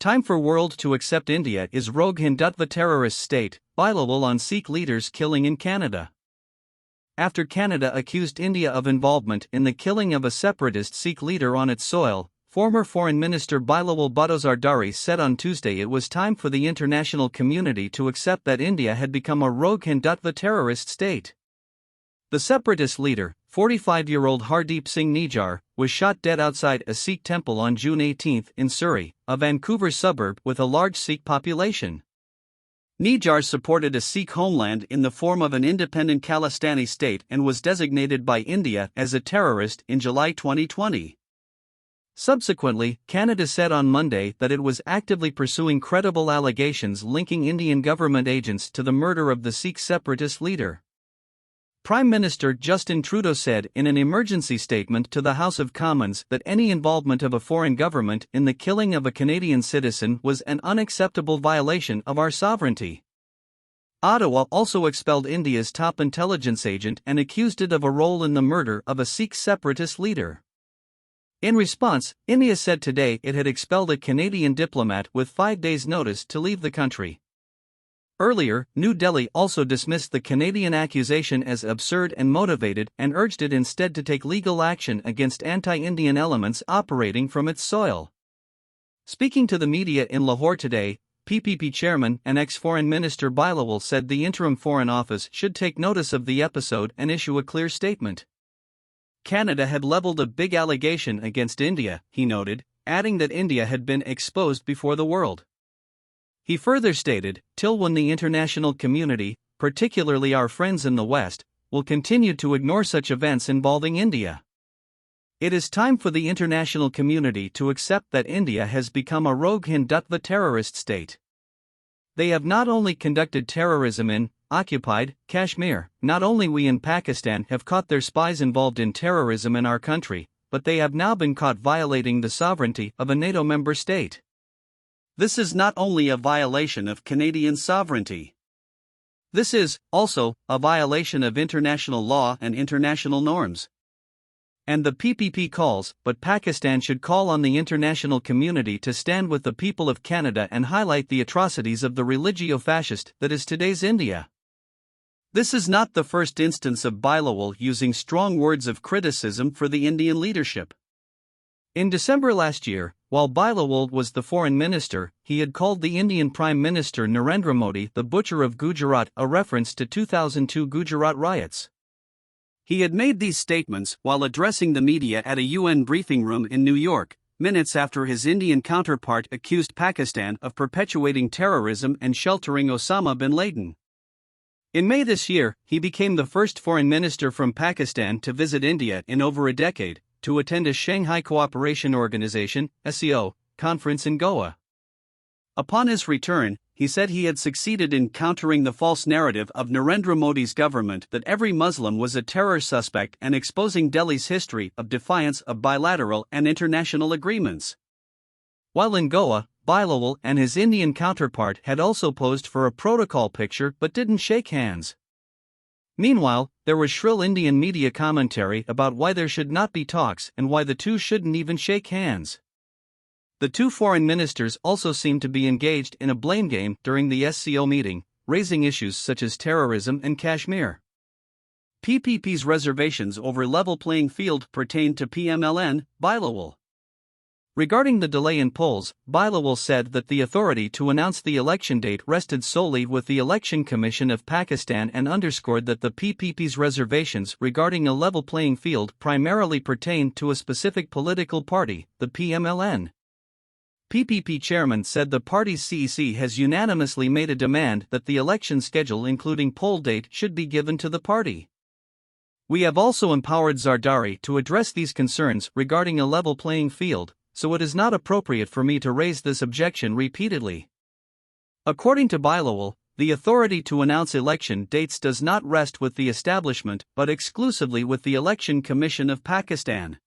Time for world to accept India is rogue Hindutva terrorist state, Bilawal on Sikh leaders killing in Canada. After Canada accused India of involvement in the killing of a separatist Sikh leader on its soil, former Foreign Minister Bilawal Bhutto Zardari said on Tuesday it was time for the international community to accept that India had become a rogue Hindutva terrorist state. The separatist leader, 45-year-old Hardeep Singh Nijjar, was shot dead outside a Sikh temple on June 18 in Surrey, a Vancouver suburb with a large Sikh population. Nijjar supported a Sikh homeland in the form of an independent Khalistani state and was designated by India as a terrorist in July 2020. Subsequently, Canada said on Monday that it was actively pursuing credible allegations linking Indian government agents to the murder of the Sikh separatist leader. Prime Minister Justin Trudeau said in an emergency statement to the House of Commons that any involvement of a foreign government in the killing of a Canadian citizen was an unacceptable violation of our sovereignty. Ottawa also expelled India's top intelligence agent and accused it of a role in the murder of a Sikh separatist leader. In response, India said today it had expelled a Canadian diplomat with 5 days' notice to leave the country. Earlier, New Delhi also dismissed the Canadian accusation as absurd and motivated and urged it instead to take legal action against anti-Indian elements operating from its soil. Speaking to the media in Lahore today, PPP chairman and ex-Foreign Minister Bilawal said the interim Foreign Office should take notice of the episode and issue a clear statement. Canada had leveled a big allegation against India, he noted, adding that India had been exposed before the world. He further stated, "Till when the international community, particularly our friends in the West, will continue to ignore such events involving India. It is time for the international community to accept that India has become a rogue Hindutva terrorist state. They have not only conducted terrorism in, occupied, Kashmir, not only we in Pakistan have caught their spies involved in terrorism in our country, but they have now been caught violating the sovereignty of a NATO member state. This is not only a violation of Canadian sovereignty. This is, also, a violation of international law and international norms. And the PPP calls, but Pakistan should call on the international community to stand with the people of Canada and highlight the atrocities of the religio-fascist that is today's India." This is not the first instance of Bilawal using strong words of criticism for the Indian leadership. In December last year, while Bilawal was the foreign minister, he had called the Indian Prime Minister Narendra Modi the butcher of Gujarat, a reference to 2002 Gujarat riots. He had made these statements while addressing the media at a UN briefing room in New York, minutes after his Indian counterpart accused Pakistan of perpetuating terrorism and sheltering Osama bin Laden. In May this year, he became the first foreign minister from Pakistan to visit India in over a decade, to attend a Shanghai Cooperation Organization (SCO) conference in Goa. Upon his return, he said he had succeeded in countering the false narrative of Narendra Modi's government that every Muslim was a terror suspect and exposing Delhi's history of defiance of bilateral and international agreements. While in Goa, Bilawal and his Indian counterpart had also posed for a protocol picture but didn't shake hands. Meanwhile, there was shrill Indian media commentary about why there should not be talks and why the two shouldn't even shake hands. The two foreign ministers also seemed to be engaged in a blame game during the SCO meeting, raising issues such as terrorism and Kashmir. PPP's reservations over level playing field pertained to PMLN, Bilawal. Regarding the delay in polls, Bilawal said that the authority to announce the election date rested solely with the Election Commission of Pakistan and underscored that the PPP's reservations regarding a level playing field primarily pertained to a specific political party, the PMLN. PPP chairman said the party's CEC has unanimously made a demand that the election schedule including poll date should be given to the party. "We have also empowered Zardari to address these concerns regarding a level playing field, so it is not appropriate for me to raise this objection repeatedly." According to Bilawal, the authority to announce election dates does not rest with the establishment but exclusively with the Election Commission of Pakistan.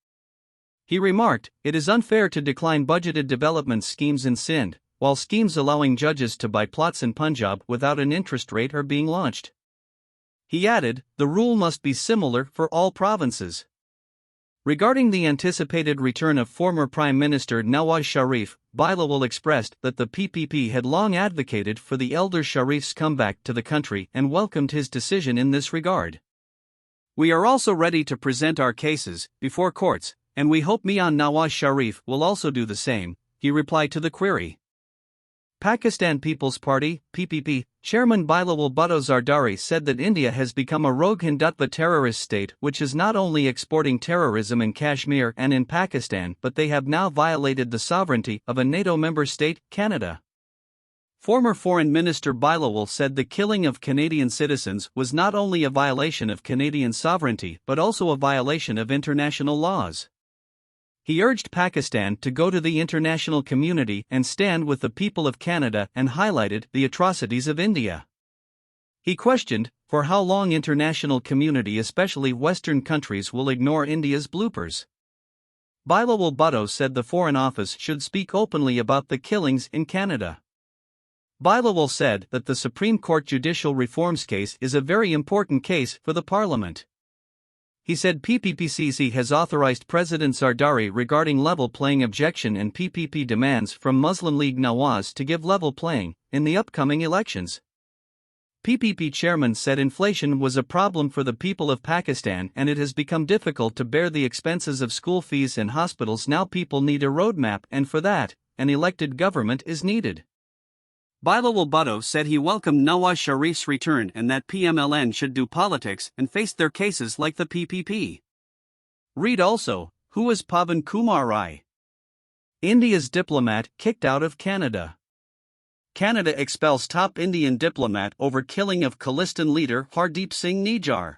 He remarked, "It is unfair to decline budgeted development schemes in Sindh, while schemes allowing judges to buy plots in Punjab without an interest rate are being launched." He added, "The rule must be similar for all provinces." Regarding the anticipated return of former Prime Minister Nawaz Sharif, Bilawal expressed that the PPP had long advocated for the elder Sharif's comeback to the country and welcomed his decision in this regard. "We are also ready to present our cases before courts, and we hope Mian Nawaz Sharif will also do the same," he replied to the query. Pakistan People's Party (PPP) chairman Bilawal Bhutto Zardari said that India has become a rogue Hindutva terrorist state which is not only exporting terrorism in Kashmir and in Pakistan, but they have now violated the sovereignty of a NATO member state, Canada. Former Foreign Minister Bilawal said the killing of Canadian citizens was not only a violation of Canadian sovereignty but also a violation of international laws. He urged Pakistan to go to the international community and stand with the people of Canada and highlighted the atrocities of India. He questioned for how long international community, especially Western countries, will ignore India's bloopers. Bilawal Bhutto said the Foreign Office should speak openly about the killings in Canada. Bilawal said that the Supreme Court judicial reforms case is a very important case for the Parliament. He said PPPCC has authorized President Zardari regarding level playing objection and PPP demands from Muslim League Nawaz to give level playing in the upcoming elections. PPP chairman said inflation was a problem for the people of Pakistan and it has become difficult to bear the expenses of school fees and hospitals. Now people need a roadmap, and for that, an elected government is needed. Bilawal Bhutto said he welcomed Nawaz Sharif's return and that PMLN should do politics and face their cases like the PPP. Read also, who is Pavan Kumar Rai? India's diplomat kicked out of Canada. Canada expels top Indian diplomat over killing of Khalistan leader Hardeep Singh Nijjar.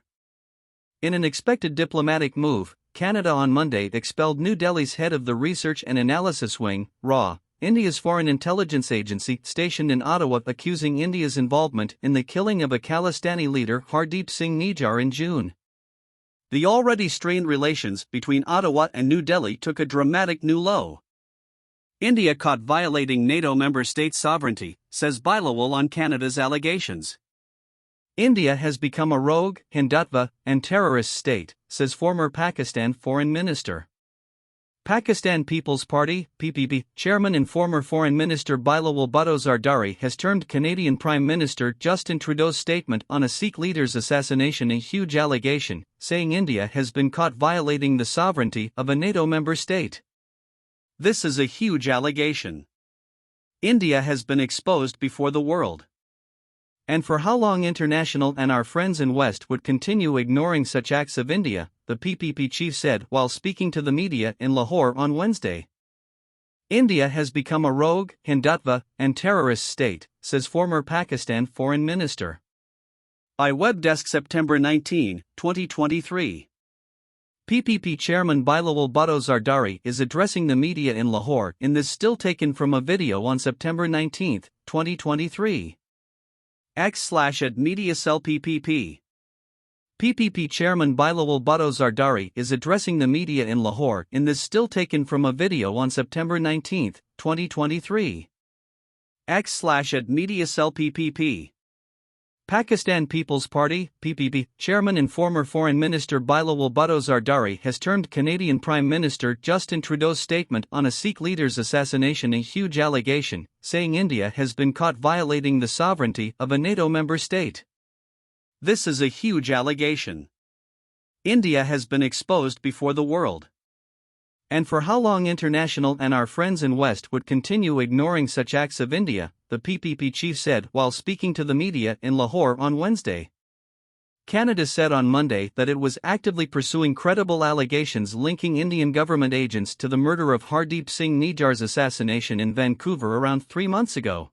In an expected diplomatic move, Canada on Monday expelled New Delhi's head of the Research and Analysis Wing, RAW, India's foreign intelligence agency stationed in Ottawa, accusing India's involvement in the killing of a Khalistani leader Hardeep Singh Nijjar in June. The already strained relations between Ottawa and New Delhi took a dramatic new low. India caught violating NATO member state sovereignty, says Bilawal on Canada's allegations. India has become a rogue, Hindutva, and terrorist state, says former Pakistan Foreign Minister. Pakistan People's Party (PPP) chairman and former Foreign Minister Bilawal Bhutto Zardari has termed Canadian Prime Minister Justin Trudeau's statement on a Sikh leader's assassination a huge allegation, saying India has been caught violating the sovereignty of a NATO member state. "This is a huge allegation. India has been exposed before the world. And for how long international and our friends in West would continue ignoring such acts of India," the PPP chief said while speaking to the media in Lahore on Wednesday. India has become a rogue, Hindutva, and terrorist state, says former Pakistan Foreign Minister. iWeb Desk September 19, 2023. PPP chairman Bilawal Bhutto Zardari is addressing the media in Lahore in this still taken from a video on September 19, 2023. x/@MediaCellPPP. PPP chairman Bilawal Bhutto Zardari is addressing the media in Lahore in this still taken from a video on September 19, 2023. x/@MediaCellPPP. Pakistan People's Party (PPP) chairman and former Foreign Minister Bilawal Bhutto Zardari has termed Canadian Prime Minister Justin Trudeau's statement on a Sikh leader's assassination a huge allegation, saying India has been caught violating the sovereignty of a NATO member state. "This is a huge allegation. India has been exposed before the world. And for how long international and our friends in West would continue ignoring such acts of India," the PPP chief said while speaking to the media in Lahore on Wednesday. Canada said on Monday that it was actively pursuing credible allegations linking Indian government agents to the murder of Hardeep Singh Nijjar's assassination in Vancouver around 3 months ago.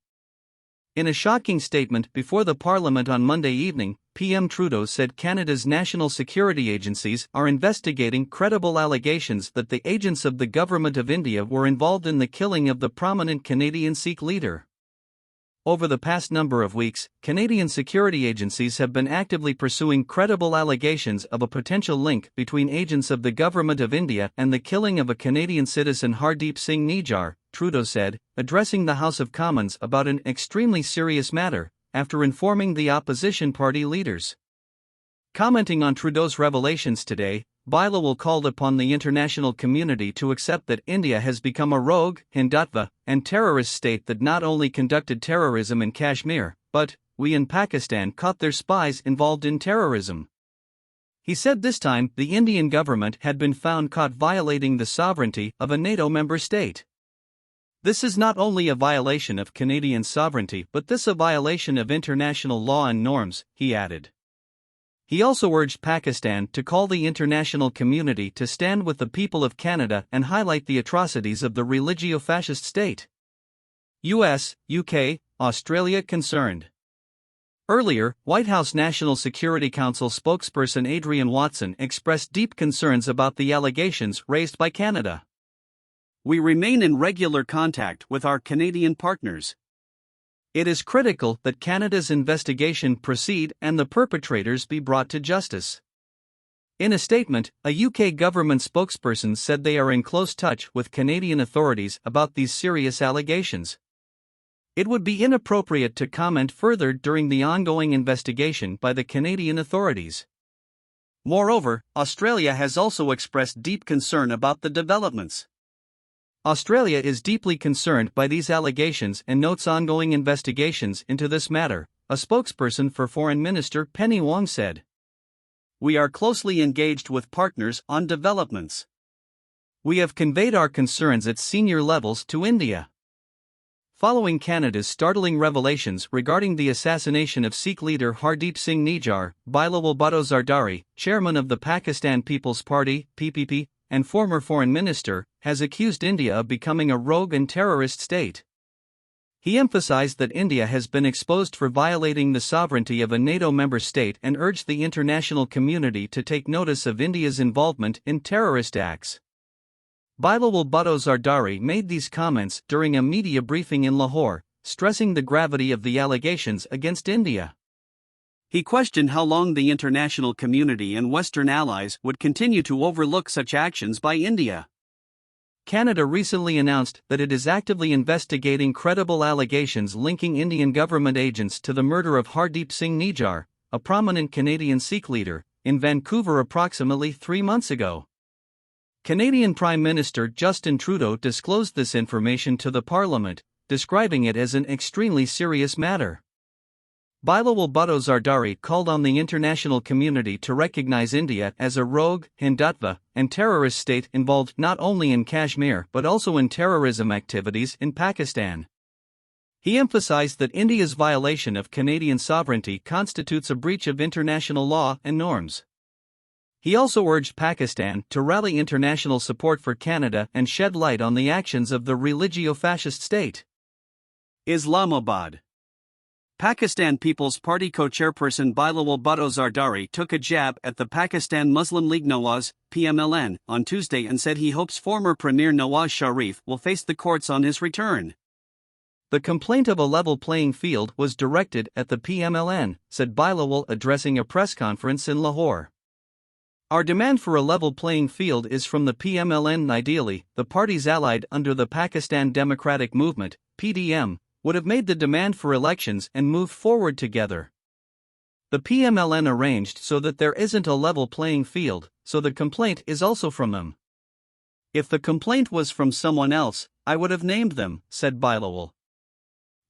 In a shocking statement before the Parliament on Monday evening, PM Trudeau said Canada's national security agencies are investigating credible allegations that the agents of the Government of India were involved in the killing of the prominent Canadian Sikh leader. Over the past number of weeks, Canadian security agencies have been actively pursuing credible allegations of a potential link between agents of the Government of India and the killing of a Canadian citizen Hardeep Singh Nijjar, Trudeau said, addressing the House of Commons about an extremely serious matter, after informing the opposition party leaders. Commenting on Trudeau's revelations today, Bilawal called upon the international community to accept that India has become a rogue, Hindutva, and terrorist state that not only conducted terrorism in Kashmir, but, we in Pakistan caught their spies involved in terrorism. He said this time the Indian government had been found caught violating the sovereignty of a NATO member state. This is not only a violation of Canadian sovereignty but this a violation of international law and norms, he added. He also urged Pakistan to call the international community to stand with the people of Canada and highlight the atrocities of the religio-fascist state. US, UK, Australia concerned. Earlier, White House National Security Council spokesperson Adrienne Watson expressed deep concerns about the allegations raised by Canada. We remain in regular contact with our Canadian partners. It is critical that Canada's investigation proceed and the perpetrators be brought to justice. In a statement, a UK government spokesperson said they are in close touch with Canadian authorities about these serious allegations. It would be inappropriate to comment further during the ongoing investigation by the Canadian authorities. Moreover, Australia has also expressed deep concern about the developments. Australia is deeply concerned by these allegations and notes ongoing investigations into this matter, a spokesperson for Foreign Minister Penny Wong said. We are closely engaged with partners on developments. We have conveyed our concerns at senior levels to India. Following Canada's startling revelations regarding the assassination of Sikh leader Hardeep Singh Nijjar, Bilawal Bhutto Zardari, chairman of the Pakistan People's Party (PPP), and former foreign minister, has accused India of becoming a rogue and terrorist state. He emphasized that India has been exposed for violating the sovereignty of a NATO member state and urged the international community to take notice of India's involvement in terrorist acts. Bilawal Bhutto Zardari made these comments during a media briefing in Lahore, stressing the gravity of the allegations against India. He questioned how long the international community and Western allies would continue to overlook such actions by India. Canada recently announced that it is actively investigating credible allegations linking Indian government agents to the murder of Hardeep Singh Nijjar, a prominent Canadian Sikh leader, in Vancouver approximately 3 months ago. Canadian Prime Minister Justin Trudeau disclosed this information to the Parliament, describing it as an extremely serious matter. Bilawal Bhutto Zardari called on the international community to recognize India as a rogue, Hindutva, and terrorist state involved not only in Kashmir but also in terrorism activities in Pakistan. He emphasized that India's violation of Canadian sovereignty constitutes a breach of international law and norms. He also urged Pakistan to rally international support for Canada and shed light on the actions of the religio-fascist state. Islamabad. Pakistan People's Party co-chairperson Bilawal Bhutto Zardari took a jab at the Pakistan Muslim League Nawaz, PMLN, on Tuesday and said he hopes former Premier Nawaz Sharif will face the courts on his return. The complaint of a level playing field was directed at the PMLN, said Bilawal addressing a press conference in Lahore. Our demand for a level playing field is from the PMLN. Ideally, the parties allied under the Pakistan Democratic Movement, PDM, would have made the demand for elections and moved forward together. The PMLN arranged so that there isn't a level playing field, so the complaint is also from them. If the complaint was from someone else, I would have named them, said Bilawal.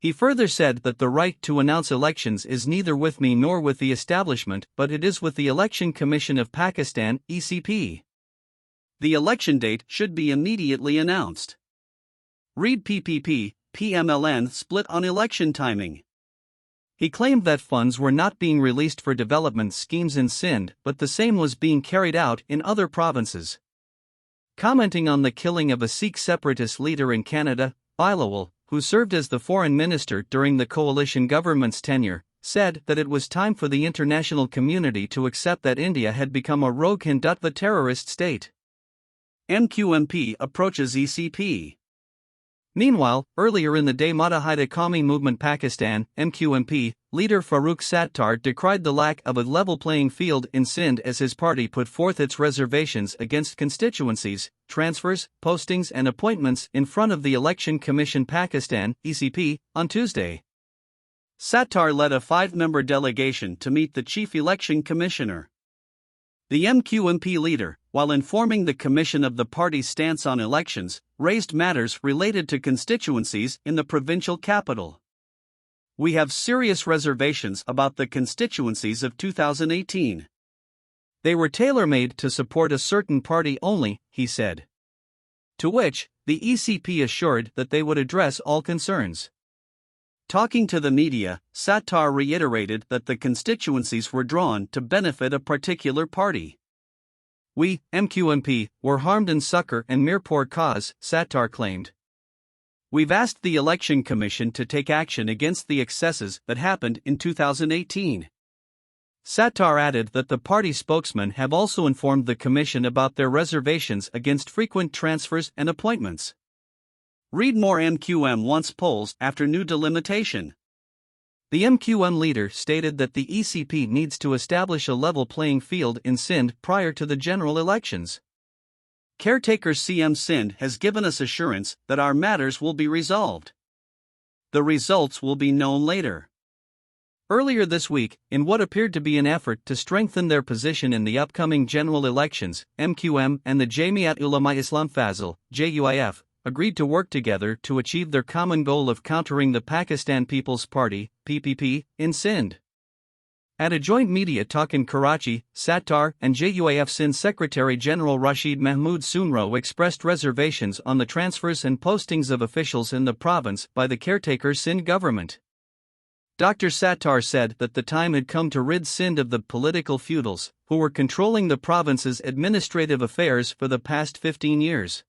He further said that the right to announce elections is neither with me nor with the establishment, but it is with the Election Commission of Pakistan, ECP. The election date should be immediately announced. Read PPP, PMLN split on election timing. He claimed that funds were not being released for development schemes in Sindh, but the same was being carried out in other provinces. Commenting on the killing of a Sikh separatist leader in Canada, Bilawal, who served as the foreign minister during the coalition government's tenure, said that it was time for the international community to accept that India had become a rogue Hindutva terrorist state. MQMP approaches ECP. Meanwhile, earlier in the day Muttahida Qawmi Movement Pakistan, MQMP, leader Farooq Sattar decried the lack of a level playing field in Sindh as his party put forth its reservations against constituencies, transfers, postings and appointments in front of the Election Commission Pakistan, ECP, on Tuesday. Sattar led a 5-member delegation to meet the Chief Election Commissioner. The MQMP leader, while informing the Commission of the party's stance on elections, raised matters related to constituencies in the provincial capital. "We have serious reservations about the constituencies of 2018. They were tailor-made to support a certain party only," he said. To which, the ECP assured that they would address all concerns. Talking to the media, Sattar reiterated that the constituencies were drawn to benefit a particular party. "We, MQMP, were harmed in Succor and Mirpur cause," Sattar claimed. "We've asked the Election Commission to take action against the excesses that happened in 2018. Sattar added that the party spokesmen have also informed the Commission about their reservations against frequent transfers and appointments. Read more. MQM wants polls after new delimitation. The MQM leader stated that the ECP needs to establish a level playing field in Sindh prior to the general elections. Caretaker CM Sindh has given us assurance that our matters will be resolved. The results will be known later. Earlier this week, in what appeared to be an effort to strengthen their position in the upcoming general elections, MQM and the Jamiat Ulama Islam Fazl, JUIF, agreed to work together to achieve their common goal of countering the Pakistan People's Party, PPP, in Sindh. At a joint media talk in Karachi, Sattar and JUIF Sindh Secretary General Rashid Mahmood Sunro expressed reservations on the transfers and postings of officials in the province by the caretaker Sindh government. Dr. Sattar said that the time had come to rid Sindh of the political feudals, who were controlling the province's administrative affairs for the past 15 years.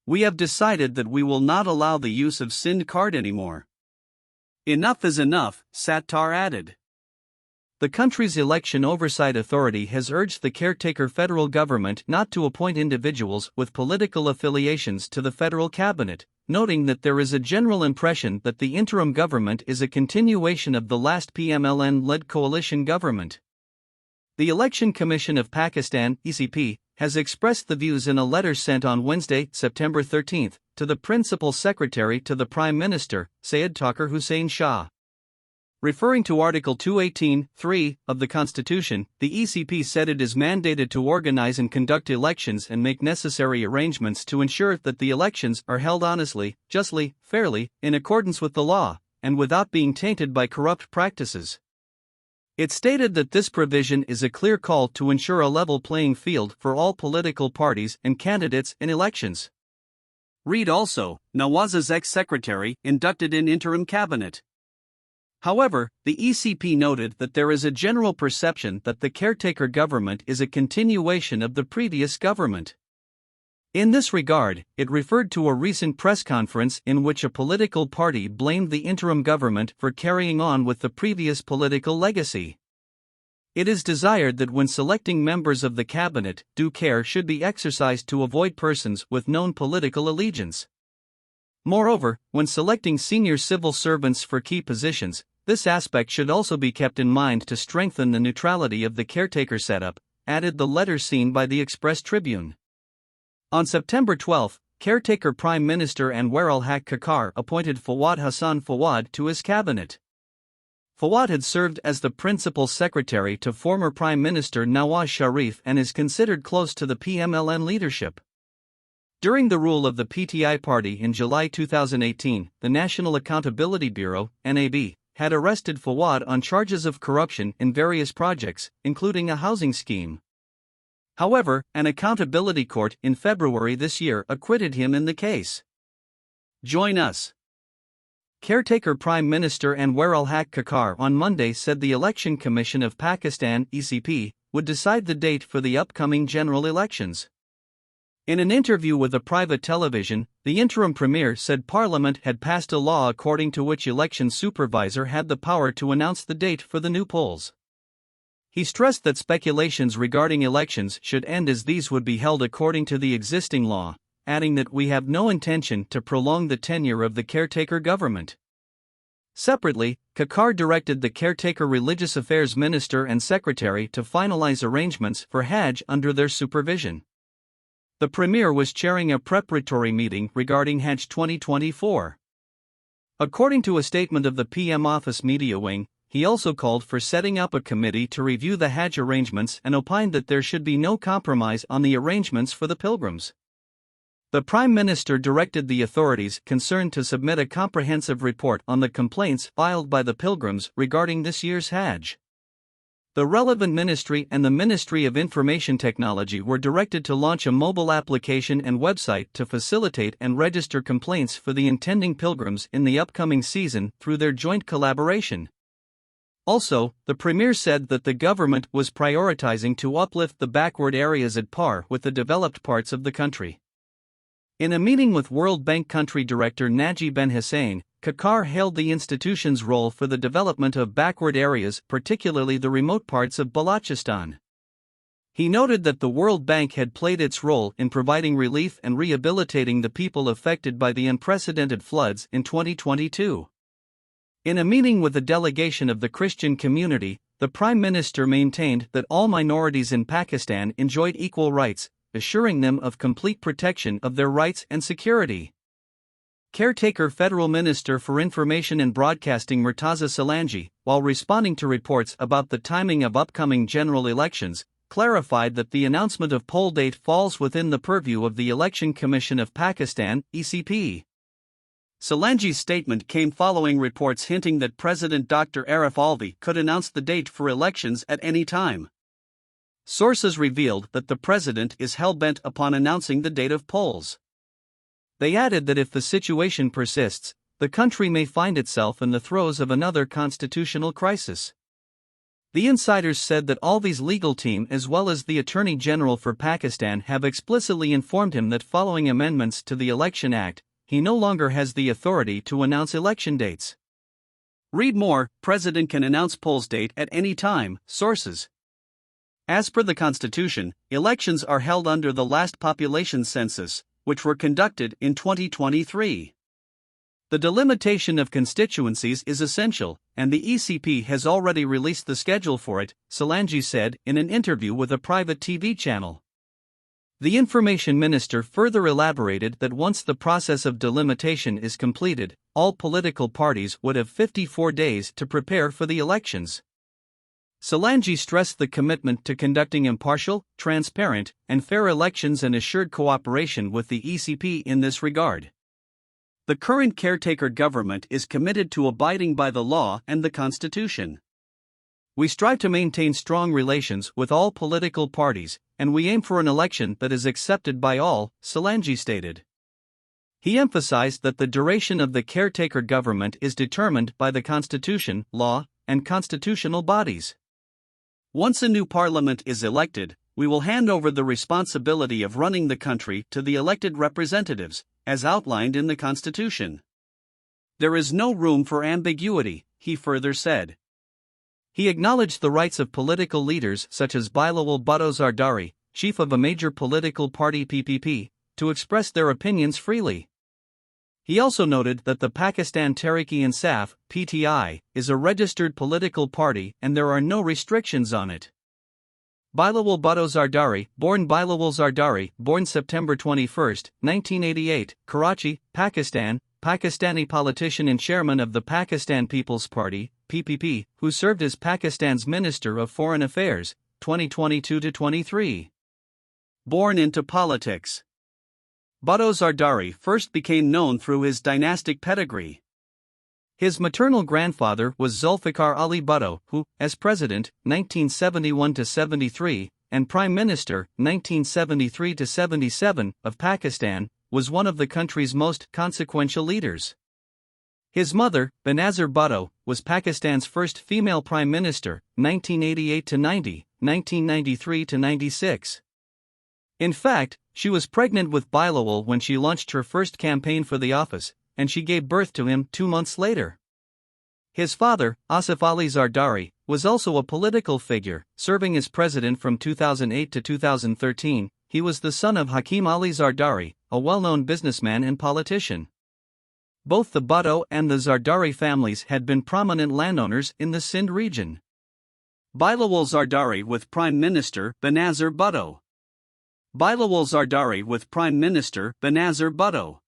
"We have decided that we will not allow the use of Sindh card anymore. Enough is enough," Sattar added. The country's election oversight authority has urged the caretaker federal government not to appoint individuals with political affiliations to the federal cabinet, noting that there is a general impression that the interim government is a continuation of the last PMLN-led coalition government. The Election Commission of Pakistan, ECP, has expressed the views in a letter sent on Wednesday, September 13, to the Principal Secretary to the Prime Minister, Syed Taqir Hussain Shah. Referring to Article 218(3) of the Constitution, the ECP said it is mandated to organize and conduct elections and make necessary arrangements to ensure that the elections are held honestly, justly, fairly, in accordance with the law, and without being tainted by corrupt practices. It stated that this provision is a clear call to ensure a level playing field for all political parties and candidates in elections. Read also, Nawaz's ex-secretary inducted in interim cabinet. However, the ECP noted that there is a general perception that the caretaker government is a continuation of the previous government. In this regard, it referred to a recent press conference in which a political party blamed the interim government for carrying on with the previous political legacy. It is desired that when selecting members of the cabinet, due care should be exercised to avoid persons with known political allegiance. Moreover, when selecting senior civil servants for key positions, this aspect should also be kept in mind to strengthen the neutrality of the caretaker setup, added the letter seen by the Express Tribune. On September 12, caretaker Prime Minister Anwar al-Haq Kakar appointed Fawad Hassan Fawad to his cabinet. Fawad had served as the principal secretary to former Prime Minister Nawaz Sharif and is considered close to the PMLN leadership. During the rule of the PTI party in July 2018, the National Accountability Bureau, NAB, had arrested Fawad on charges of corruption in various projects, including a housing scheme. However, an accountability court in February this year acquitted him in the case. Join us. Caretaker Prime Minister Anwar al-Haq Kakar on Monday said the Election Commission of Pakistan, ECP, would decide the date for the upcoming general elections. In an interview with a private television, the interim premier said Parliament had passed a law according to which election supervisor had the power to announce the date for the new polls. He stressed that speculations regarding elections should end as these would be held according to the existing law, adding that we have no intention to prolong the tenure of the caretaker government. Separately, Kakar directed the caretaker Religious Affairs Minister and Secretary to finalize arrangements for Hajj under their supervision. The Premier was chairing a preparatory meeting regarding Hajj 2024. According to a statement of the PM Office Media Wing, he also called for setting up a committee to review the Hajj arrangements and opined that there should be no compromise on the arrangements for the pilgrims. The Prime Minister directed the authorities concerned to submit a comprehensive report on the complaints filed by the pilgrims regarding this year's Hajj. The relevant ministry and the Ministry of Information Technology were directed to launch a mobile application and website to facilitate and register complaints for the intending pilgrims in the upcoming season through their joint collaboration. Also, the Premier said that the government was prioritizing to uplift the backward areas at par with the developed parts of the country. In a meeting with World Bank Country Director Naji Ben Hussein, Kakar hailed the institution's role for the development of backward areas, particularly the remote parts of Balochistan. He noted that the World Bank had played its role in providing relief and rehabilitating the people affected by the unprecedented floods in 2022. In a meeting with a delegation of the Christian community, the Prime Minister maintained that all minorities in Pakistan enjoyed equal rights, assuring them of complete protection of their rights and security. Caretaker Federal Minister for Information and Broadcasting Murtaza Salangi, while responding to reports about the timing of upcoming general elections, clarified that the announcement of poll date falls within the purview of the Election Commission of Pakistan, ECP. Salangi's statement came following reports hinting that President Dr. Arif Alvi could announce the date for elections at any time. Sources revealed that the president is hell-bent upon announcing the date of polls. They added that if the situation persists, the country may find itself in the throes of another constitutional crisis. The insiders said that Alvi's legal team as well as the Attorney General for Pakistan have explicitly informed him that following amendments to the Election Act, he no longer has the authority to announce election dates. Read more, President can announce polls date at any time, sources. As per the Constitution, elections are held under the last population census, which were conducted in 2023. The delimitation of constituencies is essential, and the ECP has already released the schedule for it, Salangi said in an interview with a private TV channel. The Information Minister further elaborated that once the process of delimitation is completed, all political parties would have 54 days to prepare for the elections. Salangi stressed the commitment to conducting impartial, transparent, and fair elections and assured cooperation with the ECP in this regard. The current caretaker government is committed to abiding by the law and the Constitution. We strive to maintain strong relations with all political parties, and we aim for an election that is accepted by all, Salangi stated. He emphasized that the duration of the caretaker government is determined by the Constitution, law, and constitutional bodies. Once a new parliament is elected, we will hand over the responsibility of running the country to the elected representatives, as outlined in the Constitution. There is no room for ambiguity, he further said. He acknowledged the rights of political leaders such as Bilawal Bhutto Zardari, chief of a major political party PPP, to express their opinions freely. He also noted that the Pakistan Tehreek-e-Insaf (PTI) is a registered political party and there are no restrictions on it. Bilawal Bhutto Zardari, born Bilawal Zardari, born September 21, 1988, Karachi, Pakistan, Pakistani politician and chairman of the Pakistan People's Party (PPP), who served as Pakistan's Minister of Foreign Affairs, 2022-23. Born into politics. Bhutto Zardari first became known through his dynastic pedigree. His maternal grandfather was Zulfikar Ali Bhutto, who, as president, 1971-73, and prime minister, 1973-77, of Pakistan, was one of the country's most consequential leaders. His mother, Benazir Bhutto, was Pakistan's first female prime minister, 1988-90, 1993-96. In fact, she was pregnant with Bilawal when she launched her first campaign for the office, and she gave birth to him 2 months later. His father, Asif Ali Zardari, was also a political figure, serving as president from 2008 to 2013. He was the son of Hakim Ali Zardari, a well-known businessman and politician. Both the Bhutto and the Zardari families had been prominent landowners in the Sindh region. Bilawal Zardari with Prime Minister Benazir Bhutto. Bilawal Zardari with Prime Minister Benazir Bhutto.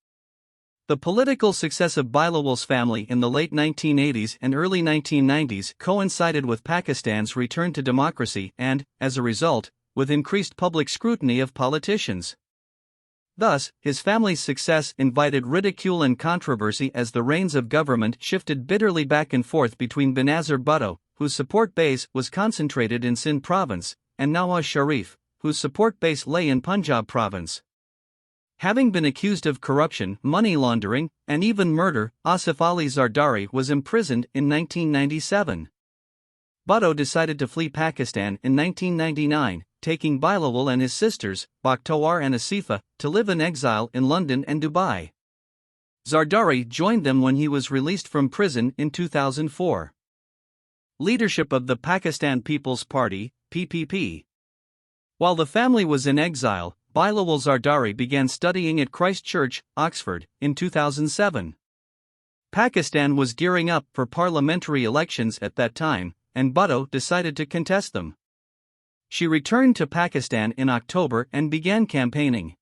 The political success of Bilawal's family in the late 1980s and early 1990s coincided with Pakistan's return to democracy and, as a result, with increased public scrutiny of politicians. Thus, his family's success invited ridicule and controversy as the reins of government shifted bitterly back and forth between Benazir Bhutto, whose support base was concentrated in Sindh province, and Nawaz Sharif, whose support base lay in Punjab province. Having been accused of corruption, money laundering, and even murder, Asif Ali Zardari was imprisoned in 1997. Bhutto decided to flee Pakistan in 1999, taking Bilawal and his sisters, Bakhtawar and Asifa, to live in exile in London and Dubai. Zardari joined them when he was released from prison in 2004. Leadership of the Pakistan People's Party, PPP. While the family was in exile, Bilawal Zardari began studying at Christ Church, Oxford, in 2007. Pakistan was gearing up for parliamentary elections at that time, and Bhutto decided to contest them. She returned to Pakistan in October and began campaigning.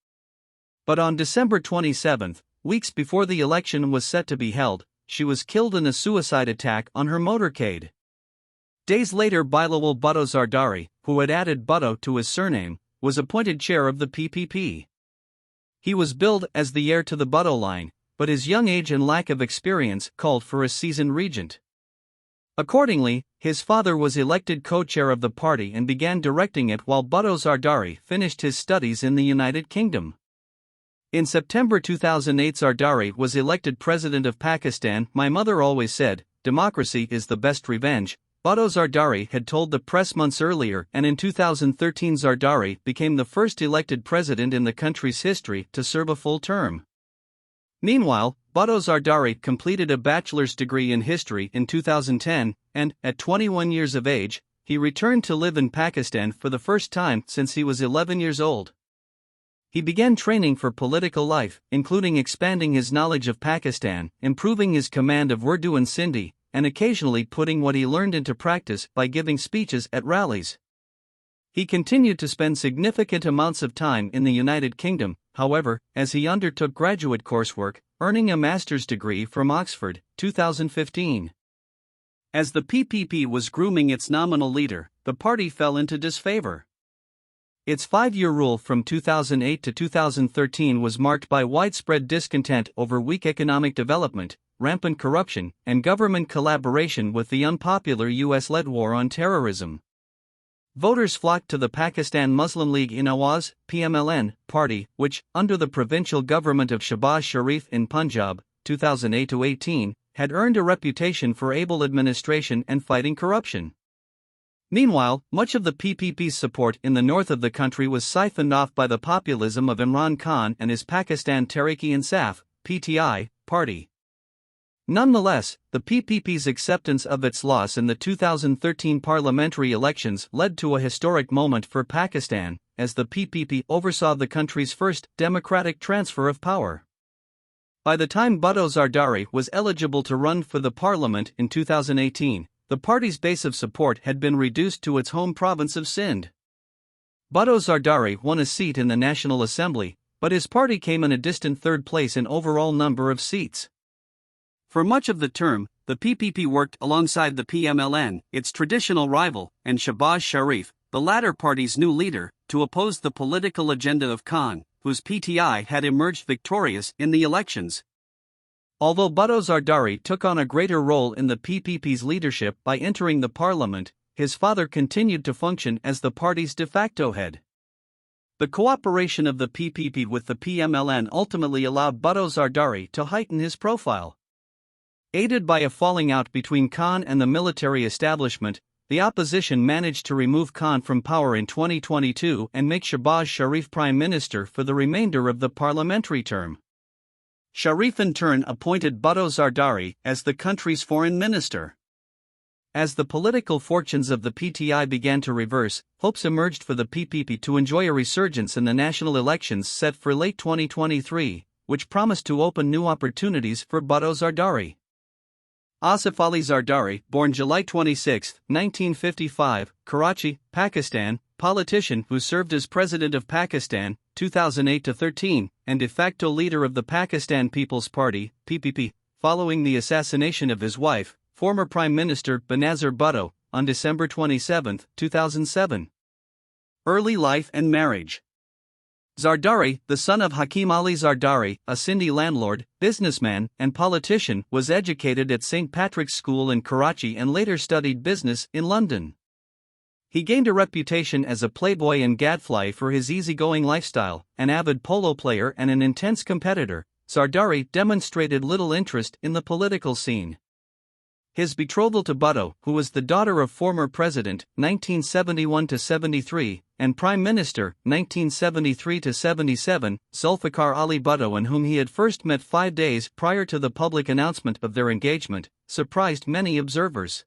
But on December 27, weeks before the election was set to be held, she was killed in a suicide attack on her motorcade. Days later, Bilawal Bhutto Zardari, who had added Bhutto to his surname, was appointed chair of the PPP. He was billed as the heir to the Bhutto line, but his young age and lack of experience called for a seasoned regent. Accordingly, his father was elected co-chair of the party and began directing it while Bhutto Zardari finished his studies in the United Kingdom. In September 2008, Zardari was elected president of Pakistan. "My mother always said, democracy is the best revenge," Bhutto Zardari had told the press months earlier, and in 2013 Zardari became the first elected president in the country's history to serve a full term. Meanwhile, Bhutto Zardari completed a bachelor's degree in history in 2010, and, at 21 years of age, he returned to live in Pakistan for the first time since he was 11 years old. He began training for political life, including expanding his knowledge of Pakistan, improving his command of Urdu and Sindhi, and occasionally putting what he learned into practice by giving speeches at rallies. He continued to spend significant amounts of time in the United Kingdom, however, as he undertook graduate coursework, earning a master's degree from Oxford, 2015. As the PPP was grooming its nominal leader, the party fell into disfavor. Its 5-year rule from 2008 to 2013 was marked by widespread discontent over weak economic development, rampant corruption, and government collaboration with the unpopular US-led war on terrorism. Voters flocked to the Pakistan Muslim League-e-Nawaz (PMLN) party, which, under the provincial government of Shahbaz Sharif in Punjab, 2008-18, had earned a reputation for able administration and fighting corruption. Meanwhile, much of the PPP's support in the north of the country was siphoned off by the populism of Imran Khan and his Pakistan Tehreek-e-Insaf (PTI) party. Nonetheless, the PPP's acceptance of its loss in the 2013 parliamentary elections led to a historic moment for Pakistan, as the PPP oversaw the country's first democratic transfer of power. By the time Bhutto Zardari was eligible to run for the parliament in 2018, the party's base of support had been reduced to its home province of Sindh. Bhutto Zardari won a seat in the National Assembly, but his party came in a distant third place in overall number of seats. For much of the term, the PPP worked alongside the PMLN, its traditional rival, and Shahbaz Sharif, the latter party's new leader, to oppose the political agenda of Khan, whose PTI had emerged victorious in the elections. Although Bhutto Zardari took on a greater role in the PPP's leadership by entering the parliament, his father continued to function as the party's de facto head. The cooperation of the PPP with the PMLN ultimately allowed Bhutto Zardari to heighten his profile. Aided by a falling out between Khan and the military establishment, the opposition managed to remove Khan from power in 2022 and make Shahbaz Sharif prime minister for the remainder of the parliamentary term. Sharif in turn appointed Bhutto Zardari as the country's foreign minister. As the political fortunes of the PTI began to reverse, hopes emerged for the PPP to enjoy a resurgence in the national elections set for late 2023, which promised to open new opportunities for Bhutto Zardari. Asif Ali Zardari, born July 26, 1955, Karachi, Pakistan, politician who served as President of Pakistan, 2008-13, and de facto leader of the Pakistan People's Party, PPP, following the assassination of his wife, former Prime Minister Benazir Bhutto, on December 27, 2007. Early life and marriage. Zardari, the son of Hakim Ali Zardari, a Sindhi landlord, businessman, and politician, was educated at St. Patrick's School in Karachi and later studied business in London. He gained a reputation as a playboy and gadfly for his easygoing lifestyle. An avid polo player and an intense competitor, Zardari demonstrated little interest in the political scene. His betrothal to Bhutto, who was the daughter of former President, 1971-73, and Prime Minister, 1973-77, Zulfikar Ali Bhutto, and whom he had first met 5 days prior to the public announcement of their engagement, surprised many observers.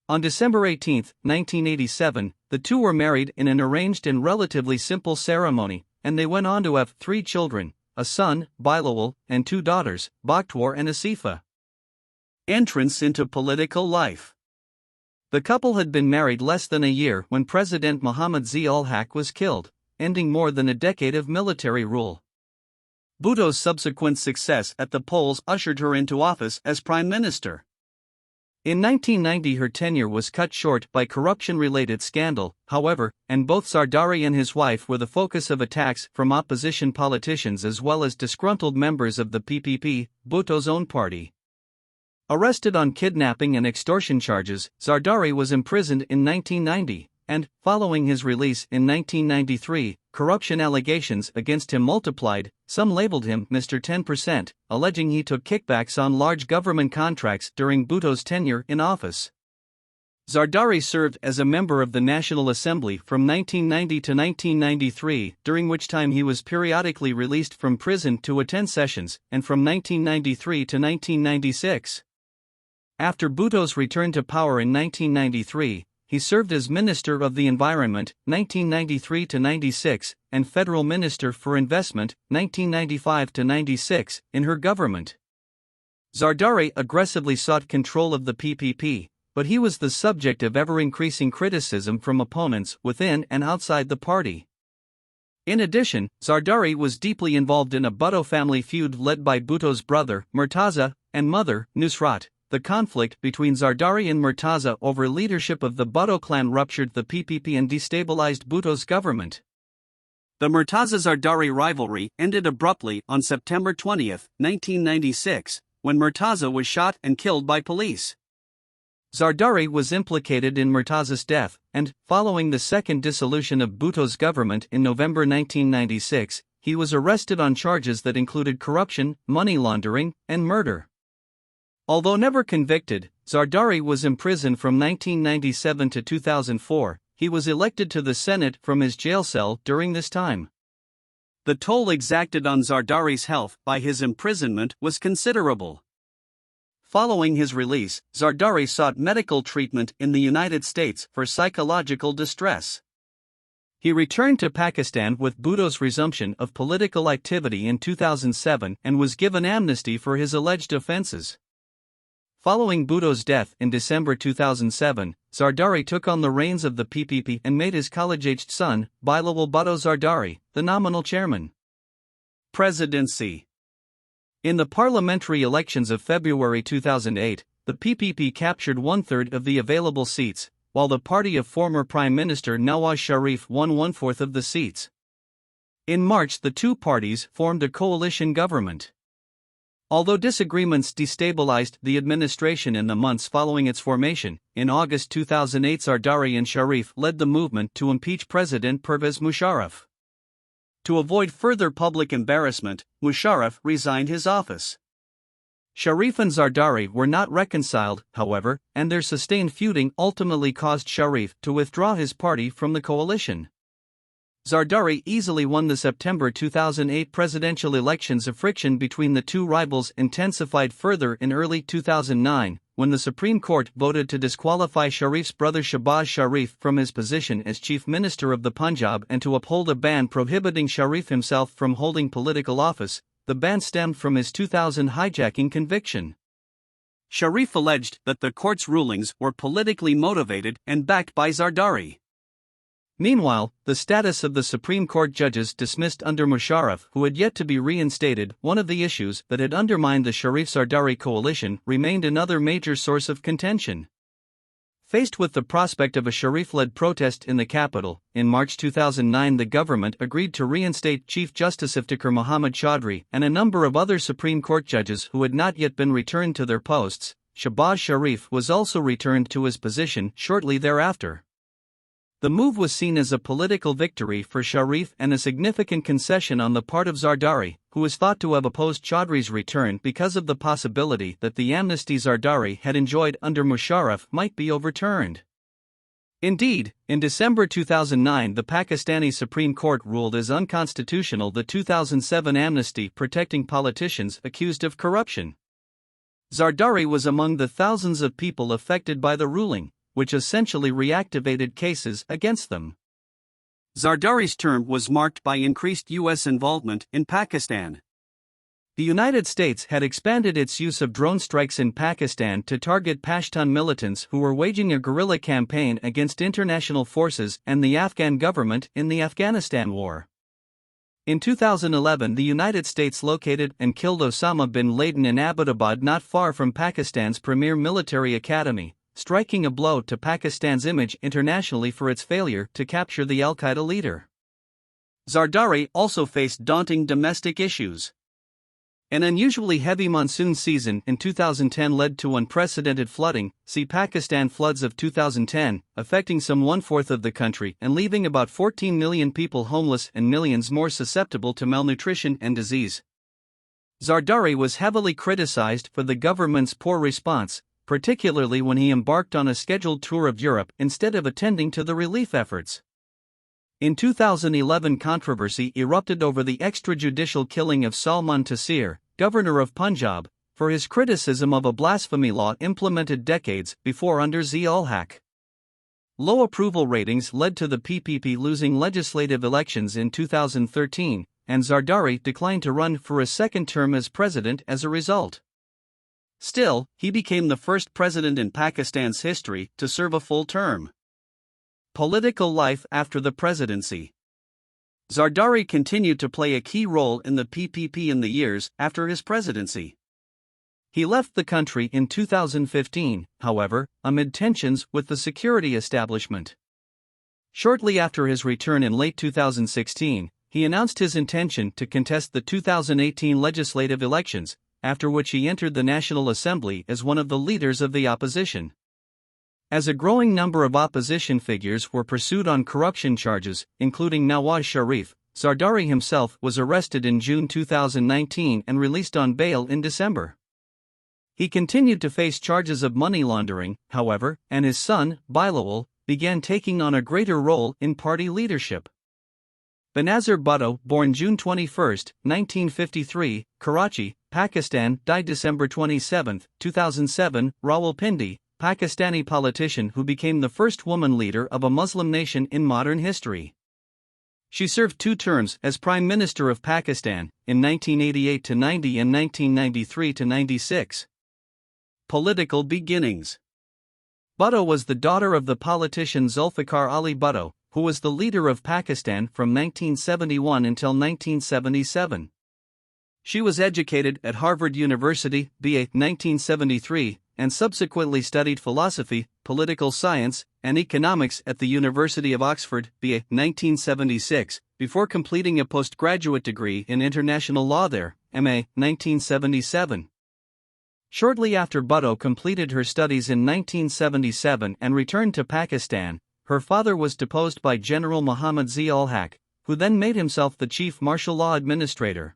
On December 18, 1987, the two were married in an arranged and relatively simple ceremony, and they went on to have 3 children, a son, Bilawal, and 2 daughters, Bakhtwar and Asifa. Entrance into political life. The couple had been married less than a year when President Mohammad Zia-ul-Haq was killed, ending more than a decade of military rule. Bhutto's subsequent success at the polls ushered her into office as Prime Minister. In 1990 her tenure was cut short by corruption-related scandal, however, and both Zardari and his wife were the focus of attacks from opposition politicians as well as disgruntled members of the PPP, Bhutto's own party. Arrested on kidnapping and extortion charges, Zardari was imprisoned in 1990, and, following his release in 1993, corruption allegations against him multiplied. Some labeled him Mr. 10%, alleging he took kickbacks on large government contracts during Bhutto's tenure in office. Zardari served as a member of the National Assembly from 1990 to 1993, during which time he was periodically released from prison to attend sessions, and from 1993 to 1996. After Bhutto's return to power in 1993, he served as Minister of the Environment, 1993 to 96, and Federal Minister for Investment, 1995 to 96, in her government. Zardari aggressively sought control of the PPP, but he was the subject of ever-increasing criticism from opponents within and outside the party. In addition, Zardari was deeply involved in a Bhutto family feud led by Bhutto's brother, Murtaza, and mother, Nusrat. The conflict between Zardari and Murtaza over leadership of the Bhutto clan ruptured the PPP and destabilized Bhutto's government. The Murtaza-Zardari rivalry ended abruptly on September 20, 1996, when Murtaza was shot and killed by police. Zardari was implicated in Murtaza's death, and, following the second dissolution of Bhutto's government in November 1996, he was arrested on charges that included corruption, money laundering, and murder. Although never convicted, Zardari was imprisoned from 1997 to 2004. He was elected to the Senate from his jail cell during this time. The toll exacted on Zardari's health by his imprisonment was considerable. Following his release, Zardari sought medical treatment in the United States for psychological distress. He returned to Pakistan with Bhutto's resumption of political activity in 2007 and was given amnesty for his alleged offenses. Following Bhutto's death in December 2007, Zardari took on the reins of the PPP and made his college-aged son, Bilawal Bhutto Zardari, the nominal chairman. Presidency. In the parliamentary elections of February 2008, the PPP captured 1/3 of the available seats, while the party of former Prime Minister Nawaz Sharif won 1/4 of the seats. In March, the two parties formed a coalition government. Although disagreements destabilized the administration in the months following its formation, in August 2008 Zardari and Sharif led the movement to impeach President Pervez Musharraf. To avoid further public embarrassment, Musharraf resigned his office. Sharif and Zardari were not reconciled, however, and their sustained feuding ultimately caused Sharif to withdraw his party from the coalition. Zardari easily won the September 2008 presidential elections. A friction between the two rivals intensified further in early 2009, when the Supreme Court voted to disqualify Sharif's brother Shahbaz Sharif from his position as Chief Minister of the Punjab and to uphold a ban prohibiting Sharif himself from holding political office. The ban stemmed from his 2000 hijacking conviction. Sharif alleged that the court's rulings were politically motivated and backed by Zardari. Meanwhile, the status of the Supreme Court judges dismissed under Musharraf, who had yet to be reinstated, one of the issues that had undermined the Sharif-Zardari coalition, remained another major source of contention. Faced with the prospect of a Sharif-led protest in the capital, in March 2009 the government agreed to reinstate Chief Justice Iftikhar Muhammad Chaudhry and a number of other Supreme Court judges who had not yet been returned to their posts. Shahbaz Sharif was also returned to his position shortly thereafter. The move was seen as a political victory for Sharif and a significant concession on the part of Zardari, who is thought to have opposed Chaudhry's return because of the possibility that the amnesty Zardari had enjoyed under Musharraf might be overturned. Indeed, in December 2009 the Pakistani Supreme Court ruled as unconstitutional the 2007 amnesty protecting politicians accused of corruption. Zardari was among the thousands of people affected by the ruling, which essentially reactivated cases against them. Zardari's term was marked by increased U.S. involvement in Pakistan. The United States had expanded its use of drone strikes in Pakistan to target Pashtun militants who were waging a guerrilla campaign against international forces and the Afghan government in the Afghanistan war. In 2011, the United States located and killed Osama bin Laden in Abbottabad, not far from Pakistan's premier military academy, striking a blow to Pakistan's image internationally for its failure to capture the al-Qaeda leader. Zardari also faced daunting domestic issues. An unusually heavy monsoon season in 2010 led to unprecedented flooding, see Pakistan floods of 2010, affecting some one-fourth of the country and leaving about 14 million people homeless and millions more susceptible to malnutrition and disease. Zardari was heavily criticized for the government's poor response, particularly when he embarked on a scheduled tour of Europe instead of attending to the relief efforts. In 2011, controversy erupted over the extrajudicial killing of Salman Taseer, governor of Punjab, for his criticism of a blasphemy law implemented decades before under Zia-ul-Haq. Low approval ratings led to the PPP losing legislative elections in 2013, and Zardari declined to run for a second term as president as a result. Still, he became the first president in Pakistan's history to serve a full term. Political life after the presidency. Zardari continued to play a key role in the PPP in the years after his presidency. He left the country in 2015, however, amid tensions with the security establishment. Shortly after his return in late 2016, he announced his intention to contest the 2018 legislative elections, after which he entered the National Assembly as one of the leaders of the opposition. As a growing number of opposition figures were pursued on corruption charges, including Nawaz Sharif, Zardari himself was arrested in June 2019 and released on bail in December. He continued to face charges of money laundering, however, and his son, Bilawal, began taking on a greater role in party leadership. Benazir Bhutto, born June 21, 1953, Karachi, Pakistan, died December 27, 2007, Rawalpindi, Pakistani politician who became the first woman leader of a Muslim nation in modern history. She served 2 terms as Prime Minister of Pakistan, in 1988-90 and 1993-96. Political beginnings. Bhutto was the daughter of the politician Zulfikar Ali Bhutto, who was the leader of Pakistan from 1971 until 1977. She was educated at Harvard University, BA 1973, and subsequently studied philosophy, political science, and economics at the University of Oxford, BA 1976, before completing a postgraduate degree in international law there, MA 1977. Shortly after Bhutto completed her studies in 1977 and returned to Pakistan, her father was deposed by General Muhammad Zia-ul-Haq, who then made himself the chief martial law administrator.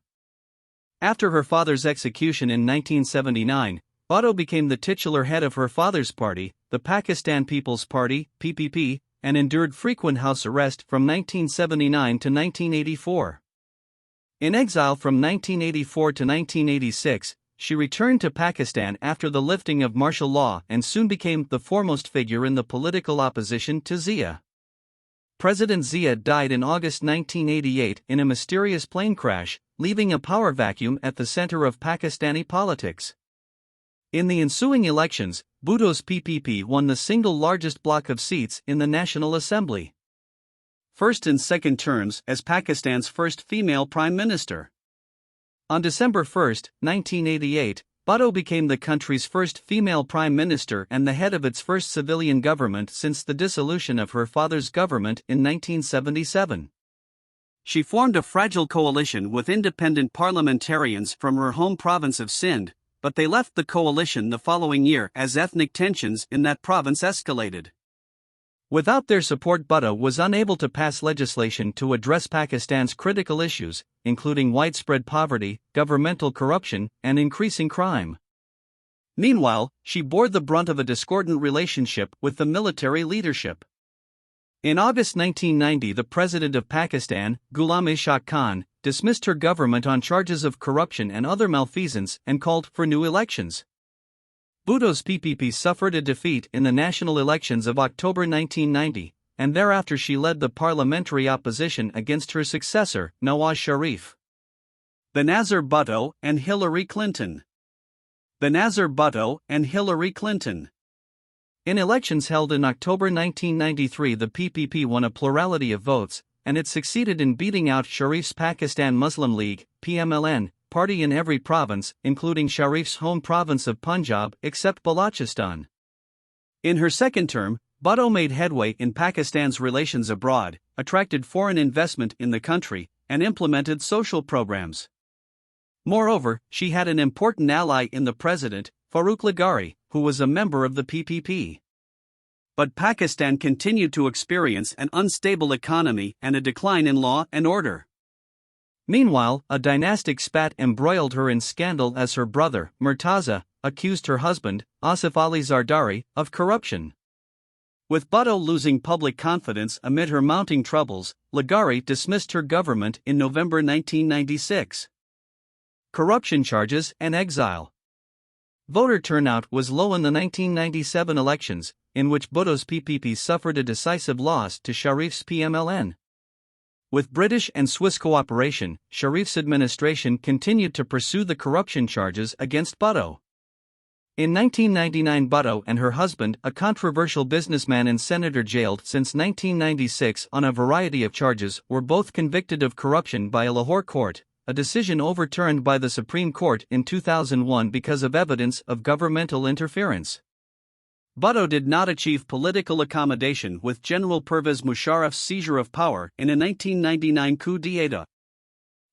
After her father's execution in 1979, Bhutto became the titular head of her father's party, the Pakistan People's Party, PPP, and endured frequent house arrest from 1979 to 1984. In exile from 1984 to 1986, she returned to Pakistan after the lifting of martial law and soon became the foremost figure in the political opposition to Zia. President Zia died in August 1988 in a mysterious plane crash, leaving a power vacuum at the center of Pakistani politics. In the ensuing elections, Bhutto's PPP won the single largest block of seats in the National Assembly. first and second terms as Pakistan's first female prime minister. On December 1, 1988, Bhutto became the country's first female prime minister and the head of its first civilian government since the dissolution of her father's government in 1977. She formed a fragile coalition with independent parliamentarians from her home province of Sindh, but they left the coalition the following year as ethnic tensions in that province escalated. Without their support, Bhutto was unable to pass legislation to address Pakistan's critical issues, including widespread poverty, governmental corruption, and increasing crime. Meanwhile, she bore the brunt of a discordant relationship with the military leadership. In August 1990, the president of Pakistan, Ghulam Ishaq Khan, dismissed her government on charges of corruption and other malfeasance and called for new elections. Bhutto's PPP suffered a defeat in the national elections of October 1990, and thereafter she led the parliamentary opposition against her successor, Nawaz Sharif. Benazir Bhutto and Hillary Clinton. Benazir Bhutto and Hillary Clinton. In elections held in October 1993, the PPP won a plurality of votes, and it succeeded in beating out Sharif's Pakistan Muslim League, PMLN, party in every province, including Sharif's home province of Punjab, except Balochistan. In her second term, Bhutto made headway in Pakistan's relations abroad, attracted foreign investment in the country, and implemented social programs. Moreover, she had an important ally in the president, Farooq Laghari, who was a member of the PPP. But Pakistan continued to experience an unstable economy and a decline in law and order. Meanwhile, a dynastic spat embroiled her in scandal as her brother, Murtaza, accused her husband, Asif Ali Zardari, of corruption. With Bhutto losing public confidence amid her mounting troubles, Laghari dismissed her government in November 1996. Corruption charges and exile. Voter turnout was low in the 1997 elections, in which Bhutto's PPP suffered a decisive loss to Sharif's PMLN. With British and Swiss cooperation, Sharif's administration continued to pursue the corruption charges against Bhutto. In 1999, Bhutto and her husband, a controversial businessman and senator jailed since 1996 on a variety of charges, were both convicted of corruption by a Lahore court, a decision overturned by the Supreme Court in 2001 because of evidence of governmental interference. Bhutto did not achieve political accommodation with General Pervez Musharraf's seizure of power in a 1999 coup d'état.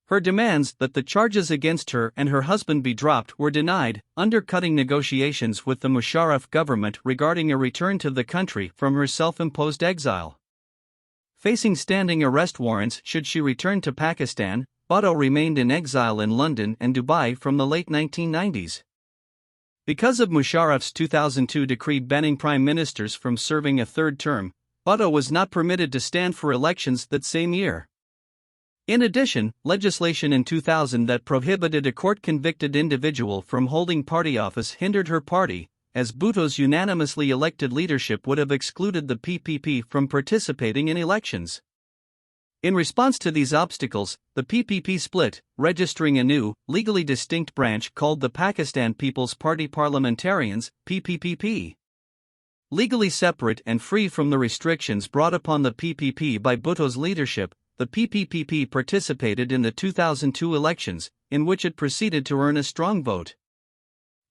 Her demands that the charges against her and her husband be dropped were denied, undercutting negotiations with the Musharraf government regarding a return to the country from her self-imposed exile. Facing standing arrest warrants should she return to Pakistan, Bhutto remained in exile in London and Dubai from the late 1990s. Because of Musharraf's 2002 decree banning prime ministers from serving a third term, Bhutto was not permitted to stand for elections that same year. In addition, legislation in 2000 that prohibited a court-convicted individual from holding party office hindered her party, as Bhutto's unanimously elected leadership would have excluded the PPP from participating in elections. In response to these obstacles, the PPP split, registering a new, legally distinct branch called the Pakistan People's Party Parliamentarians, PPPP. Legally separate and free from the restrictions brought upon the PPP by Bhutto's leadership, the PPPP participated in the 2002 elections, in which it proceeded to earn a strong vote.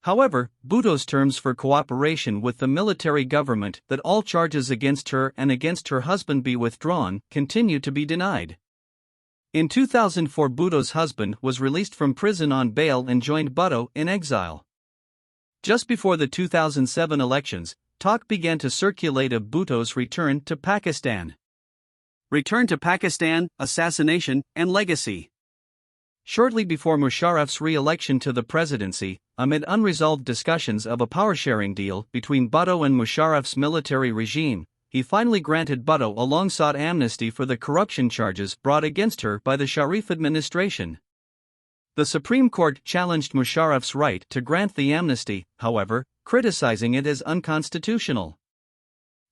However, Bhutto's terms for cooperation with the military government that all charges against her and against her husband be withdrawn continued to be denied. In 2004, Bhutto's husband was released from prison on bail and joined Bhutto in exile. Just before the 2007 elections, talk began to circulate of Bhutto's return to Pakistan. Return to Pakistan, assassination, and legacy. Shortly before Musharraf's re-election to the presidency, amid unresolved discussions of a power-sharing deal between Bhutto and Musharraf's military regime, he finally granted Bhutto a long-sought amnesty for the corruption charges brought against her by the Sharif administration. The Supreme Court challenged Musharraf's right to grant the amnesty, however, criticizing it as unconstitutional.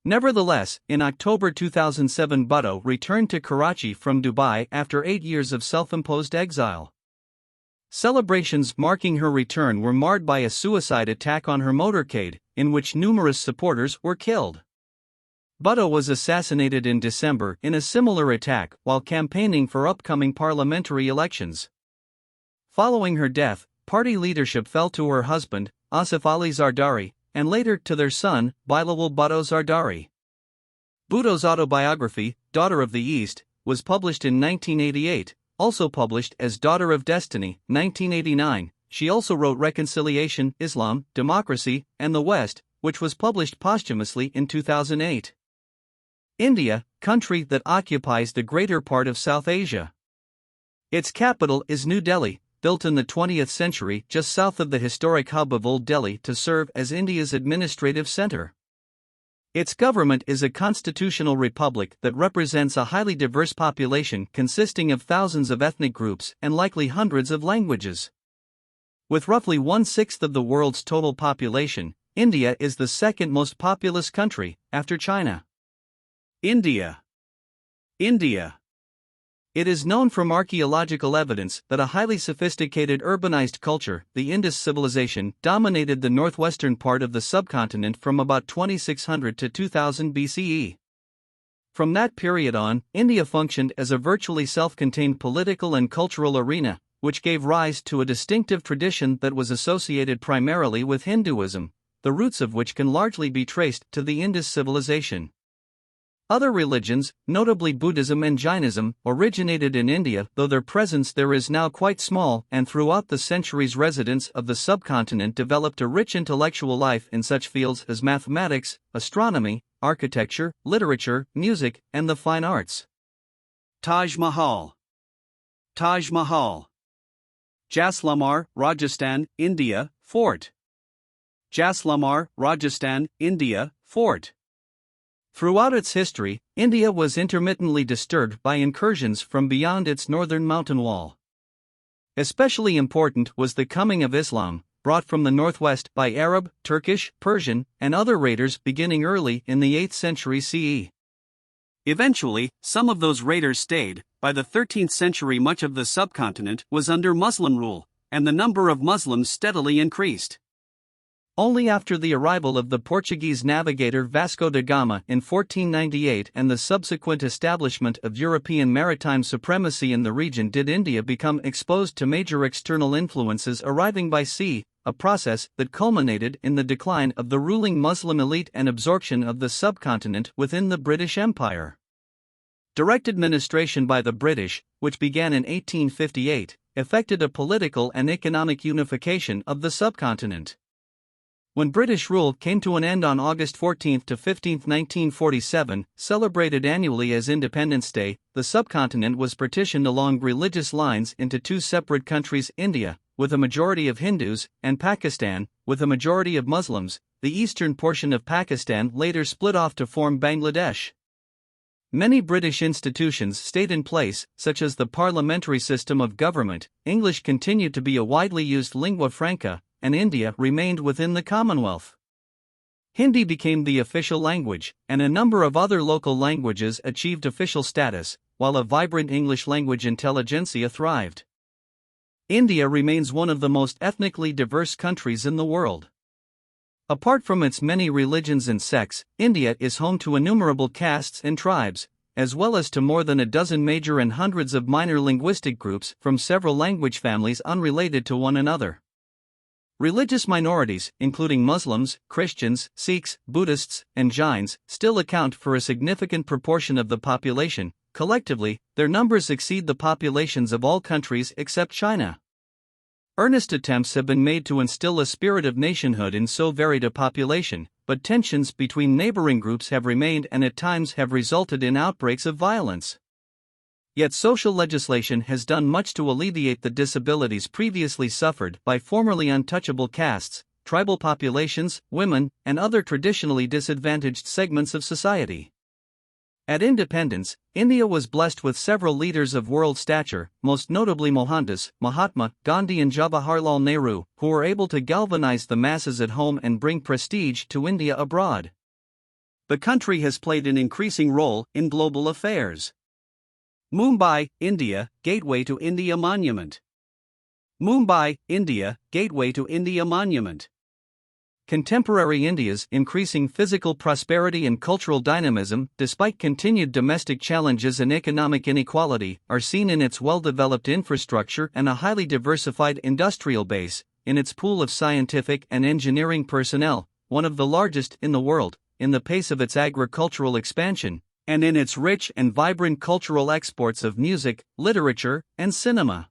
Nevertheless, in October 2007, Bhutto returned to Karachi from Dubai after 8 years of self-imposed exile. Celebrations marking her return were marred by a suicide attack on her motorcade, in which numerous supporters were killed. Bhutto was assassinated in December in a similar attack while campaigning for upcoming parliamentary elections. Following her death, party leadership fell to her husband, Asif Ali Zardari, and later to their son, Bilawal Bhutto Zardari. Bhutto's autobiography, Daughter of the East, was published in 1988, also published as Daughter of Destiny, 1989. She also wrote Reconciliation, Islam, Democracy, and the West, which was published posthumously in 2008. India, country that occupies the greater part of South Asia. Its capital is New Delhi, built in the 20th century just south of the historic hub of Old Delhi to serve as India's administrative center. Its government is a constitutional republic that represents a highly diverse population consisting of thousands of ethnic groups and likely hundreds of languages. With roughly 1/6 of the world's total population, India is the second most populous country, after China. India. It is known from archaeological evidence that a highly sophisticated urbanized culture, the Indus civilization, dominated the northwestern part of the subcontinent from about 2600 to 2000 BCE. From that period on, India functioned as a virtually self-contained political and cultural arena, which gave rise to a distinctive tradition that was associated primarily with Hinduism, the roots of which can largely be traced to the Indus civilization. Other religions, notably Buddhism and Jainism, originated in India, though their presence there is now quite small, and throughout the centuries residents of the subcontinent developed a rich intellectual life in such fields as mathematics, astronomy, architecture, literature, music, and the fine arts. Taj Mahal. Jaisalmer, Rajasthan, India, Fort. Jaisalmer, Rajasthan, India, Fort. Throughout its history, India was intermittently disturbed by incursions from beyond its northern mountain wall. Especially important was the coming of Islam, brought from the northwest by Arab, Turkish, Persian, and other raiders beginning early in the 8th century CE. Eventually, some of those raiders stayed. By the 13th century, much of the subcontinent was under Muslim rule, and the number of Muslims steadily increased. Only after the arrival of the Portuguese navigator Vasco da Gama in 1498 and the subsequent establishment of European maritime supremacy in the region did India become exposed to major external influences arriving by sea, a process that culminated in the decline of the ruling Muslim elite and absorption of the subcontinent within the British Empire. Direct administration by the British, which began in 1858, effected a political and economic unification of the subcontinent. When British rule came to an end on August 14 to 15, 1947, celebrated annually as Independence Day, the subcontinent was partitioned along religious lines into two separate countries: India, with a majority of Hindus, and Pakistan, with a majority of Muslims. The eastern portion of Pakistan later split off to form Bangladesh. Many British institutions stayed in place, such as the parliamentary system of government. English continued to be a widely used lingua franca, and India remained within the Commonwealth. Hindi became the official language, and a number of other local languages achieved official status, while a vibrant English language intelligentsia thrived. India remains one of the most ethnically diverse countries in the world. Apart from its many religions and sects, India is home to innumerable castes and tribes, as well as to more than a dozen major and hundreds of minor linguistic groups from several language families unrelated to one another. Religious minorities, including Muslims, Christians, Sikhs, Buddhists, and Jains, still account for a significant proportion of the population. Collectively, their numbers exceed the populations of all countries except China. Earnest attempts have been made to instill a spirit of nationhood in so varied a population, but tensions between neighboring groups have remained and at times have resulted in outbreaks of violence. Yet social legislation has done much to alleviate the disabilities previously suffered by formerly untouchable castes, tribal populations, women, and other traditionally disadvantaged segments of society. At independence, India was blessed with several leaders of world stature, most notably Mohandas, Mahatma Gandhi and Jawaharlal Nehru, who were able to galvanize the masses at home and bring prestige to India abroad. The country has played an increasing role in global affairs. Mumbai, India, Gateway to India Monument. Mumbai, India, Gateway to India Monument. Contemporary India's increasing physical prosperity and cultural dynamism, despite continued domestic challenges and economic inequality, are seen in its well-developed infrastructure and a highly diversified industrial base, in its pool of scientific and engineering personnel, one of the largest in the world, in the pace of its agricultural expansion, and in its rich and vibrant cultural exports of music, literature, and cinema.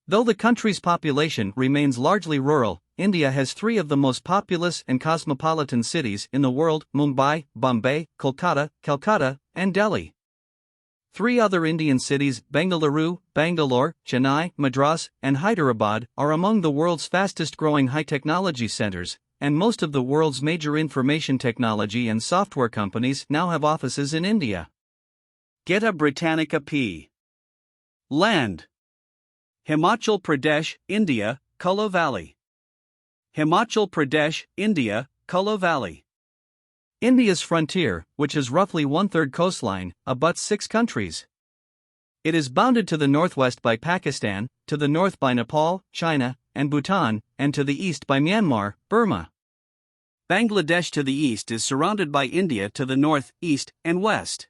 Though the country's population remains largely rural, India has three of the most populous and cosmopolitan cities in the world: Mumbai, Bombay, Kolkata, Calcutta, and Delhi. Three other Indian cities, Bengaluru, Bangalore, Chennai, Madras, and Hyderabad, are among the world's fastest-growing high-technology centers, and most of the world's major information technology and software companies now have offices in India. Get a Britannica P. Land. Himachal Pradesh, India, Kullu Valley. Himachal Pradesh, India, Kullu Valley. India's frontier, which is roughly one-third coastline, abuts 6 countries. It is bounded to the northwest by Pakistan, to the north by Nepal, China, and Bhutan, and to the east by Myanmar, Burma. Bangladesh to the east is surrounded by India to the north, east, and west.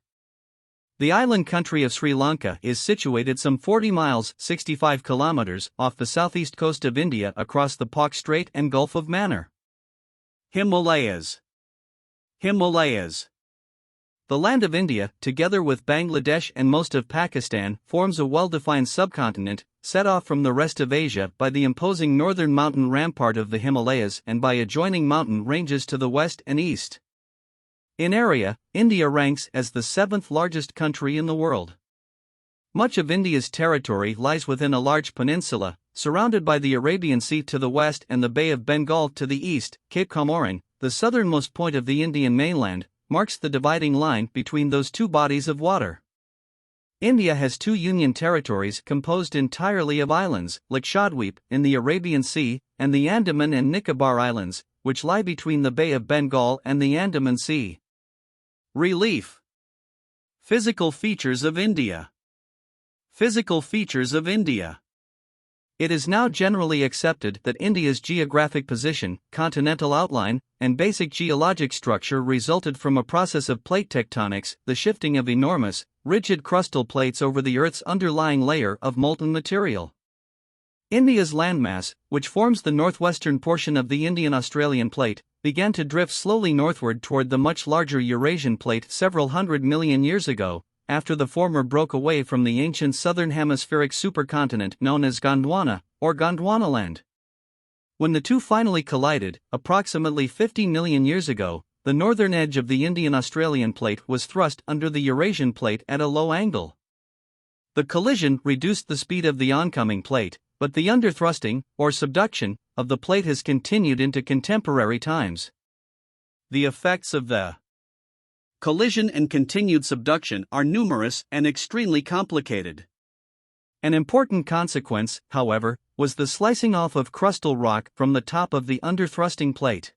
The island country of Sri Lanka is situated some 40 miles (65 kilometers) off the southeast coast of India across the Pak Strait and Gulf of Mannar. Himalayas. Himalayas. The land of India, together with Bangladesh and most of Pakistan, forms a well-defined subcontinent, set off from the rest of Asia by the imposing northern mountain rampart of the Himalayas and by adjoining mountain ranges to the west and east. In area, India ranks as the 7th largest country in the world. Much of India's territory lies within a large peninsula, surrounded by the Arabian Sea to the west and the Bay of Bengal to the east. Cape Comorin, the southernmost point of the Indian mainland, marks the dividing line between those two bodies of water. India has 2 union territories composed entirely of islands, Lakshadweep in the Arabian Sea, and the Andaman and Nicobar Islands, which lie between the Bay of Bengal and the Andaman Sea. Relief. Physical features of India. Physical features of India. It is now generally accepted that India's geographic position, continental outline, and basic geologic structure resulted from a process of plate tectonics, the shifting of enormous, rigid crustal plates over the Earth's underlying layer of molten material. India's landmass, which forms the northwestern portion of the Indian-Australian plate, began to drift slowly northward toward the much larger Eurasian plate several hundred million years ago, after the former broke away from the ancient southern hemispheric supercontinent known as Gondwana, or Gondwanaland. When the two finally collided, approximately 50 million years ago, the northern edge of the Indian-Australian plate was thrust under the Eurasian plate at a low angle. The collision reduced the speed of the oncoming plate, but the underthrusting, or subduction, of the plate has continued into contemporary times. The effects of the collision and continued subduction are numerous and extremely complicated. An important consequence, however, was the slicing off of crustal rock from the top of the underthrusting plate.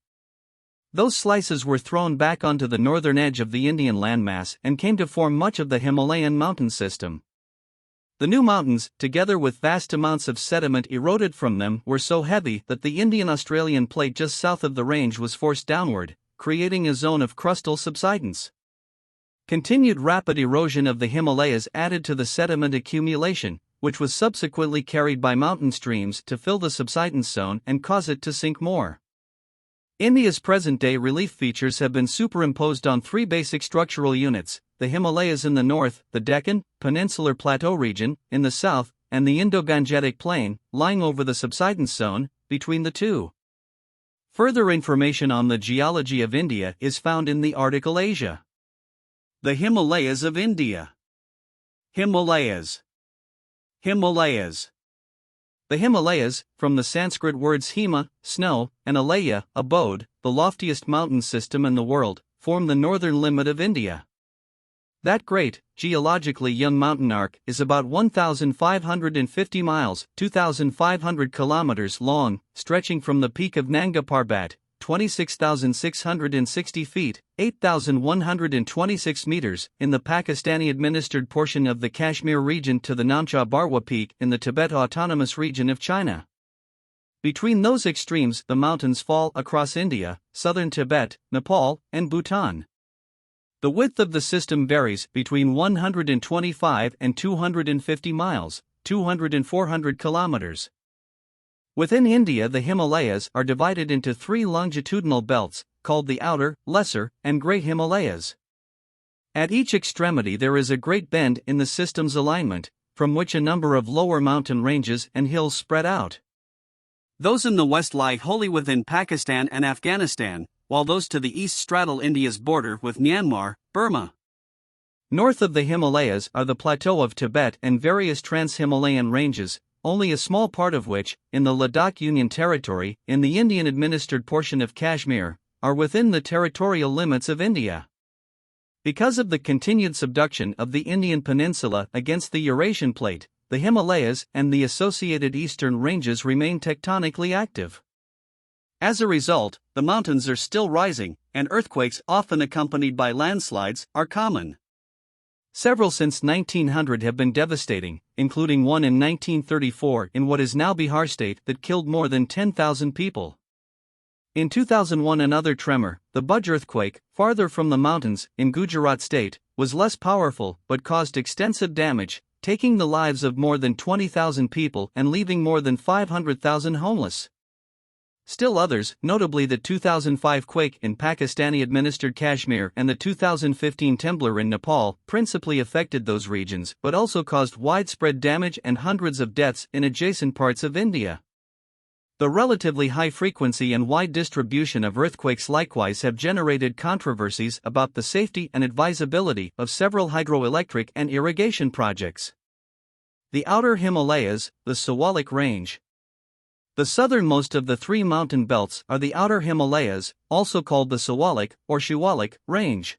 Those slices were thrown back onto the northern edge of the Indian landmass and came to form much of the Himalayan mountain system. The new mountains, together with vast amounts of sediment eroded from them, were so heavy that the Indian-Australian plate just south of the range was forced downward, creating a zone of crustal subsidence. Continued rapid erosion of the Himalayas added to the sediment accumulation, which was subsequently carried by mountain streams to fill the subsidence zone and cause it to sink more. India's present-day relief features have been superimposed on 3 basic structural units: the Himalayas in the north, the Deccan, Peninsular Plateau region, in the south, and the Indo-Gangetic Plain, lying over the subsidence zone, between the two. Further information on the geology of India is found in the article Asia. The Himalayas of India. Himalayas. Himalayas. The Himalayas, from the Sanskrit words hima, snow, and alaya, abode, the loftiest mountain system in the world, form the northern limit of India. That great, geologically young mountain arc is about 1,550 miles, 2,500 kilometers long, stretching from the peak of Nanga Parbat, 26,660 feet, 8,126 meters, in the Pakistani-administered portion of the Kashmir region to the Namcha Barwa Peak in the Tibet Autonomous Region of China. Between those extremes, the mountains fall across India, southern Tibet, Nepal, and Bhutan. The width of the system varies between 125 and 250 miles, 200 and 400 kilometers. Within India, the Himalayas are divided into three longitudinal belts, called the Outer, Lesser, and Great Himalayas. At each extremity there is a great bend in the system's alignment, from which a number of lower mountain ranges and hills spread out. Those in the west lie wholly within Pakistan and Afghanistan, while those to the east straddle India's border with Myanmar, Burma. North of the Himalayas are the plateau of Tibet and various trans-Himalayan ranges, only a small part of which, in the Ladakh Union Territory, in the Indian-administered portion of Kashmir, are within the territorial limits of India. Because of the continued subduction of the Indian peninsula against the Eurasian plate, the Himalayas and the associated eastern ranges remain tectonically active. As a result, the mountains are still rising, and earthquakes, often accompanied by landslides, are common. Several since 1900 have been devastating, including one in 1934 in what is now Bihar state that killed more than 10,000 people. In 2001, another tremor, the Bhuj earthquake, farther from the mountains, in Gujarat state, was less powerful but caused extensive damage, taking the lives of more than 20,000 people and leaving more than 500,000 homeless. Still others, notably the 2005 quake in Pakistani-administered Kashmir and the 2015 Temblor in Nepal, principally affected those regions but also caused widespread damage and hundreds of deaths in adjacent parts of India. The relatively high frequency and wide distribution of earthquakes likewise have generated controversies about the safety and advisability of several hydroelectric and irrigation projects. The Outer Himalayas, the Siwalik Range. The southernmost of the three mountain belts are the Outer Himalayas, also called the Siwalik or Shiwalik Range.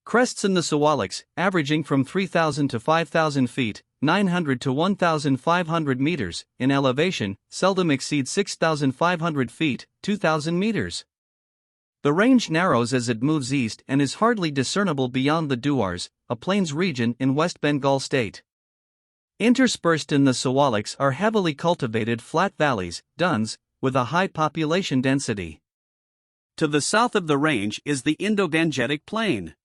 Crests in the Siwaliks, averaging from 3,000 to 5,000 feet, 900 to 1,500 meters, in elevation, seldom exceed 6,500 feet, 2,000 meters. The range narrows as it moves east and is hardly discernible beyond the Duars, a plains region in West Bengal state. Interspersed in the Siwaliks are heavily cultivated flat valleys, duns, with a high population density. To the south of the range is the Indo-Gangetic Plain.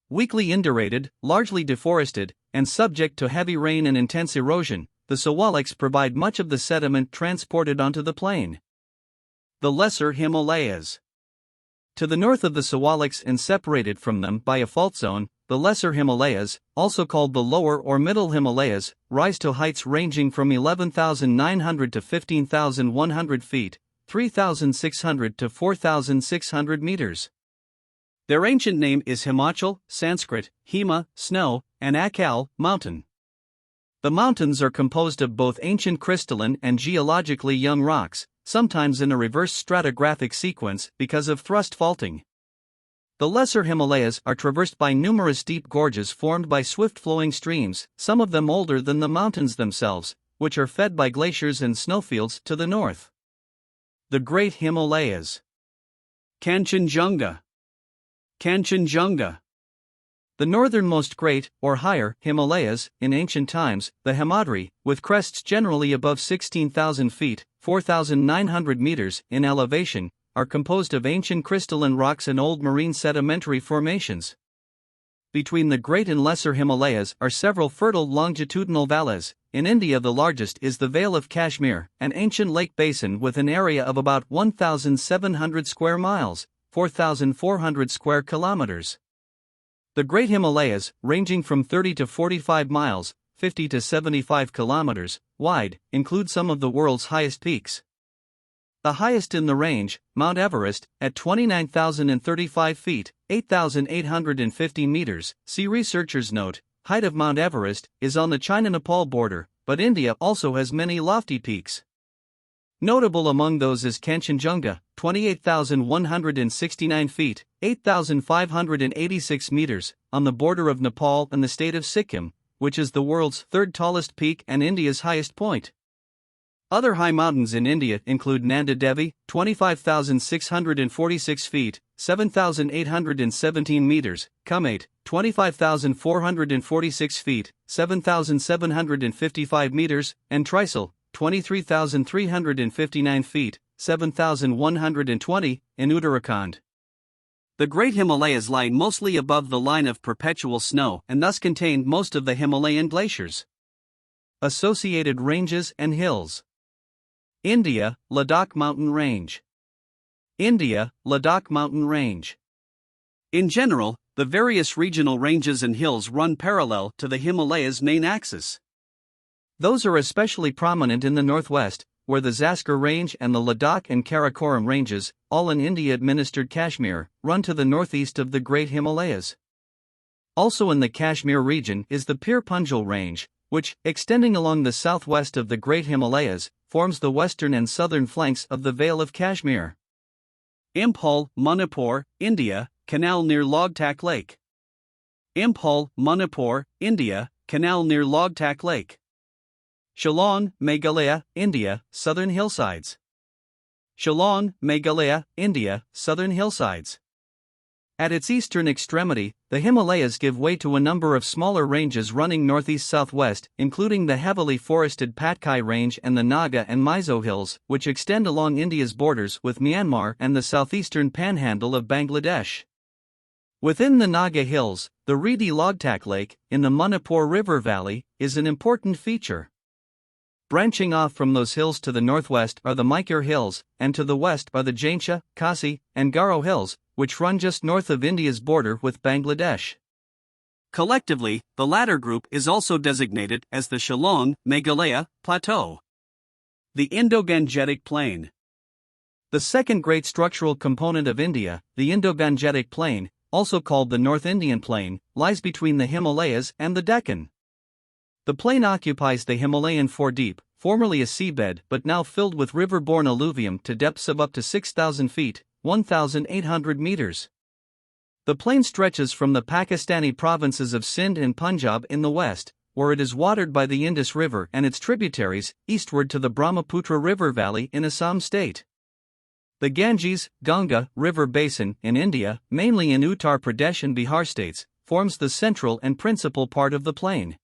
Weakly indurated, largely deforested, and subject to heavy rain and intense erosion, the Siwaliks provide much of the sediment transported onto the plain. The Lesser Himalayas. To the north of the Siwaliks and separated from them by a fault zone, the Lesser Himalayas, also called the Lower or Middle Himalayas, rise to heights ranging from 11,900 to 15,100 feet, 3,600 to 4,600 meters. Their ancient name is Himachal, Sanskrit, Hima, snow, and Akal, mountain. The mountains are composed of both ancient crystalline and geologically young rocks, sometimes in a reverse stratigraphic sequence because of thrust faulting. The Lesser Himalayas are traversed by numerous deep gorges formed by swift-flowing streams, some of them older than the mountains themselves, which are fed by glaciers and snowfields to the north. The Great Himalayas. Kanchenjunga. Kanchenjunga. The northernmost Great, or Higher, Himalayas, in ancient times, the Himadri, with crests generally above 16,000 feet, 4,900 meters, in elevation, are composed of ancient crystalline rocks and old marine sedimentary formations. Between the Great and Lesser Himalayas are several fertile longitudinal valleys. In India, the largest is the Vale of Kashmir, an ancient lake basin with an area of about 1,700 square miles, 4,400 square kilometers. The Great Himalayas, ranging from 30 to 45 miles, 50 to 75 kilometers, wide, include some of the world's highest peaks. The highest in the range, Mount Everest, at 29,035 feet, 8,850 meters, see researchers note, height of Mount Everest, is on the China-Nepal border, but India also has many lofty peaks. Notable among those is Kanchenjunga, 28,169 feet, 8,586 meters, on the border of Nepal and the state of Sikkim, which is the world's third tallest peak and India's highest point. Other high mountains in India include Nanda Devi, 25,646 feet, 7,817 meters, Kumait, 25,446 feet, 7,755 meters, and Trisal, 23,359 feet, 7,120, in Uttarakhand. The Great Himalayas lie mostly above the line of perpetual snow and thus contain most of the Himalayan glaciers. Associated ranges and hills. India, Ladakh Mountain Range. India, Ladakh Mountain Range. In general, the various regional ranges and hills run parallel to the Himalayas' main axis. Those are especially prominent in the northwest, where the Zaskar Range and the Ladakh and Karakoram Ranges, all in India-administered Kashmir, run to the northeast of the Great Himalayas. Also in the Kashmir region is the Pir Panjal Range, which, extending along the southwest of the Great Himalayas, forms the western and southern flanks of the Vale of Kashmir. Imphal, Manipur, India, canal near Logtak Lake. Imphal, Manipur, India, canal near Logtak Lake. Shillong, Meghalaya, India, southern hillsides. Shillong, Meghalaya, India, southern hillsides. At its eastern extremity, the Himalayas give way to a number of smaller ranges running northeast-southwest, including the heavily forested Patkai Range and the Naga and Mizo Hills, which extend along India's borders with Myanmar and the southeastern panhandle of Bangladesh. Within the Naga Hills, the reedy Logtak Lake, in the Manipur River Valley, is an important feature. Branching off from those hills to the northwest are the Maikir Hills, and to the west are the Jainsha, Khasi, and Garo Hills, which run just north of India's border with Bangladesh. Collectively, the latter group is also designated as the Shillong, Meghalaya, Plateau. The Indo-Gangetic Plain. The second great structural component of India, the Indo-Gangetic Plain, also called the North Indian Plain, lies between the Himalayas and the Deccan. The plain occupies the Himalayan foredeep, formerly a seabed but now filled with river-borne alluvium to depths of up to 6,000 feet, 1,800 meters. The plain stretches from the Pakistani provinces of Sindh and Punjab in the west, where it is watered by the Indus River and its tributaries, eastward to the Brahmaputra River Valley in Assam state. The Ganges-Ganga River Basin in India, mainly in Uttar Pradesh and Bihar states, forms the central and principal part of the plain.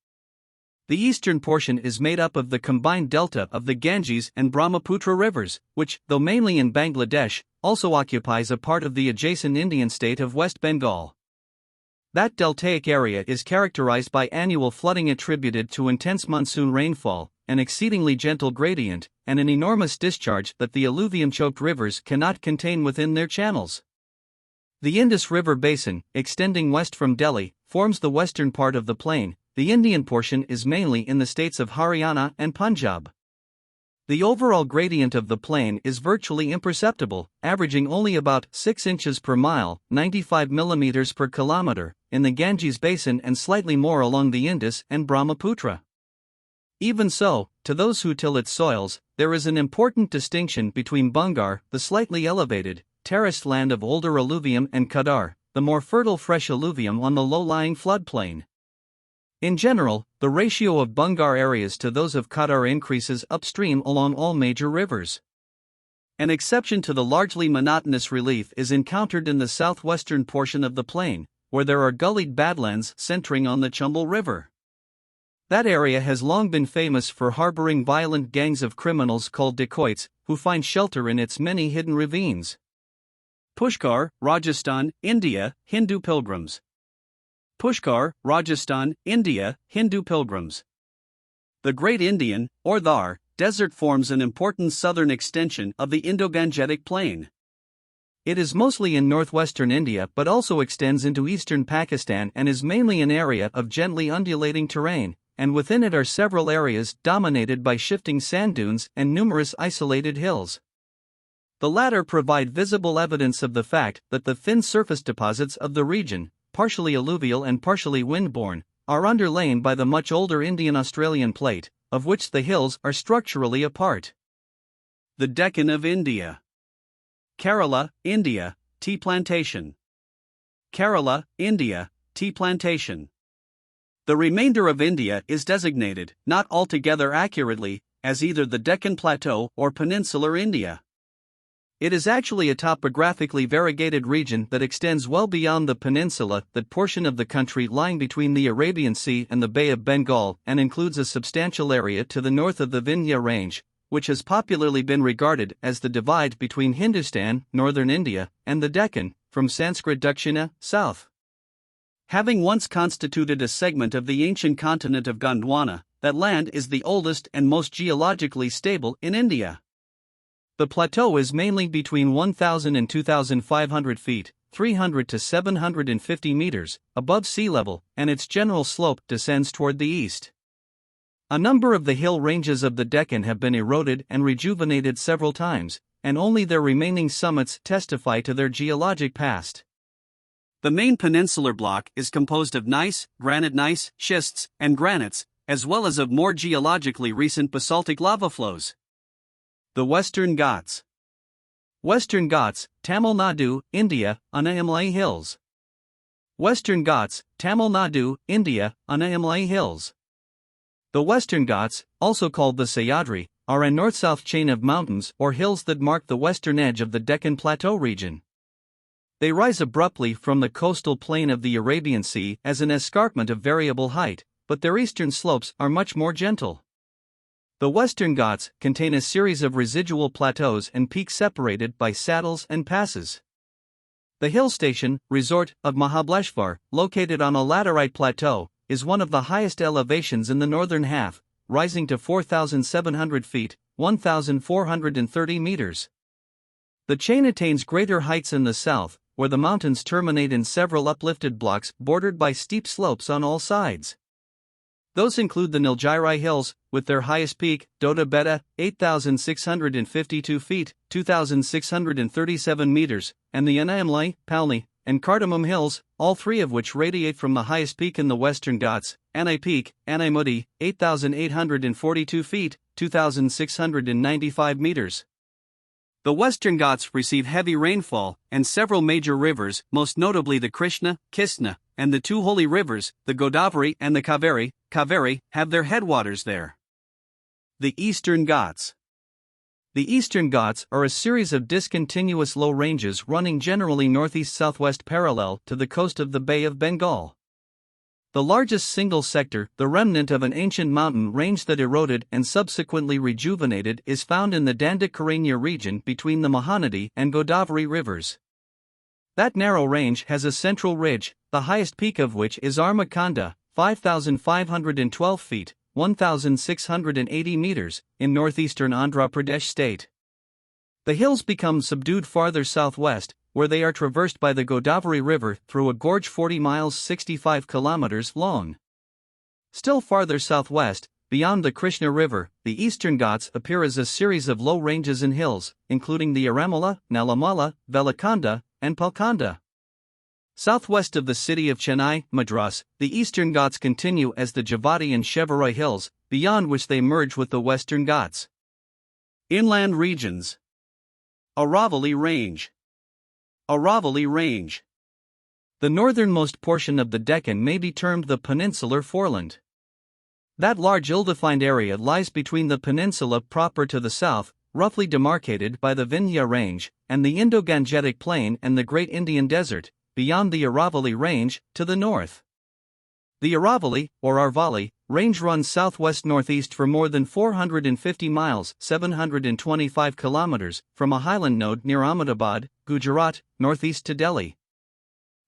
The eastern portion is made up of the combined delta of the Ganges and Brahmaputra rivers, which, though mainly in Bangladesh, also occupies a part of the adjacent Indian state of West Bengal. That deltaic area is characterized by annual flooding attributed to intense monsoon rainfall, an exceedingly gentle gradient, and an enormous discharge that the alluvium-choked rivers cannot contain within their channels. The Indus River Basin, extending west from Delhi, forms the western part of the plain. The Indian portion is mainly in the states of Haryana and Punjab. The overall gradient of the plain is virtually imperceptible, averaging only about 6 inches per mile, 95 millimeters per kilometer, in the Ganges Basin and slightly more along the Indus and Brahmaputra. Even so, to those who till its soils, there is an important distinction between Bungar, the slightly elevated, terraced land of older alluvium, and Kadar, the more fertile fresh alluvium on the low-lying floodplain. In general, the ratio of Bungar areas to those of Kadar increases upstream along all major rivers. An exception to the largely monotonous relief is encountered in the southwestern portion of the plain, where there are gullied badlands centering on the Chumbel River. That area has long been famous for harboring violent gangs of criminals called dacoits, who find shelter in its many hidden ravines. Pushkar, Rajasthan, India, Hindu pilgrims. Pushkar, Rajasthan, India, Hindu pilgrims. The Great Indian, or Thar, Desert forms an important southern extension of the Indo-Gangetic Plain. It is mostly in northwestern India but also extends into eastern Pakistan and is mainly an area of gently undulating terrain, and within it are several areas dominated by shifting sand dunes and numerous isolated hills. The latter provide visible evidence of the fact that the thin surface deposits of the region, partially alluvial and partially windborne, are underlain by the much older Indian-Australian plate, of which the hills are structurally a part. The Deccan of India. Kerala, India, tea plantation. Kerala, India, tea plantation. The remainder of India is designated, not altogether accurately, as either the Deccan Plateau or Peninsular India. It is actually a topographically variegated region that extends well beyond the peninsula, that portion of the country lying between the Arabian Sea and the Bay of Bengal, and includes a substantial area to the north of the Vindhya Range, which has popularly been regarded as the divide between Hindustan, northern India, and the Deccan, from Sanskrit Dakshina, south. Having once constituted a segment of the ancient continent of Gondwana, that land is the oldest and most geologically stable in India. The plateau is mainly between 1,000 and 2,500 feet, 300 to 750 meters, above sea level, and its general slope descends toward the east. A number of the hill ranges of the Deccan have been eroded and rejuvenated several times, and only their remaining summits testify to their geologic past. The main peninsular block is composed of gneiss, granite gneiss, schists, and granites, as well as of more geologically recent basaltic lava flows. The Western Ghats. Western Ghats, Tamil Nadu, India, Annamalai Hills. Western Ghats, Tamil Nadu, India, Annamalai Hills. The Western Ghats, also called the Sahyadri, are a north-south chain of mountains or hills that mark the western edge of the Deccan Plateau region. They rise abruptly from the coastal plain of the Arabian Sea as an escarpment of variable height, but their eastern slopes are much more gentle. The Western Ghats contain a series of residual plateaus and peaks separated by saddles and passes. The hill station, resort, of Mahabaleshwar, located on a laterite plateau, is one of the highest elevations in the northern half, rising to 4,700 feet, 1,430 meters. The chain attains greater heights in the south, where the mountains terminate in several uplifted blocks bordered by steep slopes on all sides. Those include the Nilgiri Hills, with their highest peak, Dota Beta, 8,652 feet, 2,637 meters, and the Annamalai, Palni, and Cardamom Hills, all three of which radiate from the highest peak in the Western Ghats, Annai Peak, Annaimudi, 8,842 feet, 2,695 meters. The Western Ghats receive heavy rainfall, and several major rivers, most notably the Krishna, Kistna, and the two holy rivers, the Godavari and the Kaveri, have their headwaters there. The Eastern Ghats. The Eastern Ghats are a series of discontinuous low ranges running generally northeast-southwest parallel to the coast of the Bay of Bengal. The largest single sector, the remnant of an ancient mountain range that eroded and subsequently rejuvenated, is found in the Dandakaranya region between the Mahanadi and Godavari rivers. That narrow range has a central ridge, the highest peak of which is Armakonda, 5,512 feet, 1,680 meters, in northeastern Andhra Pradesh state. The hills become subdued farther southwest, where they are traversed by the Godavari River through a gorge 40 miles 65 kilometers long. Still farther southwest, beyond the Krishna River, the Eastern Ghats appear as a series of low ranges and hills, including the Aramala, Nalamala, Velakonda, and Palkonda. Southwest of the city of Chennai, Madras, the Eastern Ghats continue as the Javati and Shevaroy Hills, beyond which they merge with the Western Ghats. Inland regions. Aravalli Range. Aravalli Range. The northernmost portion of the Deccan may be termed the peninsular foreland. That large ill-defined area lies between the peninsula proper to the south, roughly demarcated by the Vindhya Range, and the Indo-Gangetic Plain and the Great Indian Desert, beyond the Aravalli Range, to the north. The Aravalli, or Arvalli, range runs southwest-northeast for more than 450 miles 725 kilometers from a highland node near Ahmedabad, Gujarat, northeast to Delhi.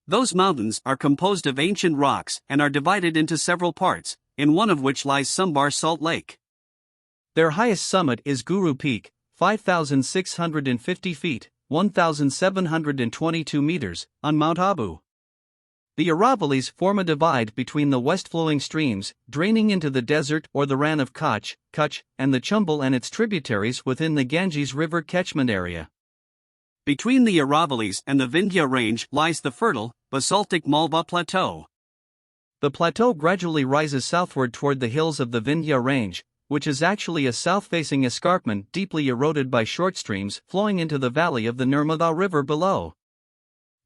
Those mountains are composed of ancient rocks and are divided into several parts, in one of which lies Sumbar Salt Lake. Their highest summit is Guru Peak, 5,650 feet, 1,722 meters, on Mount Abu. The Aravallis form a divide between the west-flowing streams, draining into the desert or the Rann of Kutch, and the Chumbel and its tributaries within the Ganges River catchment area. Between the Aravallis and the Vindhya Range lies the fertile, basaltic Malwa Plateau. The plateau gradually rises southward toward the hills of the Vindhya Range, which is actually a south-facing escarpment deeply eroded by short streams flowing into the valley of the Nirmada River below.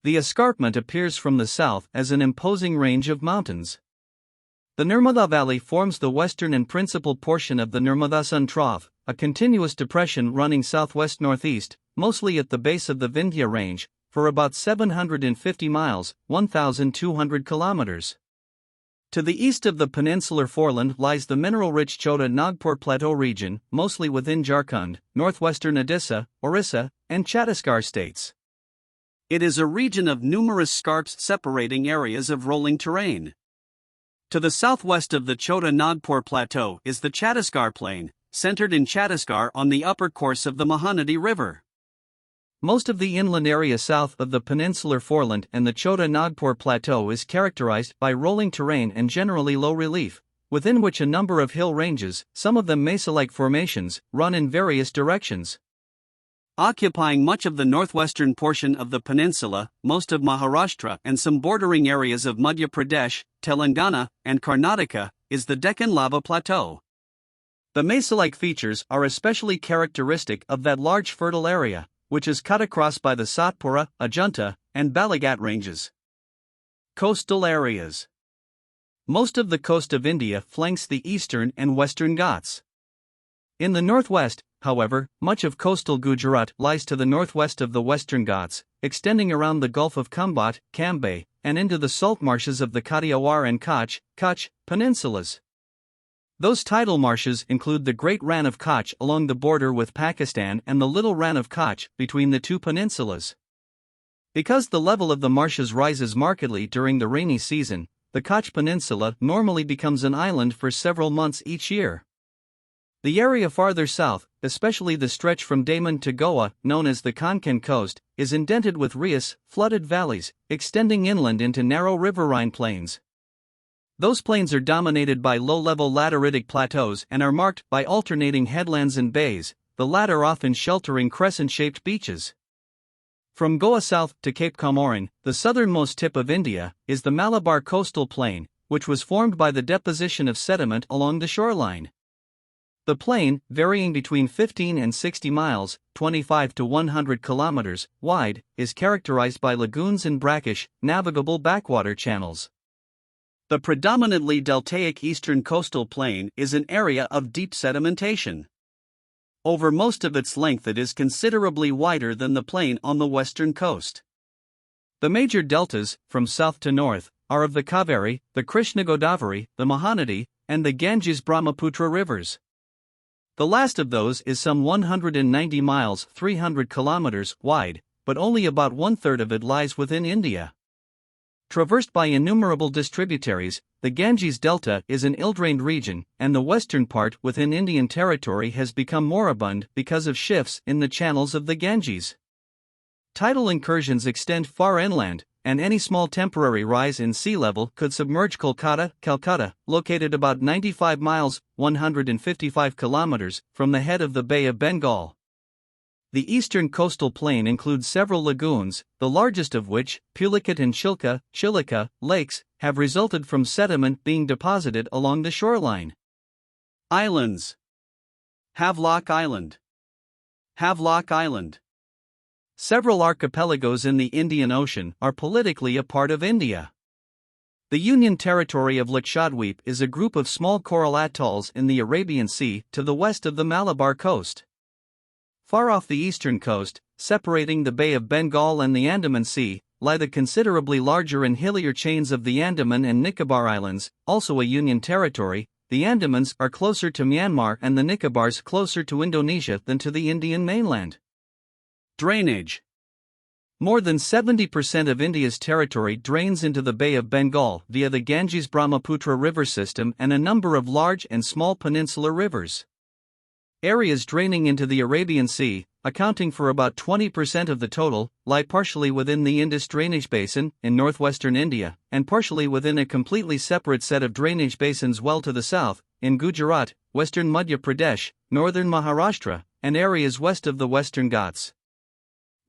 The escarpment appears from the south as an imposing range of mountains. The Nirmada Valley forms the western and principal portion of the Nirmada Sun Trough, a continuous depression running southwest-northeast, mostly at the base of the Vindhya Range, for about 750 miles, 1,200 kilometers. To the east of the peninsular foreland lies the mineral-rich Chota Nagpur Plateau region, mostly within Jharkhand, northwestern Odisha, Orissa, and Chhattisgarh states. It is a region of numerous scarps separating areas of rolling terrain. To the southwest of the Chota Nagpur Plateau is the Chhattisgarh Plain, centered in Chhattisgarh on the upper course of the Mahanadi River. Most of the inland area south of the peninsular foreland and the Chota Nagpur Plateau is characterized by rolling terrain and generally low relief, within which a number of hill ranges, some of them mesa-like formations, run in various directions. Occupying much of the northwestern portion of the peninsula, most of Maharashtra and some bordering areas of Madhya Pradesh, Telangana, and Karnataka, is the Deccan Lava Plateau. The mesa-like features are especially characteristic of that large fertile area, which is cut across by the Satpura, Ajunta, and Balaghat ranges. Coastal areas. Most of the coast of India flanks the eastern and western Ghats. In the northwest, however, much of coastal Gujarat lies to the northwest of the western Ghats, extending around the Gulf of Khambhat, Cambay, and into the salt marshes of the Kathiawar and Kutch peninsulas. Those tidal marshes include the Great Rann of Kutch along the border with Pakistan and the Little Rann of Kutch between the two peninsulas. Because the level of the marshes rises markedly during the rainy season, the Kutch Peninsula normally becomes an island for several months each year. The area farther south, especially the stretch from Daman to Goa, known as the Konkan Coast, is indented with rias, flooded valleys, extending inland into narrow riverine plains. Those plains are dominated by low-level lateritic plateaus and are marked by alternating headlands and bays, the latter often sheltering crescent-shaped beaches. From Goa south to Cape Comorin, the southernmost tip of India, is the Malabar coastal plain, which was formed by the deposition of sediment along the shoreline. The plain, varying between 15 and 60 miles, 25 to 100 kilometers, wide, is characterized by lagoons and brackish, navigable backwater channels. The predominantly deltaic eastern coastal plain is an area of deep sedimentation. Over most of its length it is considerably wider than the plain on the western coast. The major deltas, from south to north, are of the Kaveri, the Krishna-Godavari, the Mahanadi, and the Ganges-Brahmaputra rivers. The last of those is some 190 miles 300 kilometers wide, but only about one-third of it lies within India. Traversed by innumerable distributaries, the Ganges Delta is an ill-drained region, and the western part within Indian territory has become moribund because of shifts in the channels of the Ganges. Tidal incursions extend far inland, and any small temporary rise in sea level could submerge Kolkata, Calcutta, located about 95 miles, 155 kilometers, from the head of the Bay of Bengal. The eastern coastal plain includes several lagoons, the largest of which, Pulicat and Chilika, lakes, have resulted from sediment being deposited along the shoreline. Islands. Havelock Island. Havelock Island. Several archipelagos in the Indian Ocean are politically a part of India. The Union Territory of Lakshadweep is a group of small coral atolls in the Arabian Sea to the west of the Malabar coast. Far off the eastern coast, separating the Bay of Bengal and the Andaman Sea, lie the considerably larger and hillier chains of the Andaman and Nicobar Islands, also a Union territory. The Andamans are closer to Myanmar and the Nicobars closer to Indonesia than to the Indian mainland. Drainage. More than 70% of India's territory drains into the Bay of Bengal via the Ganges-Brahmaputra river system and a number of large and small peninsular rivers. Areas draining into the Arabian Sea, accounting for about 20% of the total, lie partially within the Indus drainage basin in northwestern India, and partially within a completely separate set of drainage basins well to the south, in Gujarat, western Madhya Pradesh, northern Maharashtra, and areas west of the western Ghats.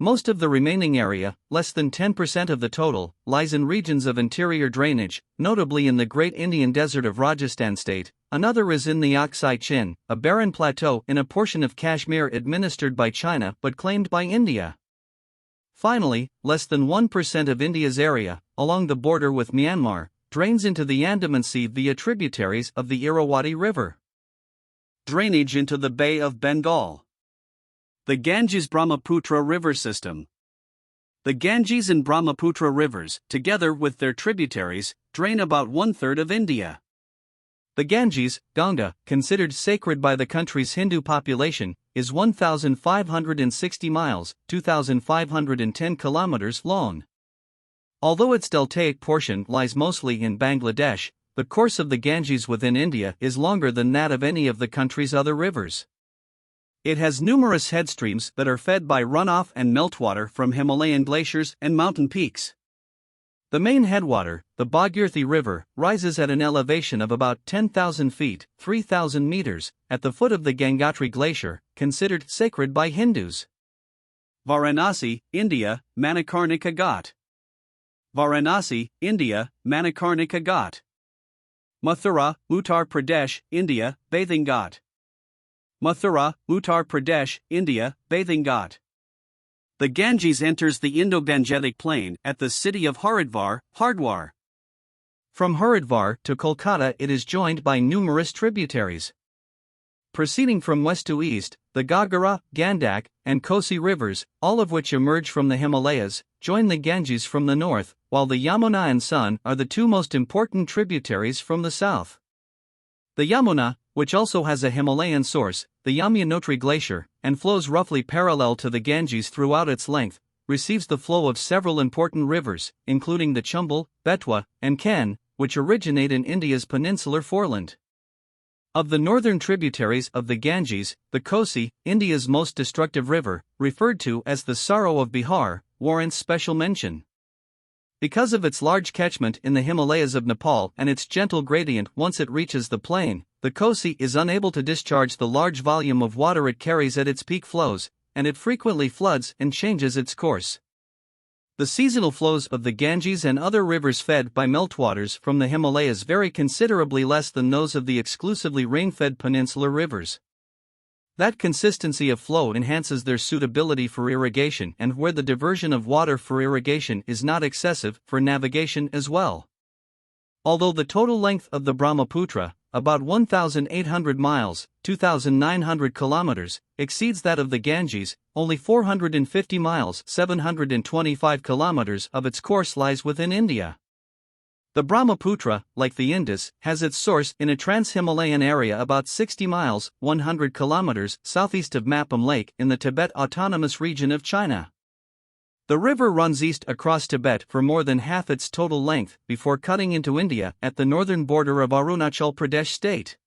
Most of the remaining area, less than 10% of the total, lies in regions of interior drainage, notably in the Great Indian Desert of Rajasthan state. Another is in the Aksai Chin, a barren plateau in a portion of Kashmir administered by China but claimed by India. Finally, less than 1% of India's area, along the border with Myanmar, drains into the Andaman Sea via tributaries of the Irrawaddy River. Drainage into the Bay of Bengal. The Ganges-Brahmaputra River System. The Ganges and Brahmaputra rivers, together with their tributaries, drain about one-third of India. The Ganges, Ganga, considered sacred by the country's Hindu population, is 1,560 miles, 2,510 kilometers long. Although its deltaic portion lies mostly in Bangladesh, the course of the Ganges within India is longer than that of any of the country's other rivers. It has numerous headstreams that are fed by runoff and meltwater from Himalayan glaciers and mountain peaks. The main headwater, the Bhagirathi River, rises at an elevation of about 10,000 feet, 3,000 meters, at the foot of the Gangotri Glacier, considered sacred by Hindus. Varanasi, India, Manikarnika Ghat. Varanasi, India, Manikarnika Ghat. Mathura, Uttar Pradesh, India, Bathing Ghat. Mathura, Uttar Pradesh, India, Bathing Ghat. The Ganges enters the Indo-Gangetic Plain at the city of Haridwar, Hardwar. From Haridwar to Kolkata it is joined by numerous tributaries. Proceeding from west to east, the Ghagara, Gandak, and Kosi rivers, all of which emerge from the Himalayas, join the Ganges from the north, while the Yamuna and Son are the two most important tributaries from the south. The Yamuna, which also has a Himalayan source, the Yamunotri Glacier, and flows roughly parallel to the Ganges throughout its length, receives the flow of several important rivers, including the Chumbel, Betwa, and Ken, which originate in India's peninsular foreland. Of the northern tributaries of the Ganges, the Kosi, India's most destructive river, referred to as the Sorrow of Bihar, warrants special mention. Because of its large catchment in the Himalayas of Nepal and its gentle gradient once it reaches the plain, the Kosi is unable to discharge the large volume of water it carries at its peak flows, and it frequently floods and changes its course. The seasonal flows of the Ganges and other rivers fed by meltwaters from the Himalayas vary considerably less than those of the exclusively rain-fed peninsular rivers. That consistency of flow enhances their suitability for irrigation and where the diversion of water for irrigation is not excessive, for navigation as well. Although the total length of the Brahmaputra, about 1,800 miles, 2,900 kilometers, exceeds that of the Ganges, only 450 miles, 725 kilometers of its course lies within India. The Brahmaputra, like the Indus, has its source in a trans-Himalayan area about 60 miles, 100 kilometers, southeast of Mapam Lake in the Tibet Autonomous Region of China. The river runs east across Tibet for more than half its total length before cutting into India at the northern border of Arunachal Pradesh state.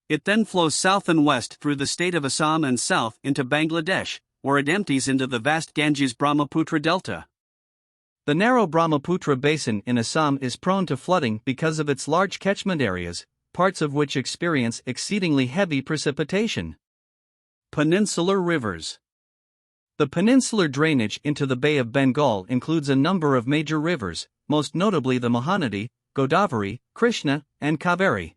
It then flows south and west through the state of Assam and south into Bangladesh, where it empties into the vast Ganges-Brahmaputra delta. The narrow Brahmaputra basin in Assam is prone to flooding because of its large catchment areas, parts of which experience exceedingly heavy precipitation. Peninsular rivers. The peninsular drainage into the Bay of Bengal includes a number of major rivers, most notably the Mahanadi, Godavari, Krishna, and Kaveri.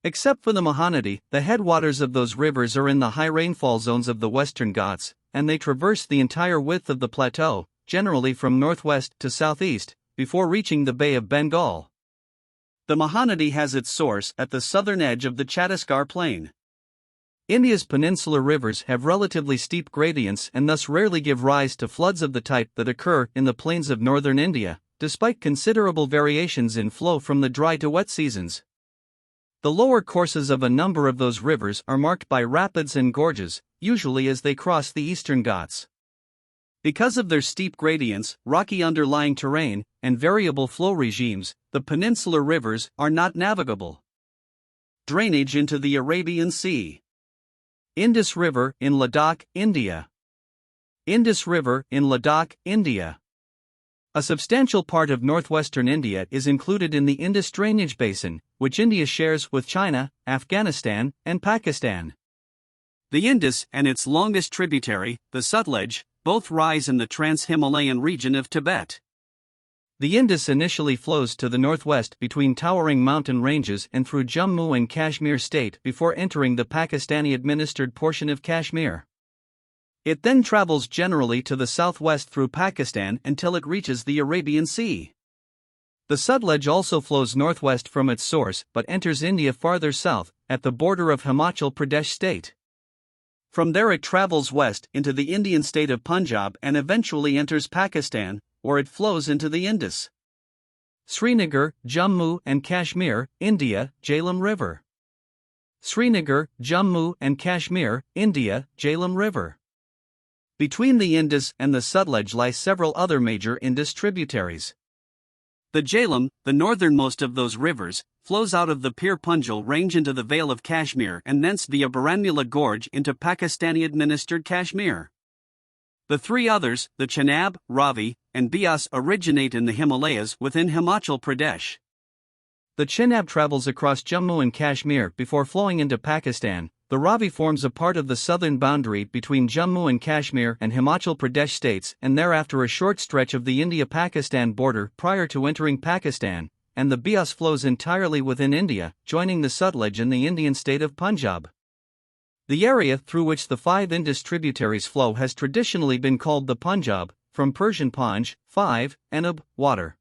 Except for the Mahanadi, the headwaters of those rivers are in the high rainfall zones of the Western Ghats, and they traverse the entire width of the plateau, generally from northwest to southeast, before reaching the Bay of Bengal. The Mahanadi has its source at the southern edge of the Chhattisgarh Plain. India's peninsular rivers have relatively steep gradients and thus rarely give rise to floods of the type that occur in the plains of northern India, despite considerable variations in flow from the dry to wet seasons. The lower courses of a number of those rivers are marked by rapids and gorges, usually as they cross the eastern Ghats. Because of their steep gradients, rocky underlying terrain, and variable flow regimes, the peninsular rivers are not navigable. Drainage into the Arabian Sea. Indus River in Ladakh, India. Indus River in Ladakh, India. A substantial part of northwestern India is included in the Indus drainage basin, which India shares with China, Afghanistan, and Pakistan. The Indus and its longest tributary, the Sutlej, both rise in the trans-Himalayan region of Tibet. The Indus initially flows to the northwest between towering mountain ranges and through Jammu and Kashmir state before entering the Pakistani-administered portion of Kashmir. It then travels generally to the southwest through Pakistan until it reaches the Arabian Sea. The Sutlej also flows northwest from its source but enters India farther south, at the border of Himachal Pradesh state. From there it travels west into the Indian state of Punjab and eventually enters Pakistan, where it flows into the Indus. Srinagar, Jammu and Kashmir, India, Jhelum River. Srinagar, Jammu and Kashmir, India, Jhelum River. Between the Indus and the Sutlej lie several other major Indus tributaries. The Jhelum, the northernmost of those rivers, flows out of the Pir Punjal range into the Vale of Kashmir and thence via Baranmula Gorge into Pakistani-administered Kashmir. The three others, the Chenab, Ravi, and Beas, originate in the Himalayas within Himachal Pradesh. The Chenab travels across Jammu and Kashmir before flowing into Pakistan. The Ravi forms a part of the southern boundary between Jammu and Kashmir and Himachal Pradesh states and thereafter a short stretch of the India-Pakistan border prior to entering Pakistan, and the Beas flows entirely within India, joining the Sutlej in the Indian state of Punjab. The area through which the five Indus tributaries flow has traditionally been called the Punjab, from Persian Panj, 5, and Ab, water.